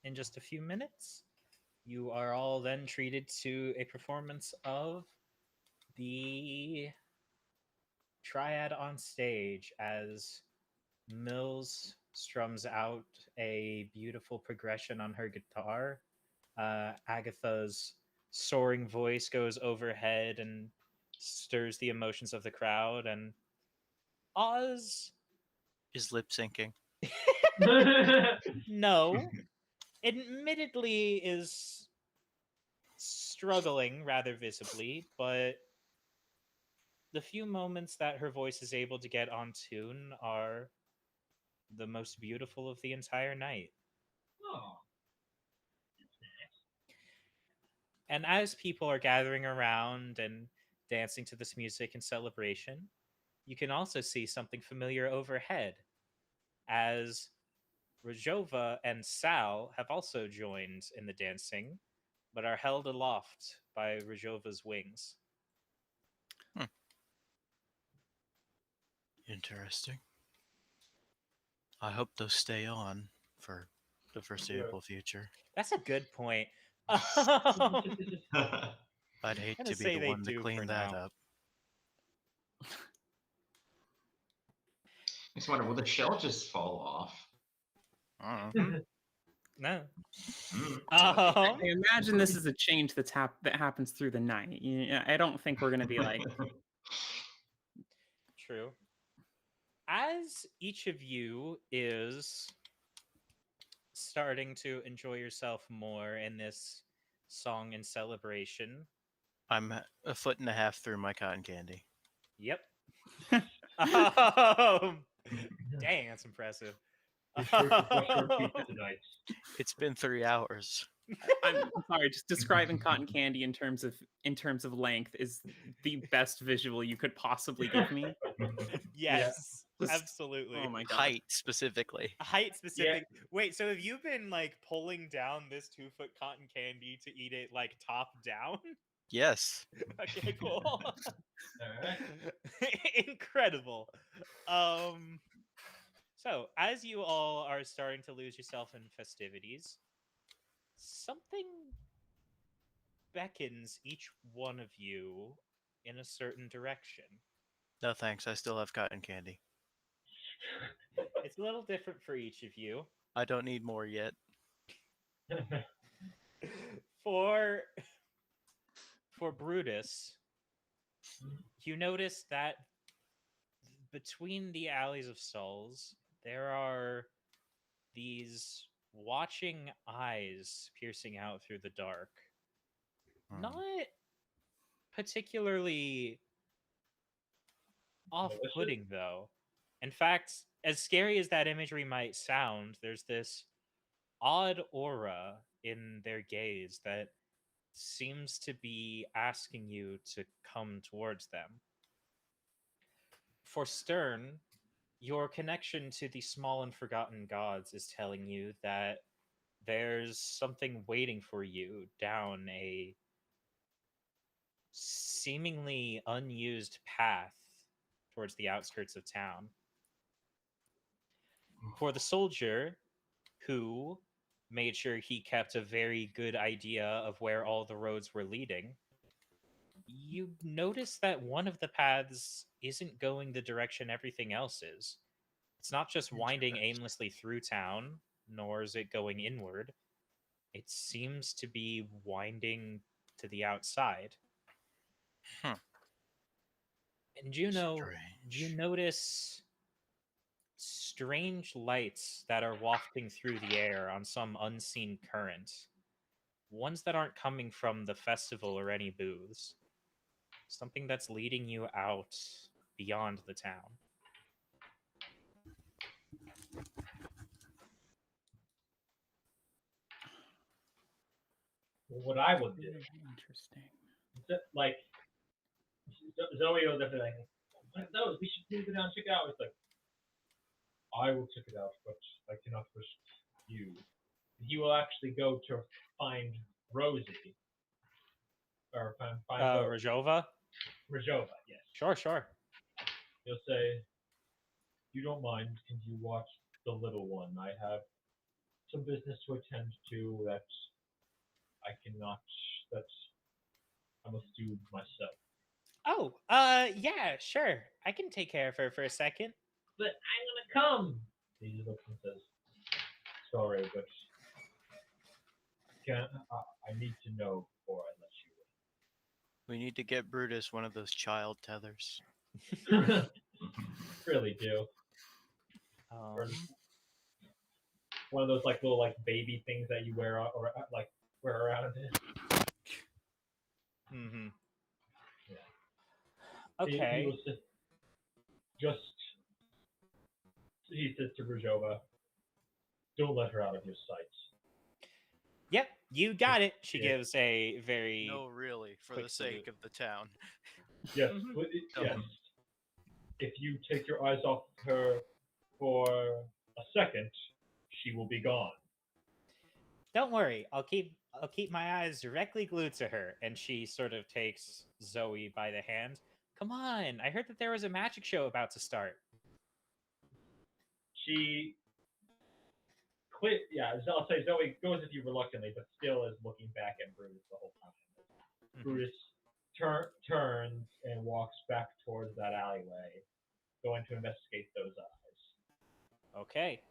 in just a few minutes, you are all then treated to a performance of the Triad on stage as Mills strums out a beautiful progression on her guitar. Agatha's soaring voice goes overhead and stirs the emotions of the crowd, and Oz, Is lip syncing. no, admittedly is struggling rather visibly, but the few moments that her voice is able to get on tune are the most beautiful of the entire night. Oh. And as people are gathering around and dancing to this music in celebration, you can also see something familiar overhead as Rajova and Sal have also joined in the dancing, but are held aloft by Rajova's wings. Interesting. I hope those stay on for the foreseeable future. That's a good point. I'd hate gonna to be say the they one to do clean for that now. up. I just wonder, will the shell just fall off? No. Mm. I imagine this is a change that happens through the night. I don't think we're gonna be like. True. As each of you is starting to enjoy yourself more in this song and celebration. I'm a foot and a half through my cotton candy. Yep. Dang, that's impressive. Be sure to brush your teeth tonight. It's been 3 hours. I'm sorry, just describing cotton candy in terms of length is the best visual you could possibly give me. Yes, Just- absolutely. Oh my god. Height specifically. Height specific. Wait, so have you been like pulling down this 2-foot cotton candy to eat it like top down? Yes. Okay, cool. All right. Incredible. So as you all are starting to lose yourself in festivities, something beckons each one of you in a certain direction. No thanks, I still have cotton candy. It's a little different for each of you. I don't need more yet. For Brutus, you notice that between the alleys of Souls, there are these watching eyes piercing out through the dark. Not particularly off-putting, though. In fact, as scary as that imagery might sound, there's this odd aura in their gaze that seems to be asking you to come towards them. For Stern, your connection to the small and forgotten gods is telling you that there's something waiting for you down a seemingly unused path towards the outskirts of town. For the soldier, who made sure he kept a very good idea of where all the roads were leading, you notice that one of the paths isn't going the direction everything else is. It's not just winding aimlessly through town, nor is it going inward. It seems to be winding to the outside. And Juno, you notice strange lights that are wafting through the air on some unseen current. Ones that aren't coming from the festival or any booths. Something that's leading you out beyond the town. What I would do, Interesting. like, Zoe will definitely like, what are those? We should move it down, check it out. It's like, I will check it out, but I cannot push you. He will actually go to find Rosie. Or find Rajova? Rajova, yes. Sure. He'll say, you don't mind, can you watch the little one? I have some business to attend to that I must do myself. Oh, yeah, sure. I can take care of her for a second. But I'm gonna come. He looks and says, sorry, but I need to know before I let you We need to get Brutus one of those child tethers. in. Really do. One of those like little like baby things that you wear or like wear around it. Mm-hmm. Yeah. Okay. He was just he says to Rujova, don't let her out of your sight. You got it. She gives a very No, really, for quick the sake salute. of the town. Yes, Mhm. yes. If you take your eyes off her for a second, she will be gone. Don't worry, I'll keep my eyes directly glued to her. And she sort of takes Zoe by the hand. Come on, I heard that there was a magic show about to start. She I'll say Zoe goes with you reluctantly, but still is looking back at Brutus the whole time. Brutus turns and walks back towards that alleyway, going to investigate those eyes. Okay.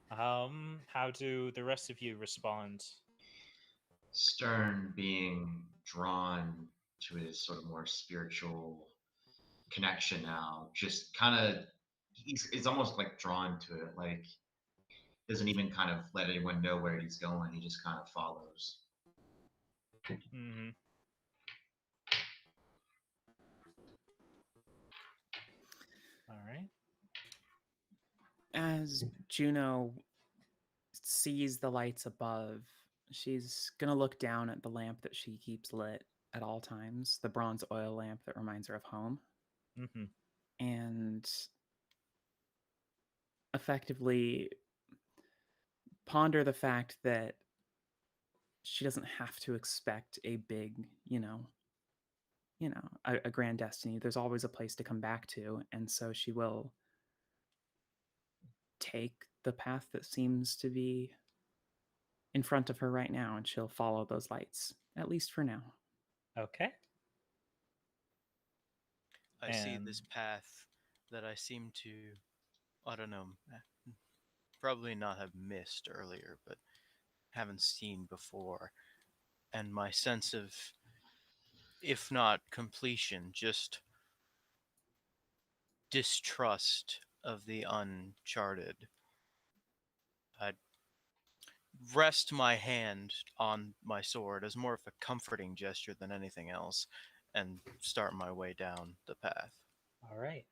How do the rest of you respond? Stern being drawn to his sort of more spiritual connection now, just kind of he's almost like drawn to it, like doesn't even kind of let anyone know where he's going. He just kind of follows. Mm-hmm. All right. As Juno sees the lights above, she's gonna look down at the lamp that she keeps lit at all times, the bronze oil lamp that reminds her of home, Mm-hmm. and effectively ponder the fact that she doesn't have to expect a big, a grand destiny. There's always a place to come back to, and so she will take the path that seems to be in front of her right now, and she'll follow those lights, at least for now. Okay. I see this And- path that I seem to, I don't know, probably not have missed earlier, but haven't seen before. And my sense of, if not completion, just distrust of the uncharted. I'd rest my hand on my sword as more of a comforting gesture than anything else and start my way down the path. All right.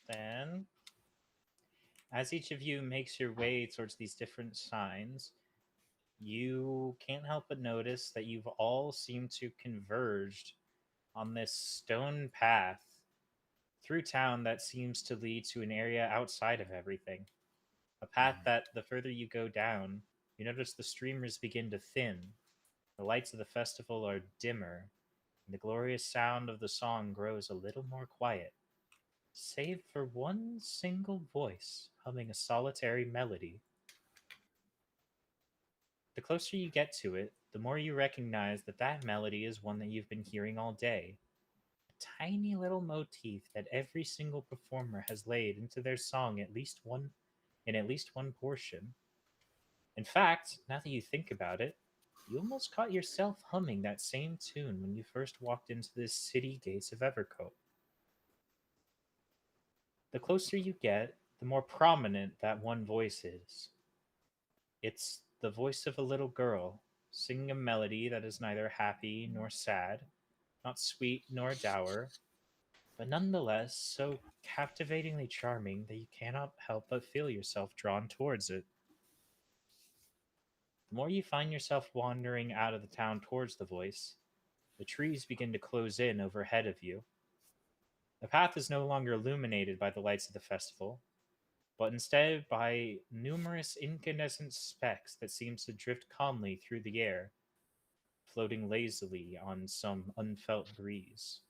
Then, as each of you makes your way towards these different signs, you can't help but notice that you've all seemed to converged on this stone path through town that seems to lead to an area outside of everything. A path that the further you go down, you notice the streamers begin to thin, the lights of the festival are dimmer, and the glorious sound of the song grows a little more quiet, save for one single voice humming a solitary melody. The closer you get to it, the more you recognize that that melody is one that you've been hearing all day. A tiny little motif that every single performer has laid into their song in at least one portion. In fact, now that you think about it, you almost caught yourself humming that same tune when you first walked into the city gates of Evercote. The closer you get, the more prominent that one voice is. It's the voice of a little girl, singing a melody that is neither happy nor sad, not sweet nor dour, but nonetheless so captivatingly charming that you cannot help but feel yourself drawn towards it. The more you find yourself wandering out of the town towards the voice, the trees begin to close in overhead of you. The path is no longer illuminated by the lights of the festival, but instead by numerous incandescent specks that seem to drift calmly through the air, floating lazily on some unfelt breeze.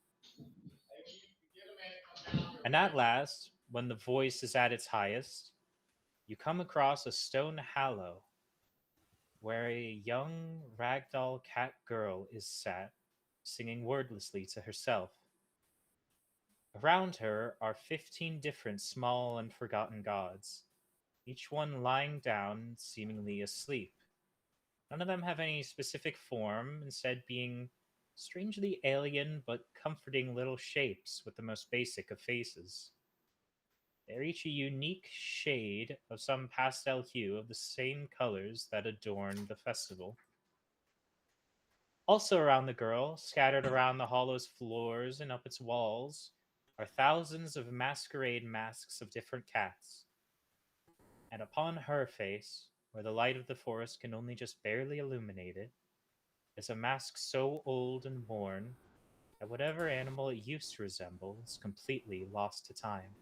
And at last, when the voice is at its highest, you come across a stone hallow where a young ragdoll cat girl is sat, singing wordlessly to herself. Around her are 15 different small and forgotten gods, each one lying down, seemingly asleep. None of them have any specific form, instead being strangely alien but comforting little shapes with the most basic of faces. They're each a unique shade of some pastel hue of the same colors that adorn the festival. Also around the girl, scattered around the hollow's floors and up its walls, are thousands of masquerade masks of different cats. And upon her face, where the light of the forest can only just barely illuminate it, is a mask so old and worn that whatever animal it used to resemble is completely lost to time.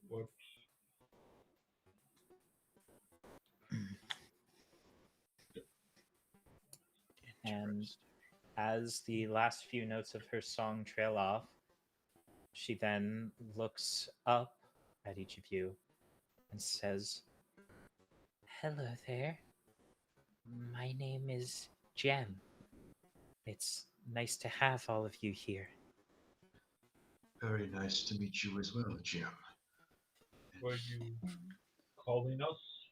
What? And as the last few notes of her song trail off, she then looks up at each of you and says, "Hello there. My name is Jem. It's nice to have all of you here." Very nice to meet you as well, Jim. Were you calling us?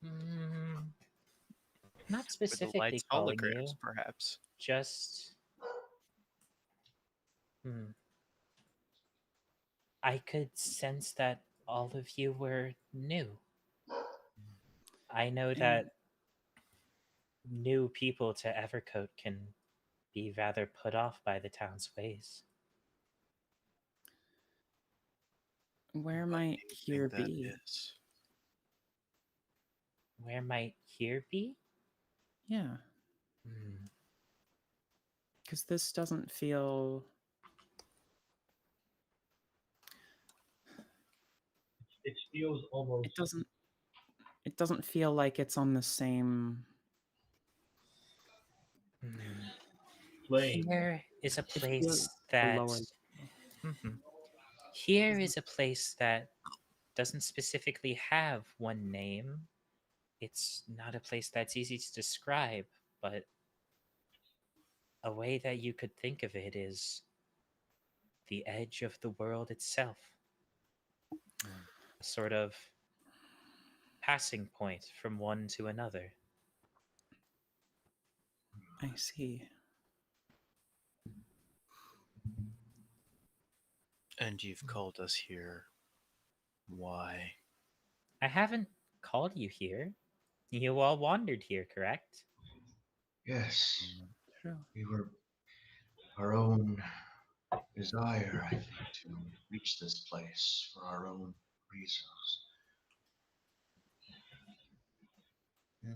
Mm, not With the specifically lights calling holograms, you, perhaps. just. I could sense that all of you were new. I know And that new people to Evercoat can be rather put off by the town's ways. where What might do you here think that be? is? Where might here be? Yeah, Hmm. because this doesn't feel. It feels almost. It doesn't. It doesn't feel like it's on the same. Hmm. Flame. Here is a It place feels a that. lower. Mhm. Here is a place that doesn't specifically have one name. It's not a place that's easy to describe, but a way that you could think of it is the edge of the world itself, a sort of passing point from one to another. I see. And you've called us here. Why? I haven't called you here. You all wandered here, correct? Yes, True. we were our own desire, I think, to reach this place for our own reasons.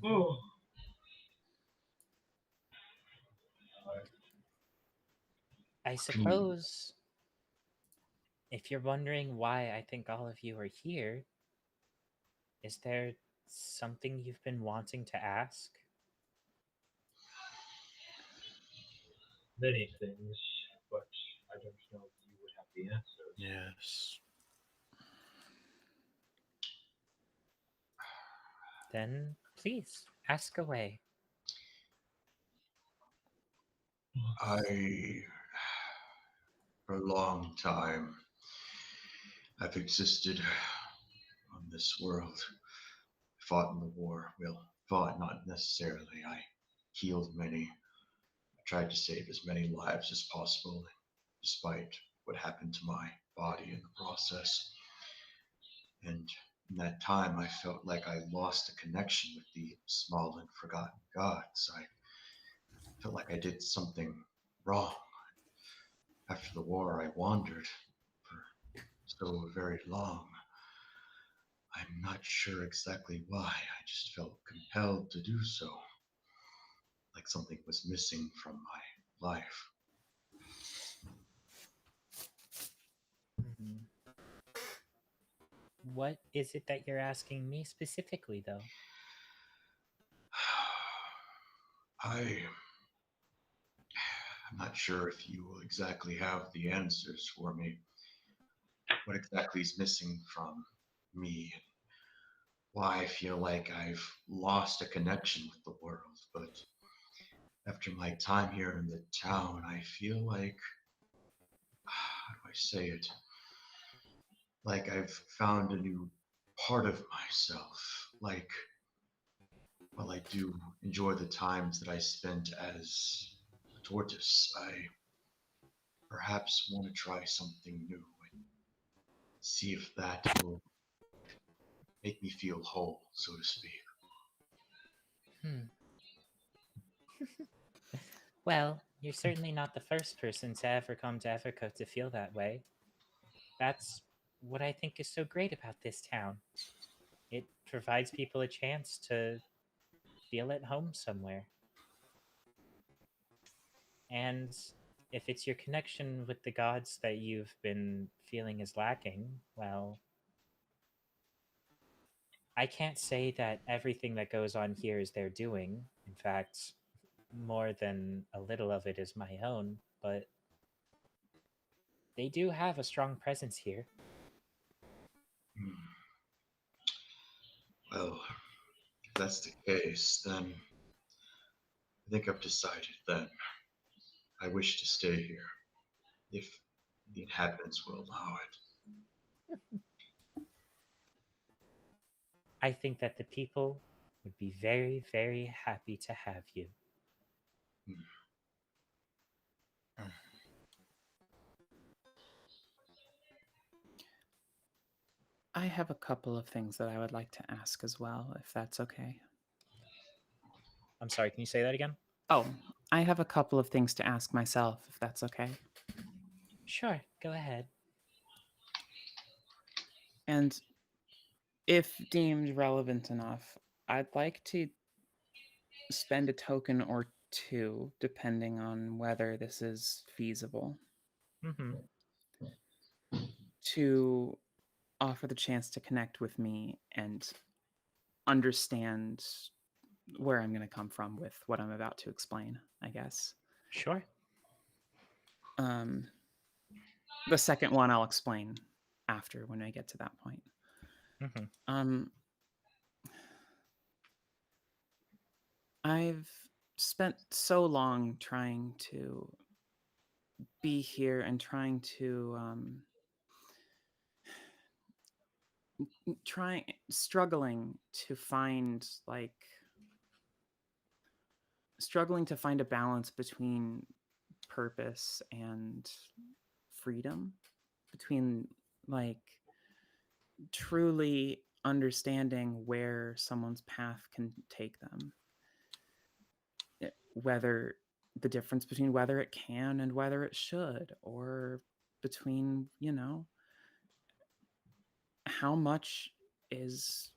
Oh. I Can you? suppose if you're wondering why I think all of you are here, is there something you've been wanting to ask? Many things, but I don't know if you would have the answers. Yes. Then please ask away. I, for a long time, I've existed on this world. Fought in the war. Well, fought not necessarily. I healed many. I tried to save as many lives as possible, despite what happened to my body in the process. And in that time, I felt like I lost a connection with the small and forgotten gods. I felt like I did something wrong. After the war, I wandered for so very long. I'm not sure exactly why. I just felt compelled to do so, like something was missing from my life. Mhm. What is it that you're asking me specifically, though? I'm not sure if you will exactly have the answers for me. What exactly is missing from me? Why I feel like I've lost a connection with the world, but after my time here in the town, I feel like, how do I say it? Like I've found a new part of myself. Like, while I do enjoy the times that I spent as a tortoise, I perhaps want to try something new and see if that will make me feel whole, so to speak. Hmm. Well, You're certainly not the first person to ever come to Everco to feel that way. That's what I think is so great about this town. It provides people a chance to feel at home somewhere. And if it's your connection with the gods that you've been feeling is lacking, well, I can't say that everything that goes on here is their doing. In fact, more than a little of it is my own, but they do have a strong presence here. Well, if that's the case, then I think I've decided then. I wish to stay here, if the inhabitants will allow it. I think that the people would be very, very happy to have you. I have a couple of things that I would like to ask as well, if that's okay. I'm sorry, can you say that again? Oh, I have a couple of things to ask myself, if that's okay. Sure, go ahead. And if deemed relevant enough, I'd like to spend a token or two, depending on whether this is feasible, Mm-hmm. to offer the chance to connect with me and understand where I'm going to come from with what I'm about to explain, I guess. Sure. The second one I'll explain after when I get to that point. Mm-hmm. I've spent so long trying to be here and trying to struggling to find a balance between purpose and freedom, between like truly understanding where someone's path can take them, whether the difference between whether it can and whether it should, or between, how much is,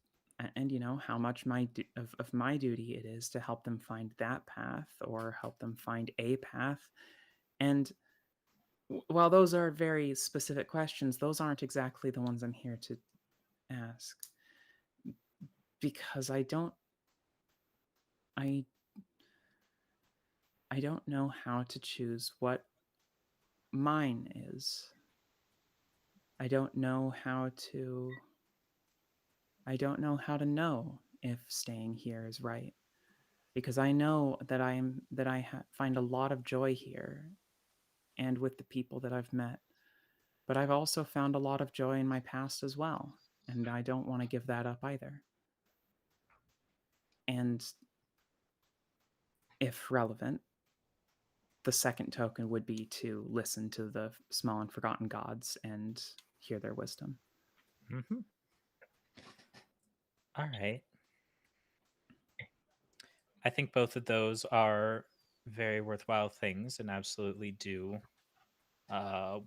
and how much of my duty it is to help them find that path or help them find a path. And while those are very specific questions, those aren't exactly the ones I'm here to ask, because I don't know how to choose what mine is. I don't know how to know if staying here is right, because I know that find a lot of joy here and with the people that I've met. But I've also found a lot of joy in my past as well, and I don't want to give that up either. And if relevant, the second token would be to listen to the small and forgotten gods and hear their wisdom. Mm-hmm. All right. I think both of those are very worthwhile things and absolutely do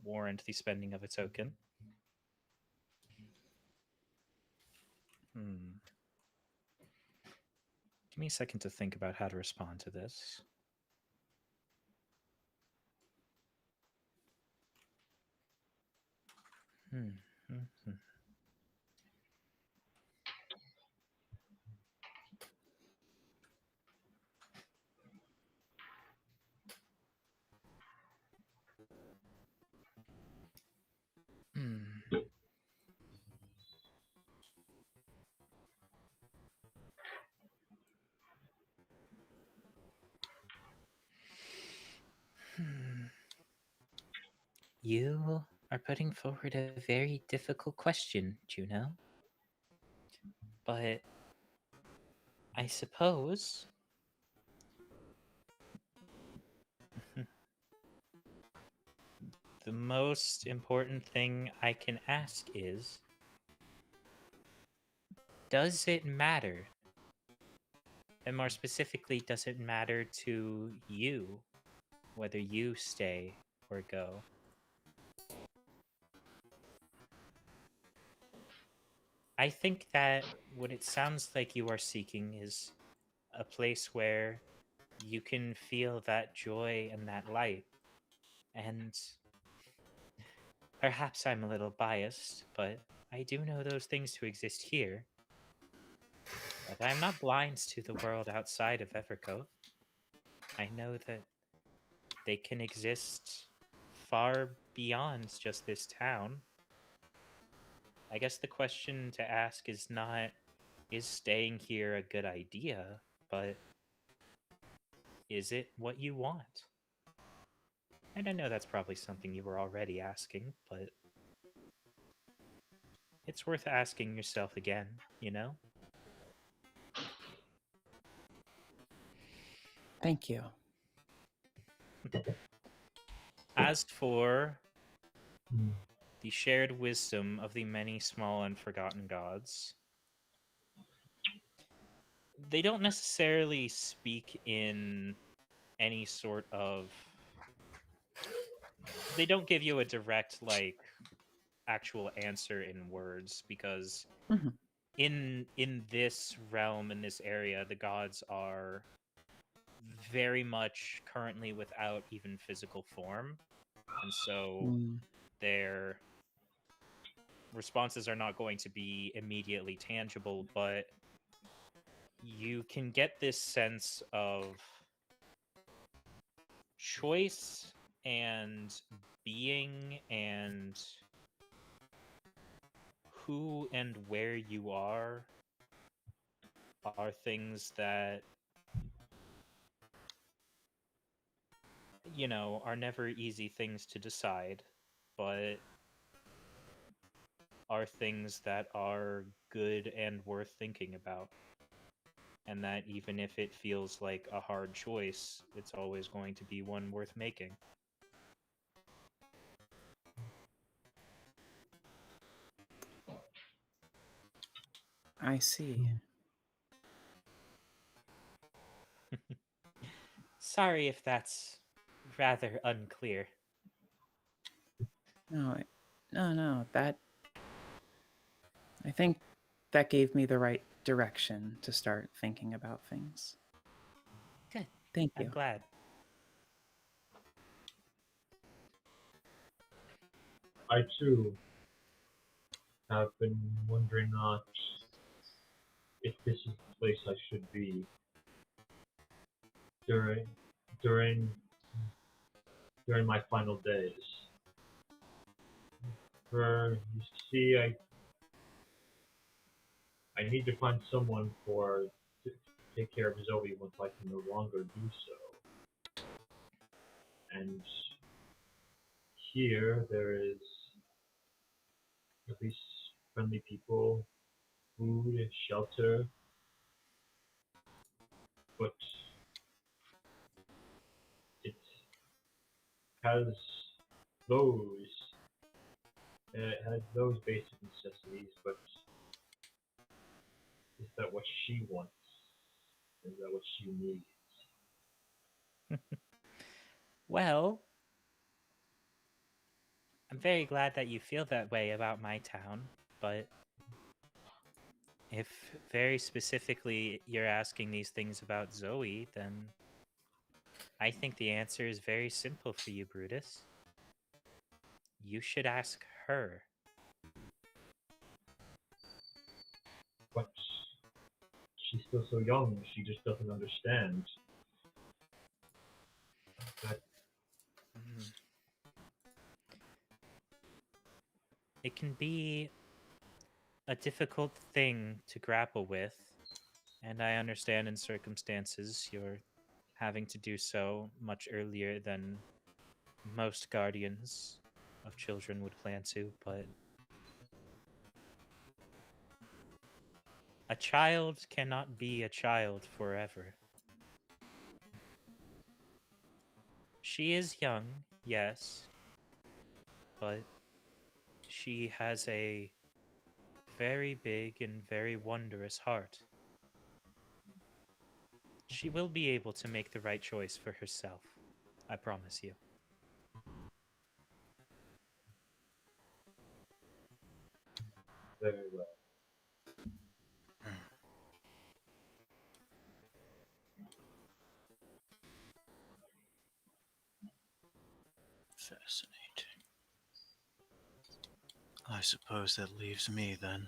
warrant the spending of a token. Give me a second to think about how to respond to this. You are putting forward a very difficult question, Juno. But I suppose the most important thing I can ask is, does it matter? And more specifically, does it matter to you whether you stay or go. I think that what it sounds like you are seeking is a place where you can feel that joy and that light. And perhaps I'm a little biased, but I do know those things to exist here. But I'm not blind to the world outside of Evercote. I know that they can exist far beyond just this town. I guess the question to ask is not, is staying here a good idea, but is it what you want? And I know that's probably something you were already asking, but it's worth asking yourself again, you know? Thank you. As for Hmm. the shared wisdom of the many small and forgotten gods, they don't necessarily speak in any sort of. They don't give you a direct, like, actual answer in words because Mhm. in this realm, in this area, the gods are very much currently without even physical form, and so Mm. their responses are not going to be immediately tangible, but you can get this sense of choice and being and who and where you are things that, you know, are never easy things to decide, but are things that are good and worth thinking about. And that even if it feels like a hard choice, it's always going to be one worth making. I see. Sorry if that's rather unclear. No, no. That I think that gave me the right direction to start thinking about things. Good. Thank I'm you. glad. I too have been wondering not if this is the place I should be during during during my final days. For you see, I need to find someone to take care of Zoe once I can no longer do so. And here there is at least friendly people, food, shelter, but it has those it has those basic necessities, but is that what she wants? Is that what she needs? Well, I'm very glad that you feel that way about my town, but if very specifically you're asking these things about Zoe, then I think the answer is very simple for you, Brutus. You should ask her. But she's still so young, she just doesn't understand that. Mm. It can be a difficult thing to grapple with, and I understand in circumstances you're having to do so much earlier than most guardians of children would plan to, but a child cannot be a child forever. She is young, yes, but she has a very big and very wondrous heart. She will be able to make the right choice for herself. I promise you. Very well. Fascinating. I suppose that leaves me then.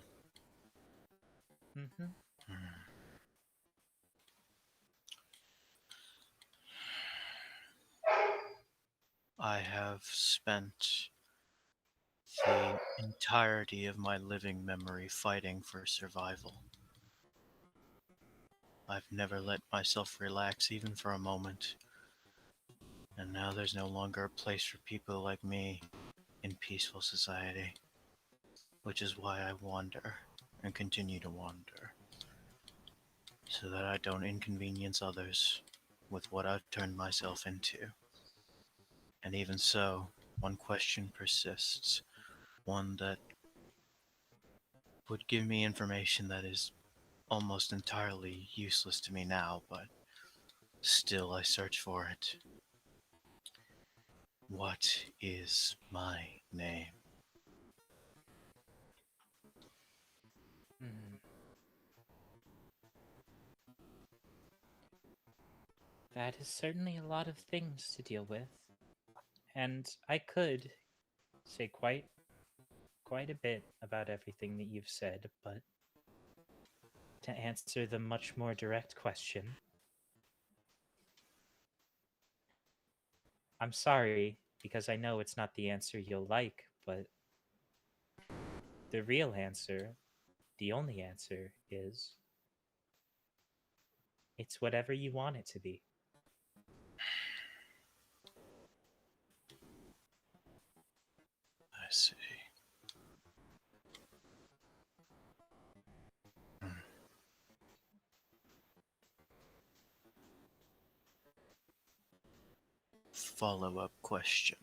Mm-hmm. I have spent the entirety of my living memory fighting for survival. I've never let myself relax even for a moment. And now there's no longer a place for people like me in peaceful society. Which is why I wander and continue to wander. So that I don't inconvenience others with what I've turned myself into. And even so, one question persists. One that would give me information that is almost entirely useless to me now, but still I search for it. What is my name? Mm. That is certainly a lot of things to deal with. And I could say quite a bit about everything that you've said, but to answer the much more direct question, I'm sorry because I know it's not the answer you'll like, but the real answer, the only answer is it's whatever you want it to be. I see. Follow-up question.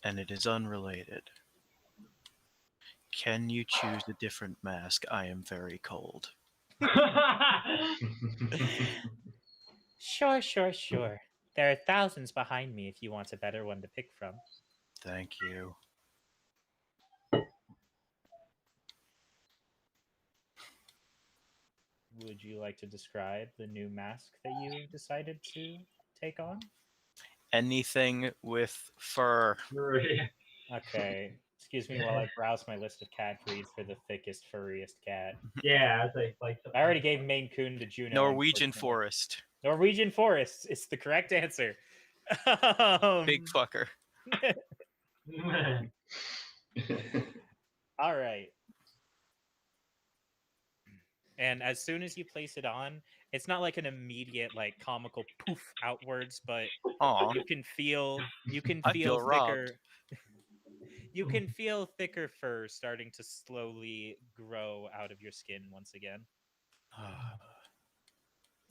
And it is unrelated. Can you choose a different mask? I am very cold. Sure. There are thousands behind me if you want a better one to pick from. Thank you. Would you like to describe the new mask that you decided to take on? Anything with fur. Okay. Excuse me while I browse my list of cat breeds for the thickest, furriest cat. Yeah, as like. I already gave Maine Coon to Juno. Norwegian unfortunately. forest. Norwegian forest is the correct answer. Big fucker. All right. And as soon as you place it on, it's not like an immediate like comical poof outwards, but Aw, you can feel I feel thicker. You can feel thicker fur starting to slowly grow out of your skin once again.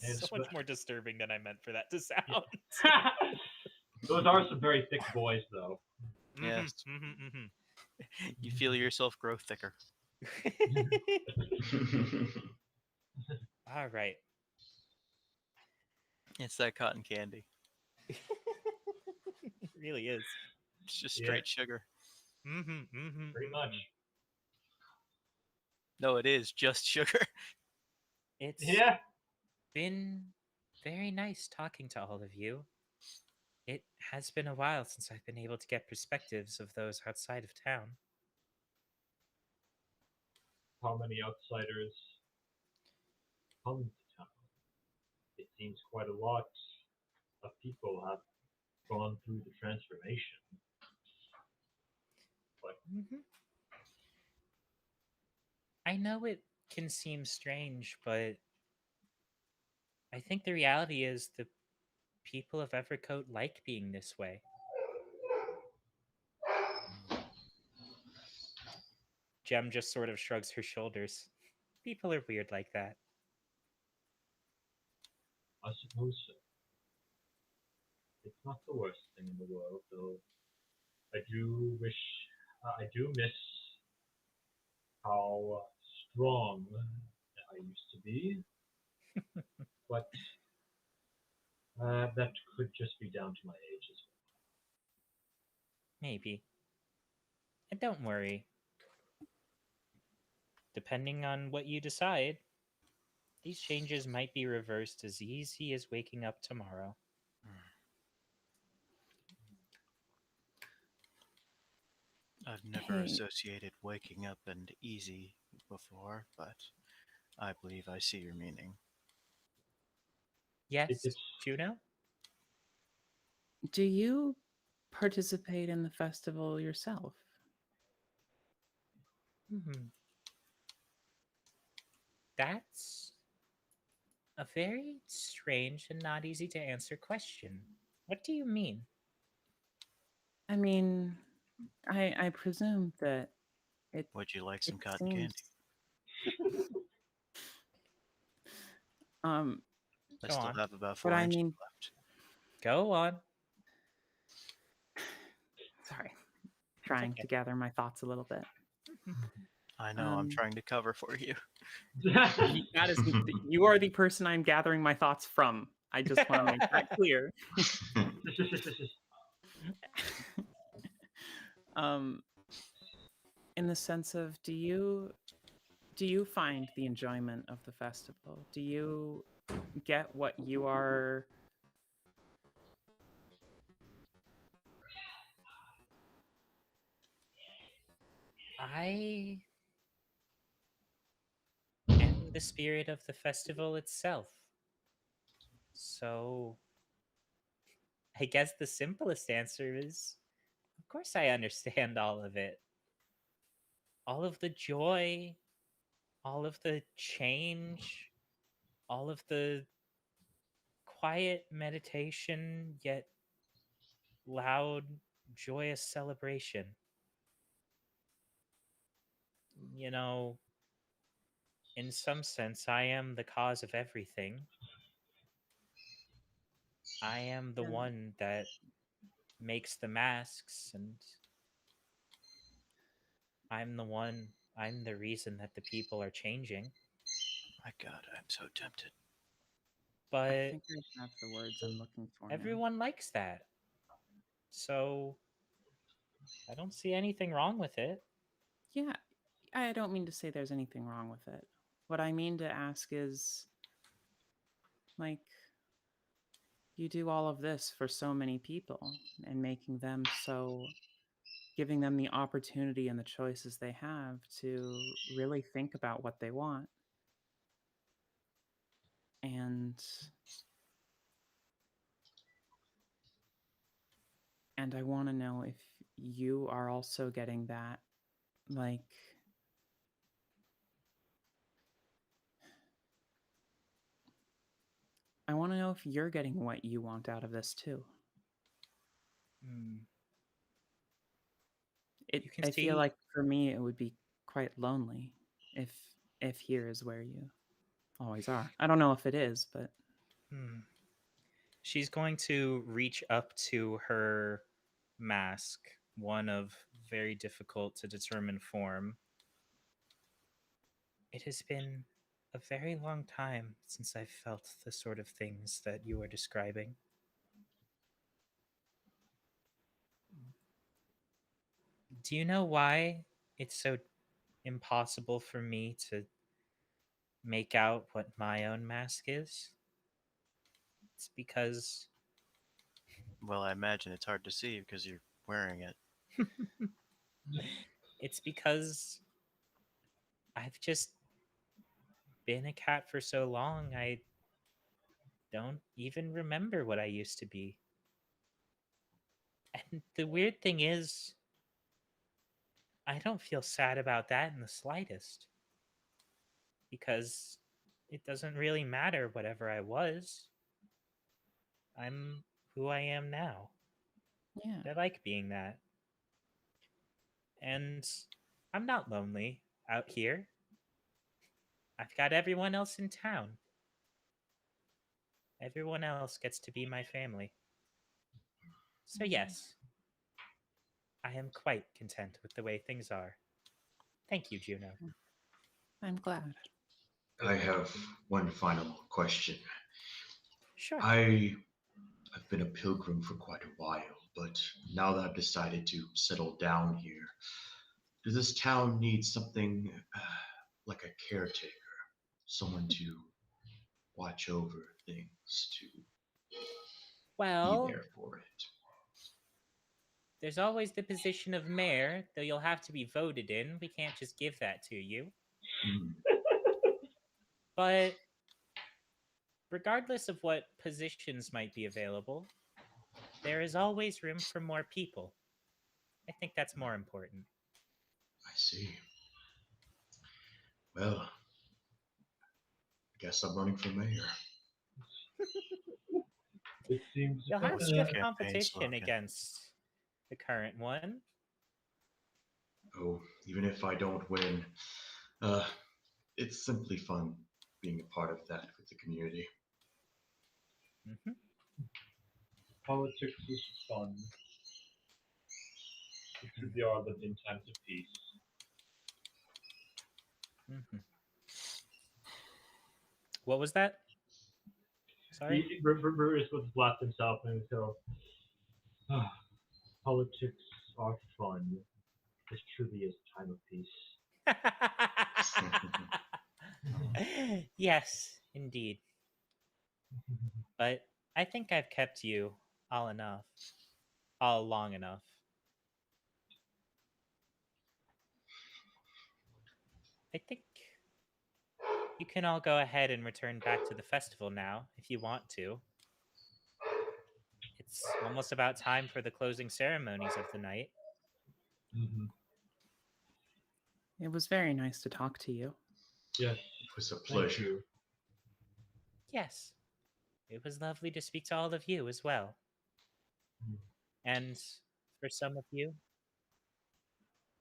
And So much more disturbing than I meant for that to sound. Those are some very thick boys, though. Yes. You feel yourself grow thicker. All right. It's that cotton candy. It really is. It's just straight sugar. Pretty much. No, it is just sugar. It's been very nice talking to all of you. It has been a while since I've been able to get perspectives of those outside of town. How many outsiders come to town? It seems quite a lot of people have gone through the transformation. But I know it can seem strange, but I think the reality is the people of Evercoat like being this way. Jem just sort of shrugs her shoulders. People are weird like that. I suppose so. It's not the worst thing in the world, though. I do miss how strong I used to be. But That could just be down to my age as well. Maybe. And don't worry. Depending on what you decide, these changes might be reversed as easy as waking up tomorrow. I've never Hey. associated waking up and easy before, but I believe I see your meaning. Yes, It's Juno? Do you participate in the festival yourself? That's a very strange and not easy to answer question. What do you mean? I mean, I presume that it Would you like it some cotton seems candy? um I Go still on. have about but 4 I inches mean, left. Go on. sorry, trying okay. to gather my thoughts a little bit. I know, I'm Um, trying to cover for you. That is, you are the person I'm gathering my thoughts from. I just want to make that clear. In the sense of, do you find the enjoyment of the festival? Do you get what you are? I am the spirit of the festival itself. So I guess the simplest answer is of course I understand all of it. All of the joy, all of the change, all of the quiet meditation, yet loud, joyous celebration. You know, in some sense, I am the cause of everything. I am the one that makes the masks, and I'm the reason that the people are changing. My God, I'm so tempted. I But think I have the words I'm looking for now. everyone likes that. So I don't see anything wrong with it. Yeah, I don't mean to say there's anything wrong with it. What I mean to ask is, like, you do all of this for so many people and making them so, giving them the opportunity and the choices they have to really think about what they want. And I want to know if you are also getting that, like, I want to know if you're getting what you want out of this too. You can I feel see like for me it would be quite lonely if here is where you always are. I don't know if it is, but she's going to reach up to her mask, one of very difficult to determine form. It has been a very long time since I've felt the sort of things that you are describing. Do you know why it's so impossible for me to make out what my own mask is? It's because Well, I imagine it's hard to see because you're wearing it. it's because I've just been a cat for so long, I don't even remember what I used to be. And the weird thing is, I don't feel sad about that in the slightest. Because it doesn't really matter whatever I was. I'm who I am now. yeah. I like being that. And I'm not lonely out here. I've got everyone else in town. Everyone else gets to be my family. So, yes, I am quite content with the way things are. Thank you, Juno. I'm glad. I have one final question. Sure. I I've been a pilgrim for quite a while, but now that I've decided to settle down here, does this town need something like a caretaker? Someone to watch over things, to be Well, there for it. there's always the position of mayor, though you'll have to be voted in. We can't just give that to you. Hmm. But regardless of what positions might be available, there is always room for more people. I think that's more important. I see. Well, I guess I'm running for mayor. It seems. You'll have What's stiff your campaign competition slogan? against the current one. Oh, even if I don't win, it's simply fun being a part of that with the community. Mm-hmm. Politics is fun. It should be all lived in times of peace. Mm-hmm. What was that? Sorry? Brutus would blast himself and go, "Ah, politics are fun. This truly is a time of peace." Yes, indeed. But I think I've kept you all long enough. I think you can all go ahead and return back to the festival now if you want to. It's almost about time for the closing ceremonies of the night. Mm-hmm. It was very nice to talk to you. Yes, It was a thank pleasure. you. Yes, it was lovely to speak to all of you as well. And for some of you,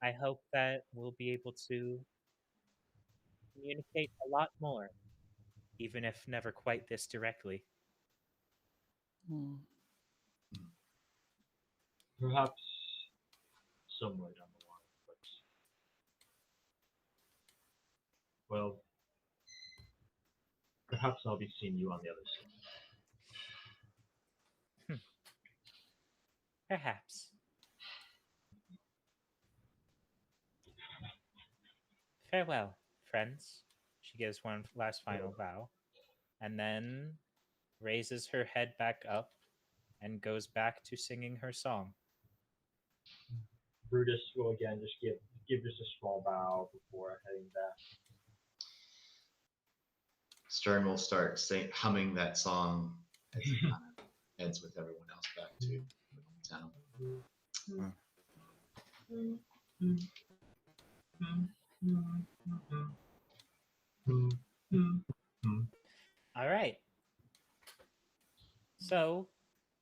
I hope that we'll be able to communicate a lot more, even if never quite this directly. Hmm. Perhaps somewhere down the line, but well, perhaps I'll be seeing you on the other side. Perhaps. Farewell, friends. She gives one last final bow, and then raises her head back up and goes back to singing her song. Brutus will again just give just a small bow before heading back. Stern will start humming that song as he kind of heads with everyone else back to the town. All right. So,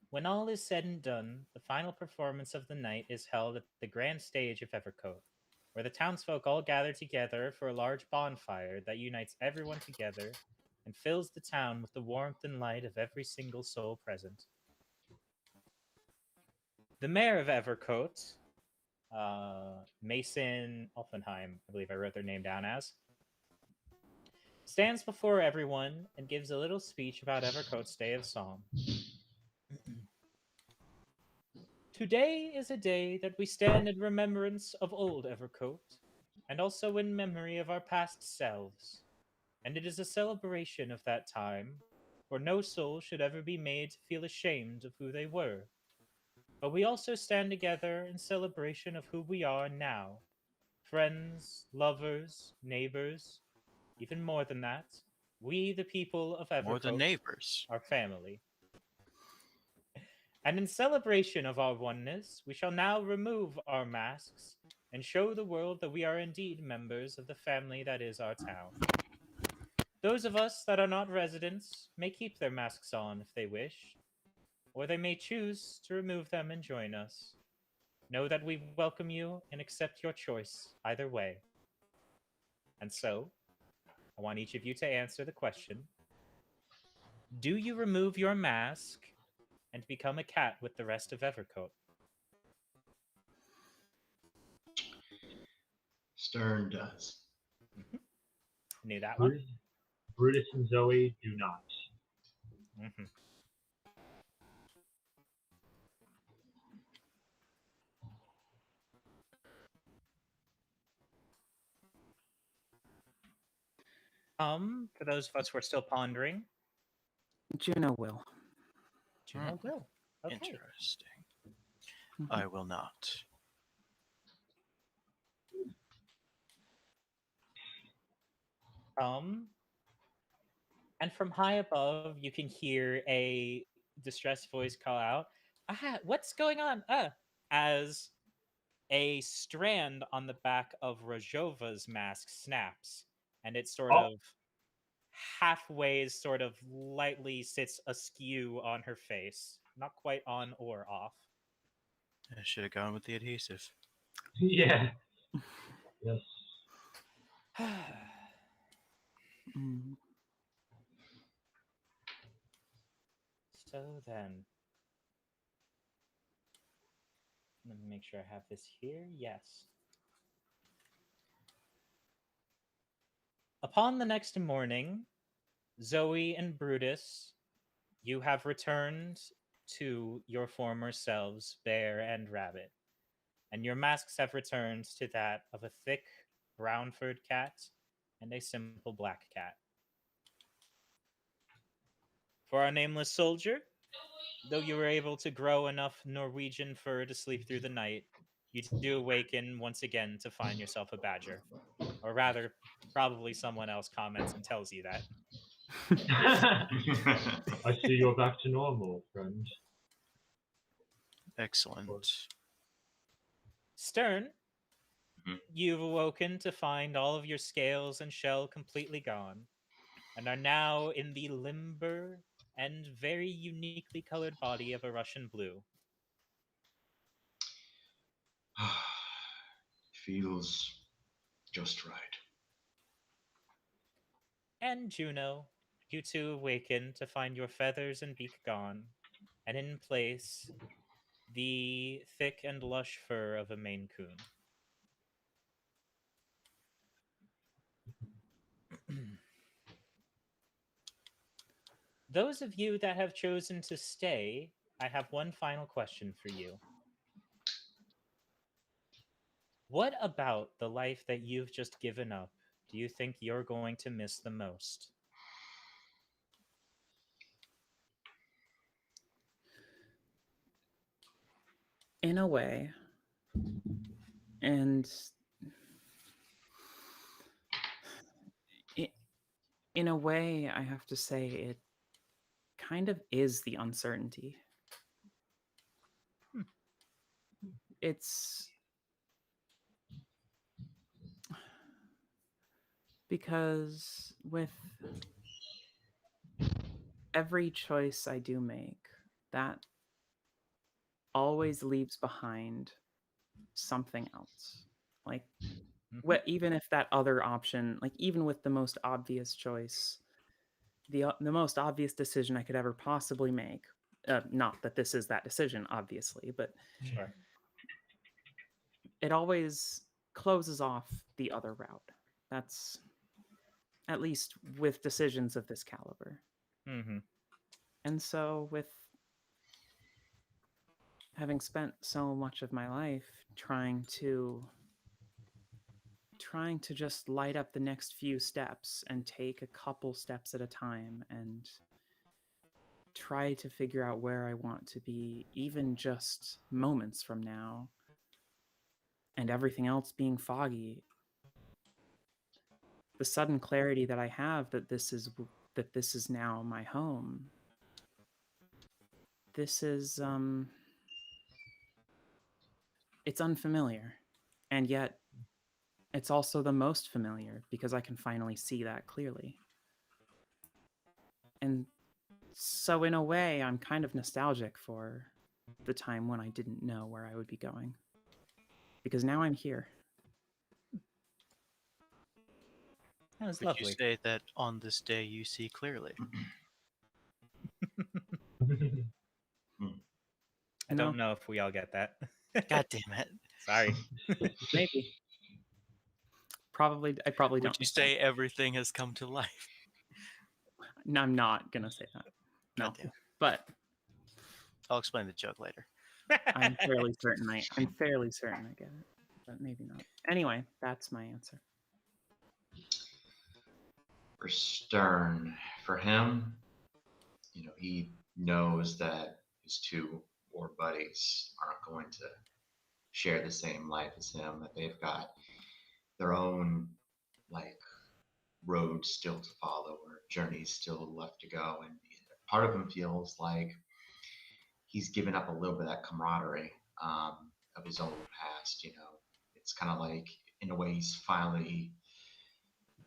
when all is said and done, the final performance of the night is held at the grand stage of Evercote, where the townsfolk all gather together for a large bonfire that unites everyone together and fills the town with the warmth and light of every single soul present. The mayor of Evercote, Mason Offenheim, I believe I wrote their name down as, stands before everyone and gives a little speech about Evercote's Day of Song. Today is a day that we stand in remembrance of old Evercote, and also in memory of our past selves. And it is a celebration of that time, for no soul should ever be made to feel ashamed of who they were. But we also stand together in celebration of who we are now. Friends, lovers, neighbors, even more than that, we, the people of More than Evercote, neighbors. are family. And in celebration of our oneness, we shall now remove our masks and show the world that we are indeed members of the family that is our town. Those of us that are not residents may keep their masks on if they wish, or they may choose to remove them and join us. Know that we welcome you and accept your choice either way. And so, I want each of you to answer the question: do you remove your mask and become a cat with the rest of Evercote? Stern does. Knew that one. Brutus and Zoe do not. Mm-hmm. For those of us who are still pondering, Juno will. Juno will. Okay. Interesting. Mhm. I will not. And from high above, you can hear a distressed voice call out, what's going on? As a strand on the back of Rajova's mask snaps, and it sort Oh. of halfway, sort of lightly sits askew on her face. Not quite on or off. I should have gone with the adhesive. Yeah. Yes. Mm. So then, let me make sure I have this here. Yes. Upon the next morning, Zoe and Brutus, you have returned to your former selves, Bear and Rabbit, and your masks have returned to that of a thick brown furred cat and a simple black cat. For our nameless soldier, though you were able to grow enough Norwegian fur to sleep through the night, you do awaken once again to find yourself a badger. Or rather, probably someone else comments and tells you that. I see you're back to normal, friend. Excellent. Stern, Mhm. you've awoken to find all of your scales and shell completely gone, and are now in the limber and very uniquely colored body of a Russian blue. Feels just right. And Juno, you too awaken to find your feathers and beak gone, and in place, the thick and lush fur of a Maine Coon. Those of you that have chosen to stay, I have one final question for you. What about the life that you've just given up do you think you're going to miss the most? In a way. And in a way, I have to say it kind of is the uncertainty. It's because with every choice I do make, that always leaves behind something else. Like, even if that other option, like even with the most obvious choice, the most obvious decision I could ever possibly make, not that this is that decision, obviously, but Sure. it always closes off the other route. That's at least with decisions of this caliber. Mm-hmm. And so, with having spent so much of my life trying to just light up the next few steps and take a couple steps at a time and try to figure out where I want to be, even just moments from now, and everything else being foggy, the sudden clarity that I have that this is now my home. This is it's unfamiliar, and yet it's also the most familiar because I can finally see that clearly. And so in a way, I'm kind of nostalgic for the time when I didn't know where I would be going. Because now I'm here. That was Would lovely. you say that on this day you see clearly? I don't know if we all get that. God damn it. Sorry. Maybe. I probably Would don't. you say everything has come to life? No, I'm not gonna say that. No. God damn. But I'll explain the joke later. I'm fairly certain I get it. But maybe not. Anyway, that's my answer. for Stern, for him, he knows that his two war buddies aren't going to share the same life as him, that they've got their own like road still to follow or journeys still left to go. And part of him feels like he's given up a little bit of that camaraderie of his old past. It's kind of like, in a way, he's finally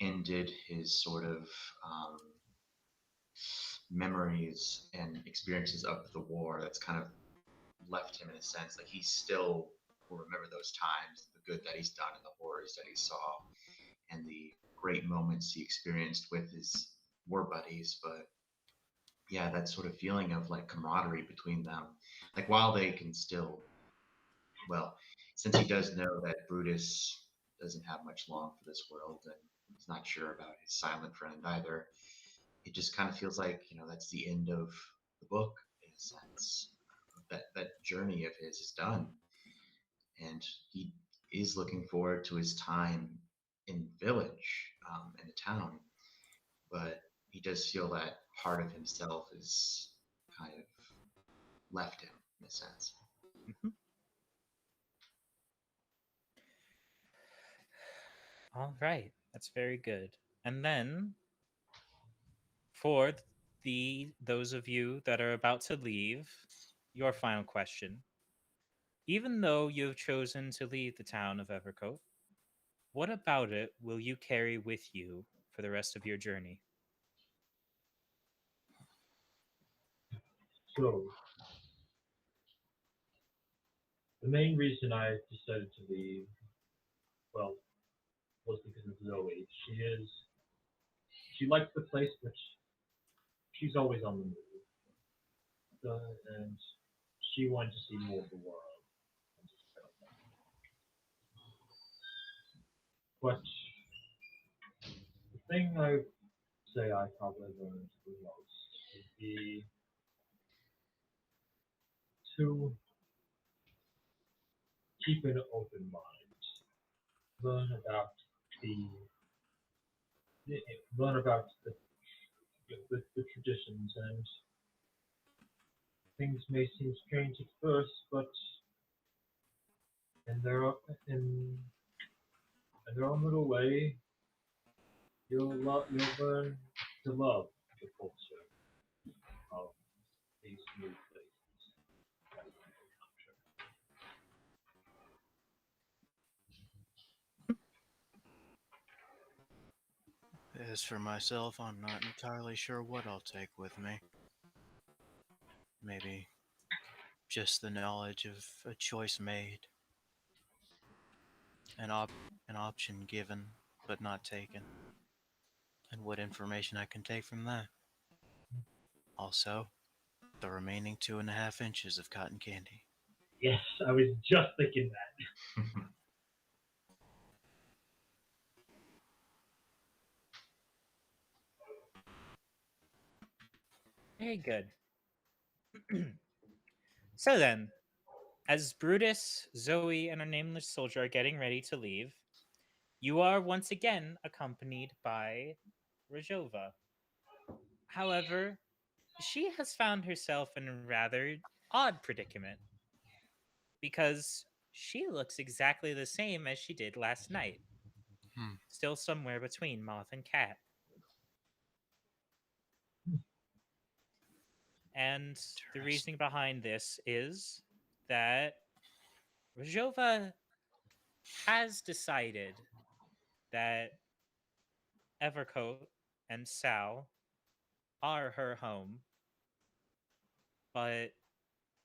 ended his sort of um, memories and experiences of the war. That's kind of left him in a sense. Like he still will remember those times, the good that he's done and the horrors that he saw, and the great moments he experienced with his war buddies. But yeah, that sort of feeling of like camaraderie between them, like while they can still, well, since he does know that Brutus doesn't have much long for this world and he's not sure about his silent friend either, it just kind of feels like, that's the end of the book in a sense. That journey of his is done, and he is looking forward to his time in the village, in the town, but he does feel that part of himself is kind of left him in a sense. Mhm. All right, that's very good. And then for those of you that are about to leave, your final question. Even though you've chosen to leave the town of Evercote, what about it will you carry with you for the rest of your journey? So, the main reason I decided to leave, well, was because of Zoe. She likes the place, but she's always on the move. And she wanted to see more of the world. But the thing I say I probably learned the most would be to keep an open mind, learn about the learn about the traditions, and things may seem strange at first, but in their in, in their own little way, you'll learn to love the culture of these new places that you encounter. As for myself, I'm not entirely sure what I'll take with me. Maybe just the knowledge of a choice made, an an option given but not taken, and what information I can take from that. Also, the remaining 2.5 inches of cotton candy. Yes, I was just thinking that. Very good. So then, as Brutus, Zoe, and a nameless soldier are getting ready to leave, you are once again accompanied by Rajova. However, she has found herself in a rather odd predicament because she looks exactly the same as she did last night, Hmm. still somewhere between moth and cat. And the Interesting. reasoning behind this is that Rajova has decided that Evercoat and Sal are her home, but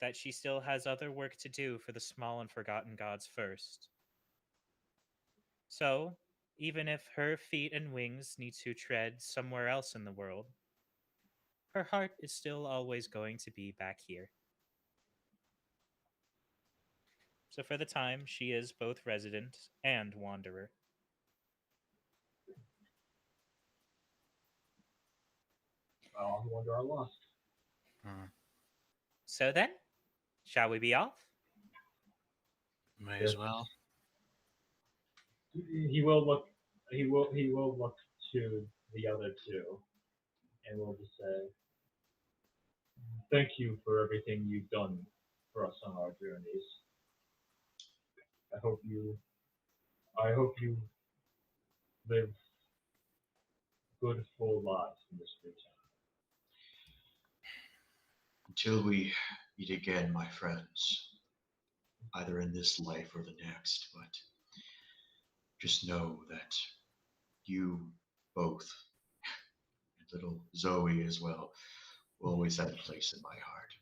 that she still has other work to do for the small and forgotten gods first. So, even if her feet and wings need to tread somewhere else in the world, her heart is still always going to be back here. So, for the time, she is both resident and wanderer. Well, I wonder I lost. Hmm. So then, shall we be off? May Yes. as well. He will look. He will look to the other two, and we'll just say, thank you for everything you've done for us on our journeys. I hope you live good, full lives in this free time. Until we meet again, my friends, either in this life or the next, but just know that you both, and little Zoe as well, will always have a place in my heart.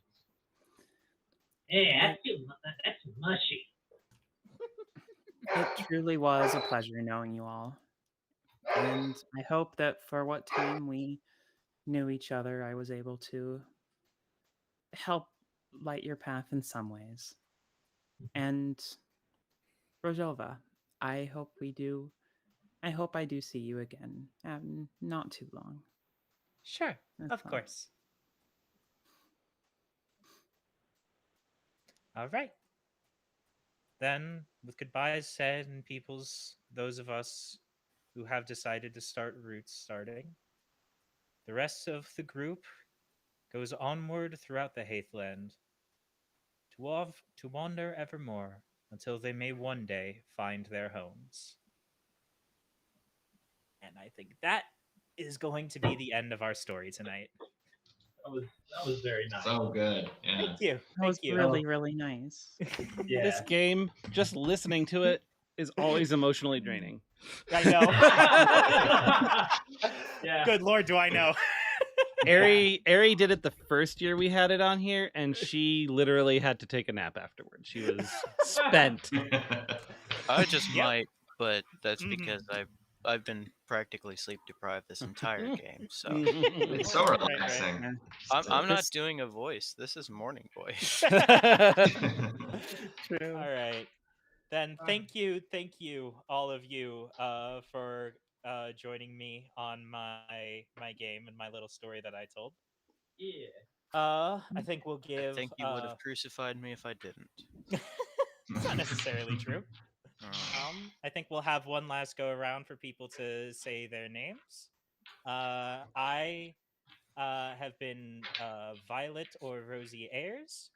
Hey, that's mushy. It truly was a pleasure knowing you all. And I hope that for what time we knew each other, I was able to help light your path in some ways. And Rojova, I hope I do see you again. Not too long. Sure, That's of all. course. All right. Then, with goodbyes said and those of us who have decided to start routes starting, the rest of the group goes onward throughout the Haithland to wander evermore until they may one day find their homes. And I think that is going to be the end of our story tonight. That was very nice. So good. Yeah. Thank you. That was Thank you. really, really nice. Yeah. This game, just listening to it, is always emotionally draining. I know. Yeah. Good Lord, do I know. Ari did it the first year we had it on here, and she literally had to take a nap afterwards. She was spent. I just Yep. might, but that's Mhm. because I've been practically sleep deprived this entire game. So It's so Right, right. relaxing. I'm not This- doing a voice. This is morning voice. True. All right. Then thank you, all of you, for joining me on my game and my little story that I told. Yeah. I think we'll I give. think you would have crucified me if I didn't. It's not necessarily true. Oh. I think we'll have one last go around for people to say their names. I have been Violet or Rosie Ayers,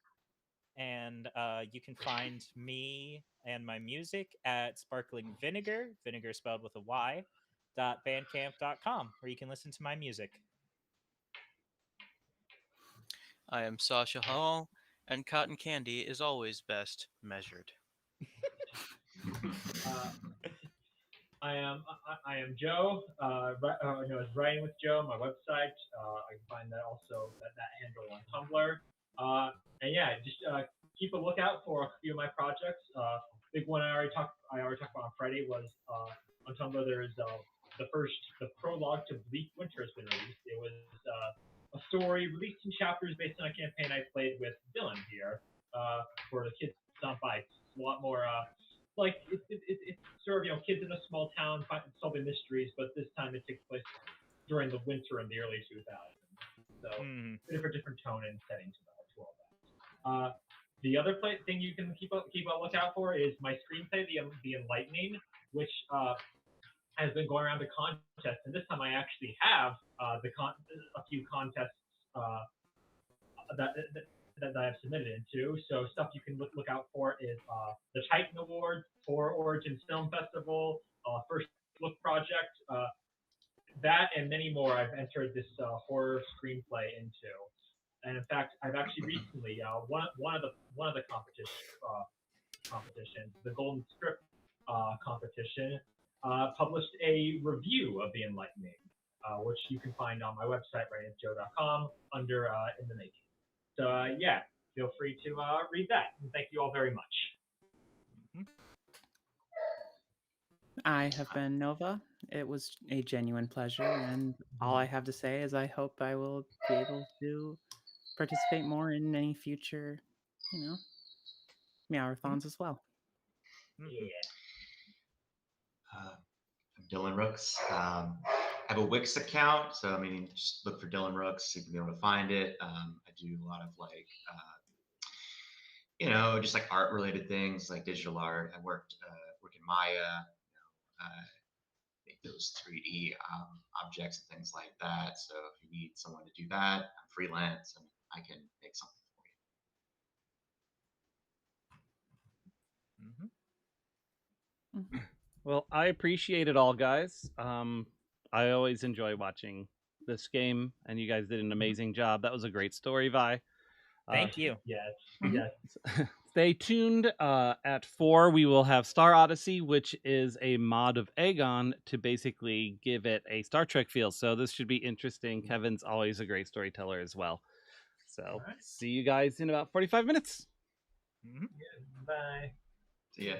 and you can find me and my music at Sparkling Vinegar, vinegar spelled with a Y, .bandcamp.com, where you can listen to my music. I am Sasha Hall, and cotton candy is always best measured. I am Joe. Known as Writing with Joe. My website. I can find that also that handle on Tumblr. And yeah, just keep a lookout for a few of my projects. Big one I already talked about on Friday was on Tumblr. There is the prologue to Bleak Winter has been released. It was a story released in chapters based on a campaign I played with Dylan here for the kids on bikes. It's a lot more. Like it's sort of kids in a small town solving mysteries, but this time it takes place during the winter in the early 2000s. So bit of a different tone and setting to all that. The other thing you can keep a lookout for is my screenplay, The Enlightening, which has been going around the contest, and this time I actually have a few contests that I have submitted into. So stuff you can look out for is the Titan Awards, for Origins Film Festival, First Look Project, that and many more. I've entered this horror screenplay into, and in fact, I've actually recently one of the competitions, the Golden Script competition, published a review of The Enlightening, which you can find on my website, writingwithjoe.com, under In the Making. So yeah, feel free to read that. And thank you all very much. I have been Nova. It was a genuine pleasure, and all I have to say is I hope I will be able to participate more in any future, Meowrathons as well. Yeah. I'm Dylan Rooks. I have a Wix account, so I mean, just look for Dylan Rooks. You can be able to find it. I do a lot of just like art related things, like digital art. I work in Maya. make those 3D objects and things like that. So if you need someone to do that, I'm freelance and I can make something for you. Mhm. Well, I appreciate it all, guys. I always enjoy watching this game, and you guys did an amazing job. That was a great story, Vi. Thank you. Yes. Mhm. Yes. Stay tuned. At 4, we will have Star Odyssey, which is a mod of Aegon to basically give it a Star Trek feel. So this should be interesting. Kevin's always a great storyteller as well. So Alright. see you guys in about 45 minutes. Mhm. Bye. See ya.